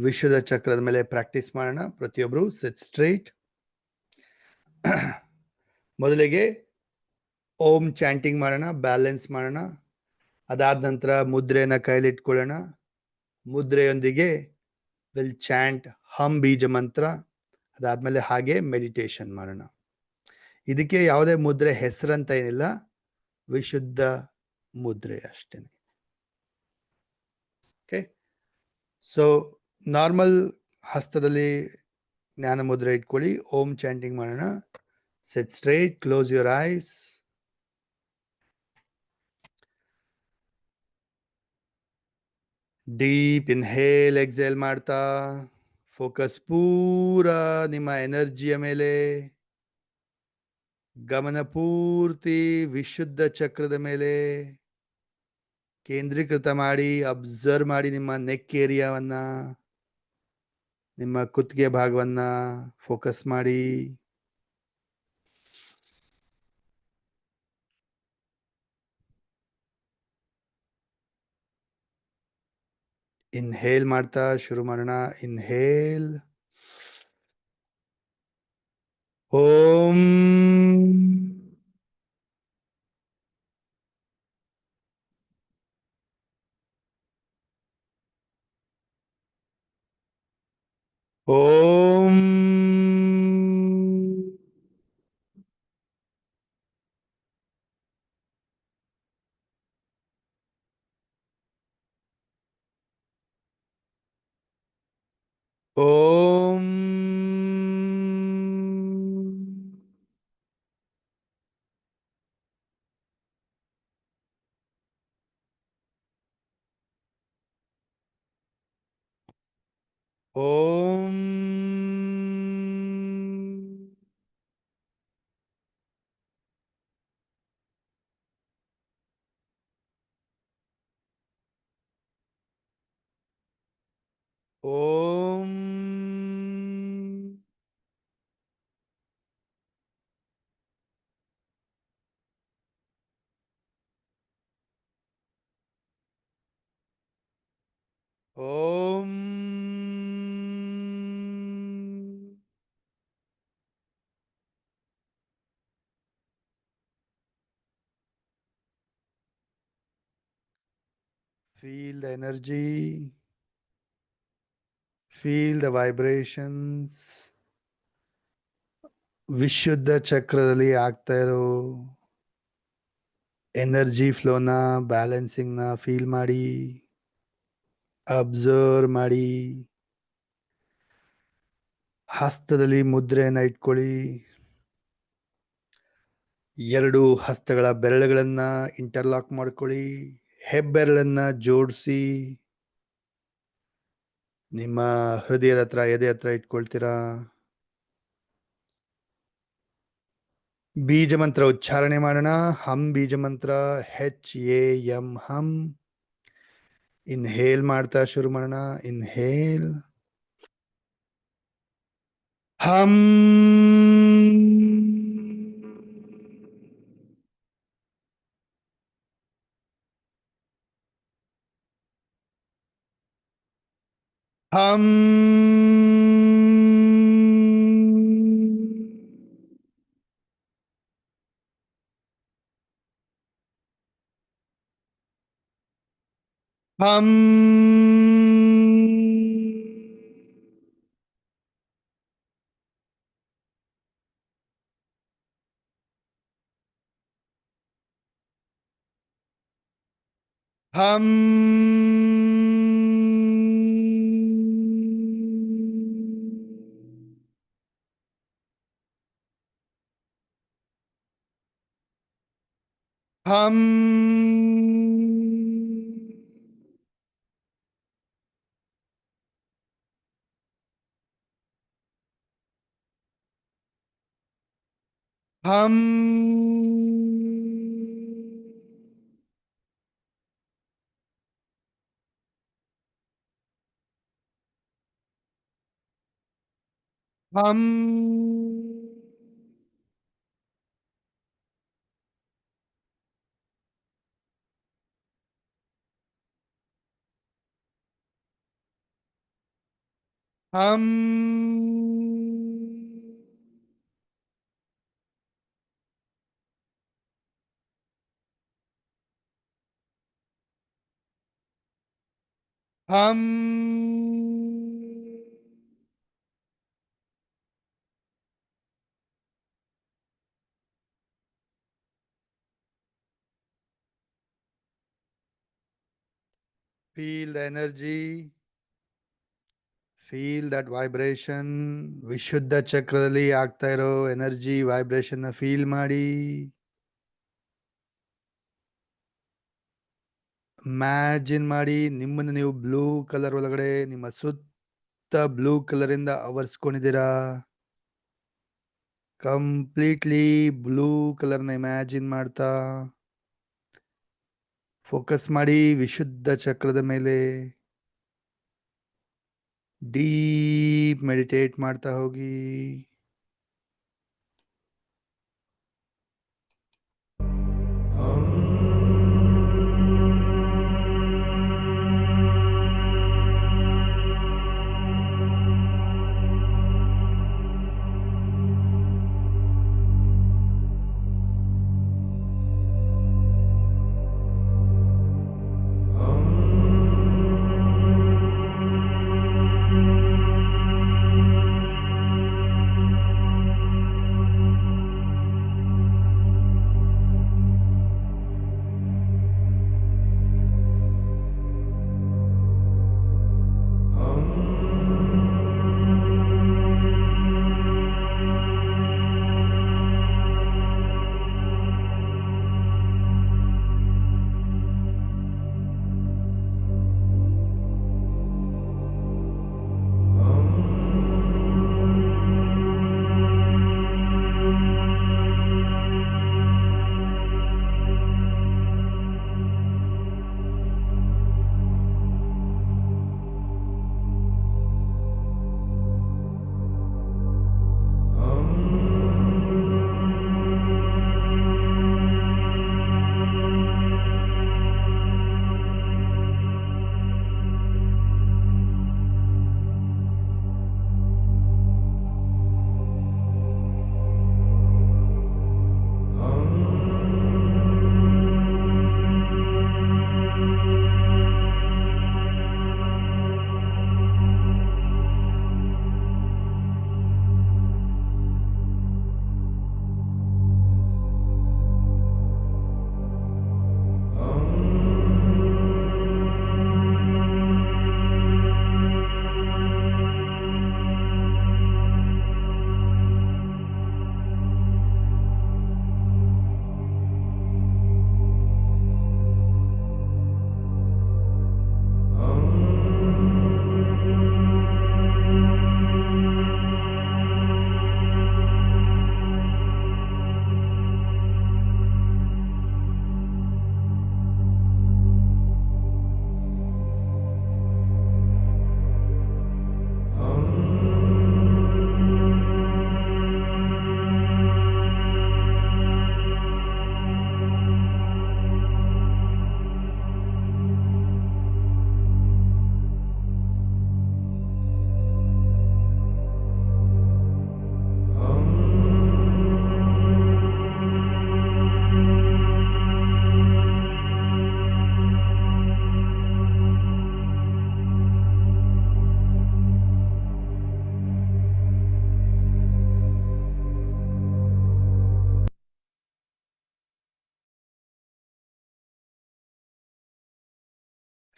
ವಿಶ್ವದ ಚಕ್ರದ ಮೇಲೆ ಪ್ರಾಕ್ಟೀಸ್ ಮಾಡೋಣ. ಪ್ರತಿಯೊಬ್ಬರು ಸಿಟ್ ಸ್ಟ್ರೈಟ್. ಮೊದಲಿಗೆ ಓಂ ಚಾಂಟಿಂಗ್ ಮಾಡೋಣ, ಬ್ಯಾಲೆನ್ಸ್ ಮಾಡೋಣ. ಅದಾದ ನಂತರ ಮುದ್ರೆಯನ್ನ ಕೈಲಿಟ್ಕೊಳ್ಳೋಣ. ಮುದ್ರೆಯೊಂದಿಗೆ ವಿಲ್ ಚಾಂಟ್ ಹಮ್ ಬೀಜ ಮಂತ್ರ. ಅದಾದ್ಮೇಲೆ ಹಾಗೆ ಮೆಡಿಟೇಷನ್ ಮಾಡೋಣ. ಇದಕ್ಕೆ ಯಾವುದೇ ಮುದ್ರೆ ಹೆಸರಂತ ಏನಿಲ್ಲ, ವಿಶುದ್ಧ ಮುದ್ರೆ ಅಷ್ಟೇನೆ. ಓಕೆ, ಸೊ ನಾರ್ಮಲ್ ಹಸ್ತದಲ್ಲಿ ಜ್ಞಾನ ಮುದ್ರೆ ಇಟ್ಕೊಳ್ಳಿ. ಓಂ ಚಾಂಟಿಂಗ್ ಮಾಡೋಣ. Sit straight, close your eyes. Deep inhale, exhale ಮಾಡ್ತಾ ಫೋಕಸ್ ಪೂರ ನಿಮ್ಮ ಎನರ್ಜಿಯ ಮೇಲೆ. ಗಮನ ಪೂರ್ತಿ ವಿಶುದ್ಧ ಚಕ್ರದ ಮೇಲೆ ಕೇಂದ್ರೀಕೃತ ಮಾಡಿ. ಅಬ್ಸರ್ವ್ ಮಾಡಿ ನಿಮ್ಮ ನೆಕ್ ಏರಿಯಾವನ್ನ, ನಿಮ್ಮ ಕುತ್ತಿಗೆ ಭಾಗವನ್ನ ಫೋಕಸ್ ಮಾಡಿ. ಇನ್ಹೇಲ್ ಮಾಡ್ತಾ ಶುರು ಮಾಡೋಣ. Inhale. Om. Om. Om. Om. Om. Om. Feel the energy. Feel the vibrations. ವಿಶುದ್ಧ ಚಕ್ರದಲ್ಲಿ ಆಗ್ತಾ ಇರೋ ಎನರ್ಜಿ ಫ್ಲೋನ, ಬ್ಯಾಲೆನ್ಸಿಂಗ್ನ ಫೀಲ್ ಮಾಡಿ. ಅಬ್ಸರ್ವ್ ಮಾಡಿ. ಹಸ್ತದಲ್ಲಿ ಮುದ್ರೆಯನ್ನ ಇಟ್ಕೊಳ್ಳಿ. ಎರಡು ಹಸ್ತಗಳ ಬೆರಳುಗಳನ್ನ ಇಂಟರ್ಲಾಕ್ ಮಾಡ್ಕೊಳ್ಳಿ. ಹೆಬ್ಬೆರಳನ್ನ ಜೋಡಿಸಿ ನಿಮ್ಮ ಹೃದಯದ ಹತ್ರ, ಎದೆ ಹತ್ರ ಇಟ್ಕೊಳ್ತೀರಾ. ಬೀಜ ಮಂತ್ರ ಉಚ್ಚಾರಣೆ ಮಾಡೋಣ. ಹಮ್ ಬೀಜ ಮಂತ್ರ, HAM, ಹಮ್. ಇನ್ಹೇಲ್ ಮಾಡ್ತಾ ಶುರು ಮಾಡೋಣ. ಇನ್ಹೇಲ್. ಹಮ್. ಹಮ್. ಹಮ್. ಹಮ್. ಹಮ್. ಹಂ. ಹಂ. ಹಂ. ಹಂ. Feel the energy. Feel that vibration. Vishuddha ಚಕ್ರದಲ್ಲಿ ಆಗ್ತಾ ಇರೋ ಎನರ್ಜಿ ವೈಬ್ರೇಷನ್ ಫೀಲ್ ಮಾಡಿ. ಇಮ್ಯಾಜಿನ್ ಮಾಡಿ ನಿಮ್ಮನ್ನು ನೀವು ಬ್ಲೂ ಕಲರ್ ಒಳಗಡೆ ನಿಮ್ಮ ಸುತ್ತ ಬ್ಲೂ ಕಲರ್ ಇಂದ ಆವರಿಸ್ಕೊಂಡಿದ್ದೀರಾ. ಕಂಪ್ಲೀಟ್ಲಿ ಬ್ಲೂ ಕಲರ್ನ ಇಮ್ಯಾಜಿನ್ ಮಾಡ್ತಾ ಫೋಕಸ್ ಮಾಡಿ ವಿಶುದ್ಧ ಚಕ್ರದ ಮೇಲೆ. ಡೀಪ್ ಮೆಡಿಟೇಟ್ ಮಾಡ್ತಾ ಹೋಗಿ.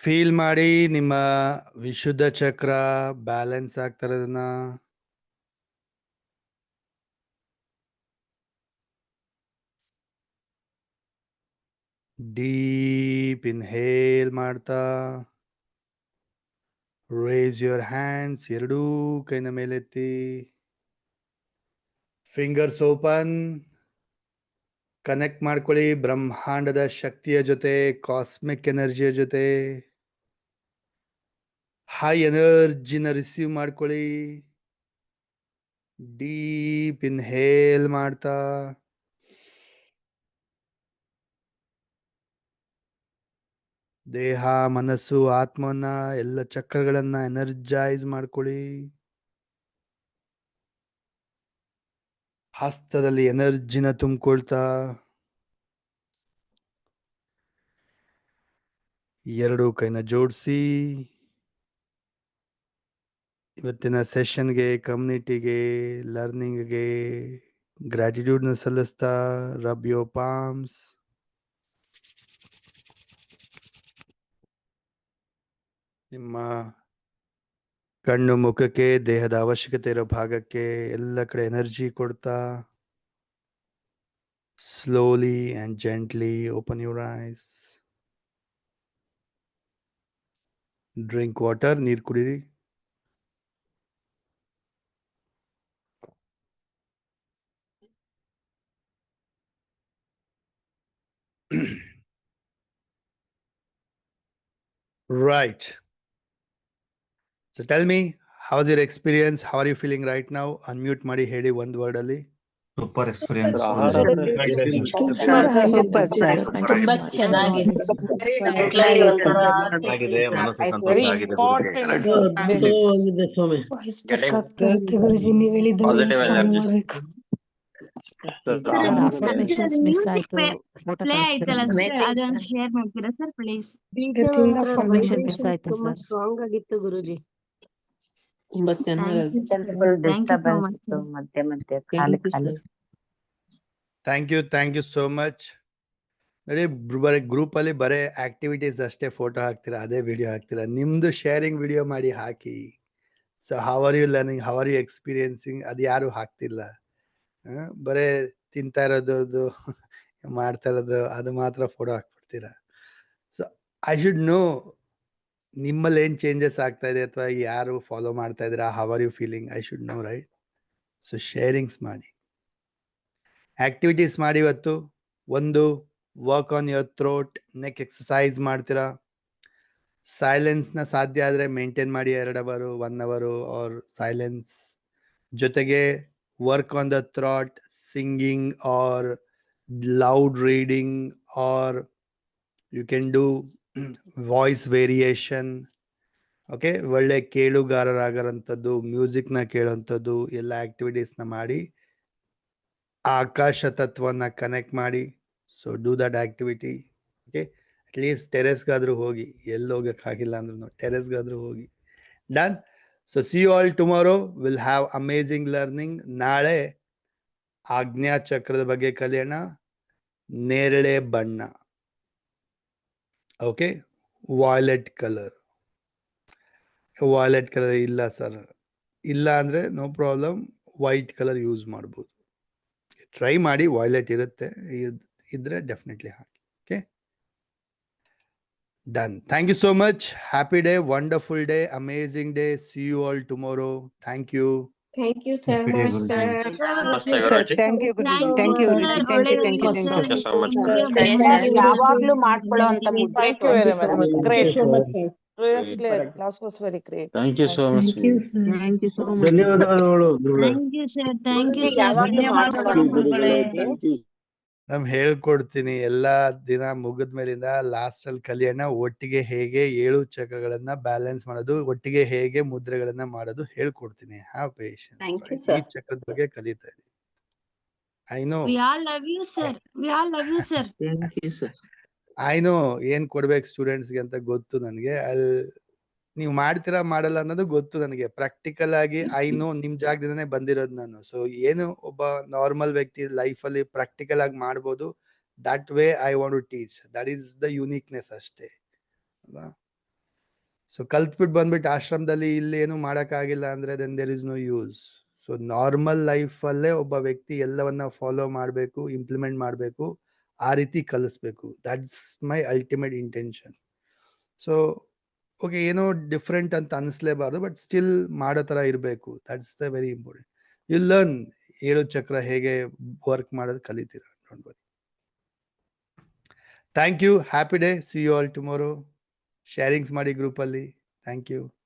ಫೀಲ್ ಮಾಡಿ ನಿಮ್ಮ ವಿಶುದ್ಧ ಚಕ್ರ ಬ್ಯಾಲೆನ್ಸ್ ಆಗ್ತಿರೋದನ್ನ. ಡೀಪ್ ಇನ್ಹೇಲ್ ಮಾಡ್ತಾ ರೇಸ್ ಯುವರ್ ಹ್ಯಾಂಡ್ಸ್. ಎರಡೂ ಕೈನ ಮೇಲೆತ್ತಿ. Fingers open. ಕನೆಕ್ಟ್ ಮಾಡ್ಕೊಳ್ಳಿ ಬ್ರಹ್ಮಾಂಡದ ಶಕ್ತಿಯ ಜೊತೆ, ಕಾಸ್ಮಿಕ್ ಎನರ್ಜಿಯ ಜೊತೆ. ಹೈ ಎನರ್ಜಿನ ರಿಸೀವ್ ಮಾಡ್ಕೊಳ್ಳಿ. ಡೀಪ್ ಇನ್ಹೇಲ್ ಮಾಡ್ತಾ ದೇಹ, ಮನಸ್ಸು, ಆತ್ಮವನ್ನ, ಎಲ್ಲ ಚಕ್ರಗಳನ್ನ ಎನರ್ಜೈಸ್ ಮಾಡ್ಕೊಳ್ಳಿ. ಹಸ್ತದಲ್ಲಿ ಎನರ್ಜಿನ ತುಂಬಿಕೊಳ್ತಾ ಎರಡು ಕೈನ ಜೋಡಿಸಿ ಇವತ್ತಿನ ಸೆಷನ್ಗೆ, ಕಮ್ಯುನಿಟಿಗೆ, ಲರ್ನಿಂಗ್ಗೆ ಗ್ರಾಟಿಟ್ಯೂಡ್ನ ಸಲ್ಲಿಸ್ತಾ ರಬ್ ಯೋರ್ ಪಾಮ್ಸ್. ನಿಮ್ಮ ಕಣ್ಣು, ಮುಖಕ್ಕೆ, ದೇಹದ ಅವಶ್ಯಕತೆ ಇರೋ ಭಾಗಕ್ಕೆ ಎಲ್ಲ ಕಡೆ ಎನರ್ಜಿ ಕೊಡ್ತಾ slowly and gently open your eyes. Drink water, ನೀರು ಕುಡೀರಿ. Right. So tell me, how's your experience? How are you feeling right now? Unmute ಮಾಡಿ ಹೇಳಿ ಒಂದು ವರ್ಡ್ ಅಲ್ಲಿ. Super experience. Super sir. ತುಂಬಾ ಚೆನ್ನಾಗಿದೆ. ಮೆಂಟಲಿ ಒಂಥರ ಆಗಿದೆ, ಮನಸ್ಸು ವೆರಿ ಸಂತೋಷ ಆಗಿದೆ. ಇಂಪಾರ್ಟೆಂಟ್. ಅದ್ಭುತವಾಗಿದೆ ಸ್ವಾಮಿ. ವಾಯ್ಸ್ ಸ್ಟಕ್ ಆಗ್ತಾ ಇರುತ್ತೆ ಗುರುಜಿ, ನೀವ್ ಹೇಳಿದ್ದನ್ನೆಲ್ಲ ಫಾಲೋ ಮಾಡ್ಬೇಕು. ಸರ್ ಅಫರ್ಮೇಶನ್ಸ್ ಮಿಸ್ ಆಯ್ತು. ಫೋಟೋ ಕಳಿಸ್ತೀರಾ? ಶೇರ್ ಮಾಡ್ತೀರಾ ಸರ್ ಪ್ಲೀಸ್? ಇವತ್ತಿಂದ follow ಮಿಸ್ ಆಯ್ತು ಸರ್. ಸ್ಟ್ರಾಂಗ್ ಆಗಿತ್ತು ಗುರುಜಿ. ತುಂಬಾ ಚೆನ್ನಾಗಿ ಮಧ್ಯೆ ಮಧ್ಯೆ ಖಾಲಿ ಖಾಲಿ. Thank you so much. ನೋಡಿ, ಬರೀ ಗ್ರೂಪ್ ಅಲ್ಲಿ ಬರೀ ಆಕ್ಟಿವಿಟೀಸ್ ಅಷ್ಟೇ ಫೋಟೋ ಹಾಕ್ತೀರಾ, ಅದೇ ವಿಡಿಯೋ ಹಾಕ್ತೀರಾ. ನಿಮ್ದು ಶೇರಿಂಗ್ ವಿಡಿಯೋ ಮಾಡಿ ಹಾಕಿ. So how are you learning, how are you experiencing, ಅದು ಯಾರು ಹಾಕ್ತಿಲ್ಲ. ಬರೇ ತಿಂತಾ ಇರೋದು ಮಾಡ್ತಾ ಇರೋದು ಅದು ಮಾತ್ರ ಫೋಟೋ ಹಾಕ್ಬಿಡ್ತೀರಾ. ಸೊ ಐ ಶುಡ್ ನೋ ನಿಮ್ಮಲ್ಲಿ ಏನ್ ಚೇಂಜಸ್ ಆಗ್ತಾ ಇದೆ ಅಥವಾ ಯಾರು ಫಾಲೋ ಮಾಡ್ತಾ ಇದ್ದೀರಾ, how are you feeling, I should know, right? So sharings ಮಾಡಿ, ಆಕ್ಟಿವಿಟೀಸ್ ಮಾಡಿ. ಇವತ್ತು ಒಂದು work on your throat, neck exercise ಮಾಡ್ತೀರಾ. ಸೈಲೆನ್ಸ್ನ ಸಾಧ್ಯ ಆದರೆ ಮೇಂಟೈನ್ ಮಾಡಿ 2 ಅವರ್ 1 ಅವರ್ ಆರ್ ಸೈಲೆನ್ಸ್. ಜೊತೆಗೆ work on the throat, singing or loud reading or you can do voice variation. Okay, ಒಳ್ಳೆ ಕೇಳುಗಾರರಾಗರಂಥದ್ದು, ಮ್ಯೂಸಿಕ್ನ ಕೇಳೋಂಥದ್ದು ಎಲ್ಲ ಆಕ್ಟಿವಿಟೀಸ್ನ ಮಾಡಿ ಆಕಾಶ ತತ್ವನ ಕನೆಕ್ಟ್ ಮಾಡಿ. So do that activity. Okay, at least ಟೆರೆಸ್ಗಾದ್ರೂ ಹೋಗಿ, ಎಲ್ಲಿ ಹೋಗೋಕ್ಕಾಗಿಲ್ಲ ಅಂದ್ರೂ ಟೆರೆಸ್ಗಾದ್ರೂ ಹೋಗಿ. Done. So see you all tomorrow. Will have amazing learning. ನಾಳೆ ಆಜ್ಞಾ ಚಕ್ರದ ಬಗ್ಗೆ ಕಲಿಯೋಣ. ನೇರಳೆ ಬಣ್ಣ, okay, violet colour. Violet colour ಇಲ್ಲ ಸರ್, ಇಲ್ಲ ಅಂದರೆ no problem, white colour use ಮಾಡ್ಬೋದು. ಟ್ರೈ ಮಾಡಿ, ವಾಯ್ಲೆಟ್ ಇರುತ್ತೆ, ಇದ್ರೆ ಡೆಫಿನೆಟ್ಲಿ ಹಾಕಿ. Okay, done. Thank you so much. Happy day, wonderful day, amazing day. See you all tomorrow. Thank you. Thank you so much sir. Thank you Guruji. Thank you Guruji. Thank you. ಯಾವಾಗ್ಲೂ ಮಾಡ್ಕೊಳ್ಳೋ ಅಂತ ಮುದ್ರೆ Thank you very much. Great. Thank It was clear. Class was very great. you so much. Thank you so much. ಧನ್ಯವಾದಗಳು ಗುರುಗಳೇ. ಯಾವಾಗ್ಲೂ ಮಾಡ್ಕೊಳ್ಳೋ ಅಂತ ಮುದ್ರೆ. ನಮ್ ಹೇಳ್ಕೊಡ್ತೀನಿ, ಎಲ್ಲಾ ದಿನ ಮುಗಿದ ಮೇಲಿಂದ ಲಾಸ್ಟ್ ಅಲ್ಲಿ ಕಲಿಯೋಣ. ಒಟ್ಟಿಗೆ ಹೇಗೆ 7 ಚಕ್ರಗಳನ್ನ ಬ್ಯಾಲೆನ್ಸ್ ಮಾಡೋದು, ಒಟ್ಟಿಗೆ ಹೇಗೆ ಮುದ್ರೆಗಳನ್ನ ಮಾಡೋದು ಹೇಳ್ಕೊಡ್ತೀನಿ. Have patience. Thank you, ಈ sir. ಚಕ್ರದ ಬಗ್ಗೆ ಕಲಿತಾ ಇದ್ದೀನಿ. I know, Thank you sir. I know ಏನ್ ಕೊಡ್ಬೇಕು ಸ್ಟೂಡೆಂಟ್ಸ್ಗೆ ಅಂತ ಗೊತ್ತು ನನಗೆ. ಅಲ್ಲಿ ನೀವು ಮಾಡ್ತೀರಾ ಮಾಡಲ್ಲ ಅನ್ನೋದು ಗೊತ್ತು ನನಗೆ. ಪ್ರಾಕ್ಟಿಕಲ್ ಆಗಿ ಐ ನೋ, ನಿಮ್ ಜಾಗದಿಂದನೇ ಬಂದಿರೋದು ನಾನು. ಸೊ ಏನು ಒಬ್ಬ ನಾರ್ಮಲ್ ವ್ಯಕ್ತಿ ಲೈಫ್ ಅಲ್ಲಿ ಪ್ರಾಕ್ಟಿಕಲ್ ಆಗಿ ಮಾಡ್ಬೋದು, that way I want to teach. That is the uniqueness ಅಷ್ಟೇ ಅಲ್ವಾ? ಸೊ ಕಲ್ತ್ಬಿಟ್ಟು ಬಂದ್ಬಿಟ್ಟು ಆಶ್ರಮದಲ್ಲಿ ಇಲ್ಲಿ ಏನು ಮಾಡಕ್ಕಾಗಿಲ್ಲ ಅಂದ್ರೆ then there is no use. So normal life ಅಲ್ಲೇ ಒಬ್ಬ ವ್ಯಕ್ತಿ ಎಲ್ಲವನ್ನ ಫಾಲೋ ಮಾಡಬೇಕು, ಇಂಪ್ಲಿಮೆಂಟ್ ಮಾಡಬೇಕು, ಆ ರೀತಿ ಕಲಿಸ್ಬೇಕು. That's my ultimate intention. So okay, ಏನೋ ಡಿಫ್ರೆಂಟ್ ಅಂತ ಅನಿಸ್ಲೇಬಾರ್ದು, ಬಟ್ ಸ್ಟಿಲ್ ಮಾಡೋ ಥರ ಇರಬೇಕು. That's the very important. You learn 7 chakra ಹೇಗೆ ವರ್ಕ್ ಮಾಡೋದು ಕಲಿತೀರಾ. Don't worry. Thank you. Happy day. See you all tomorrow. Sharings ಮಾಡಿ ಗ್ರೂಪಲ್ಲಿ. Thank you.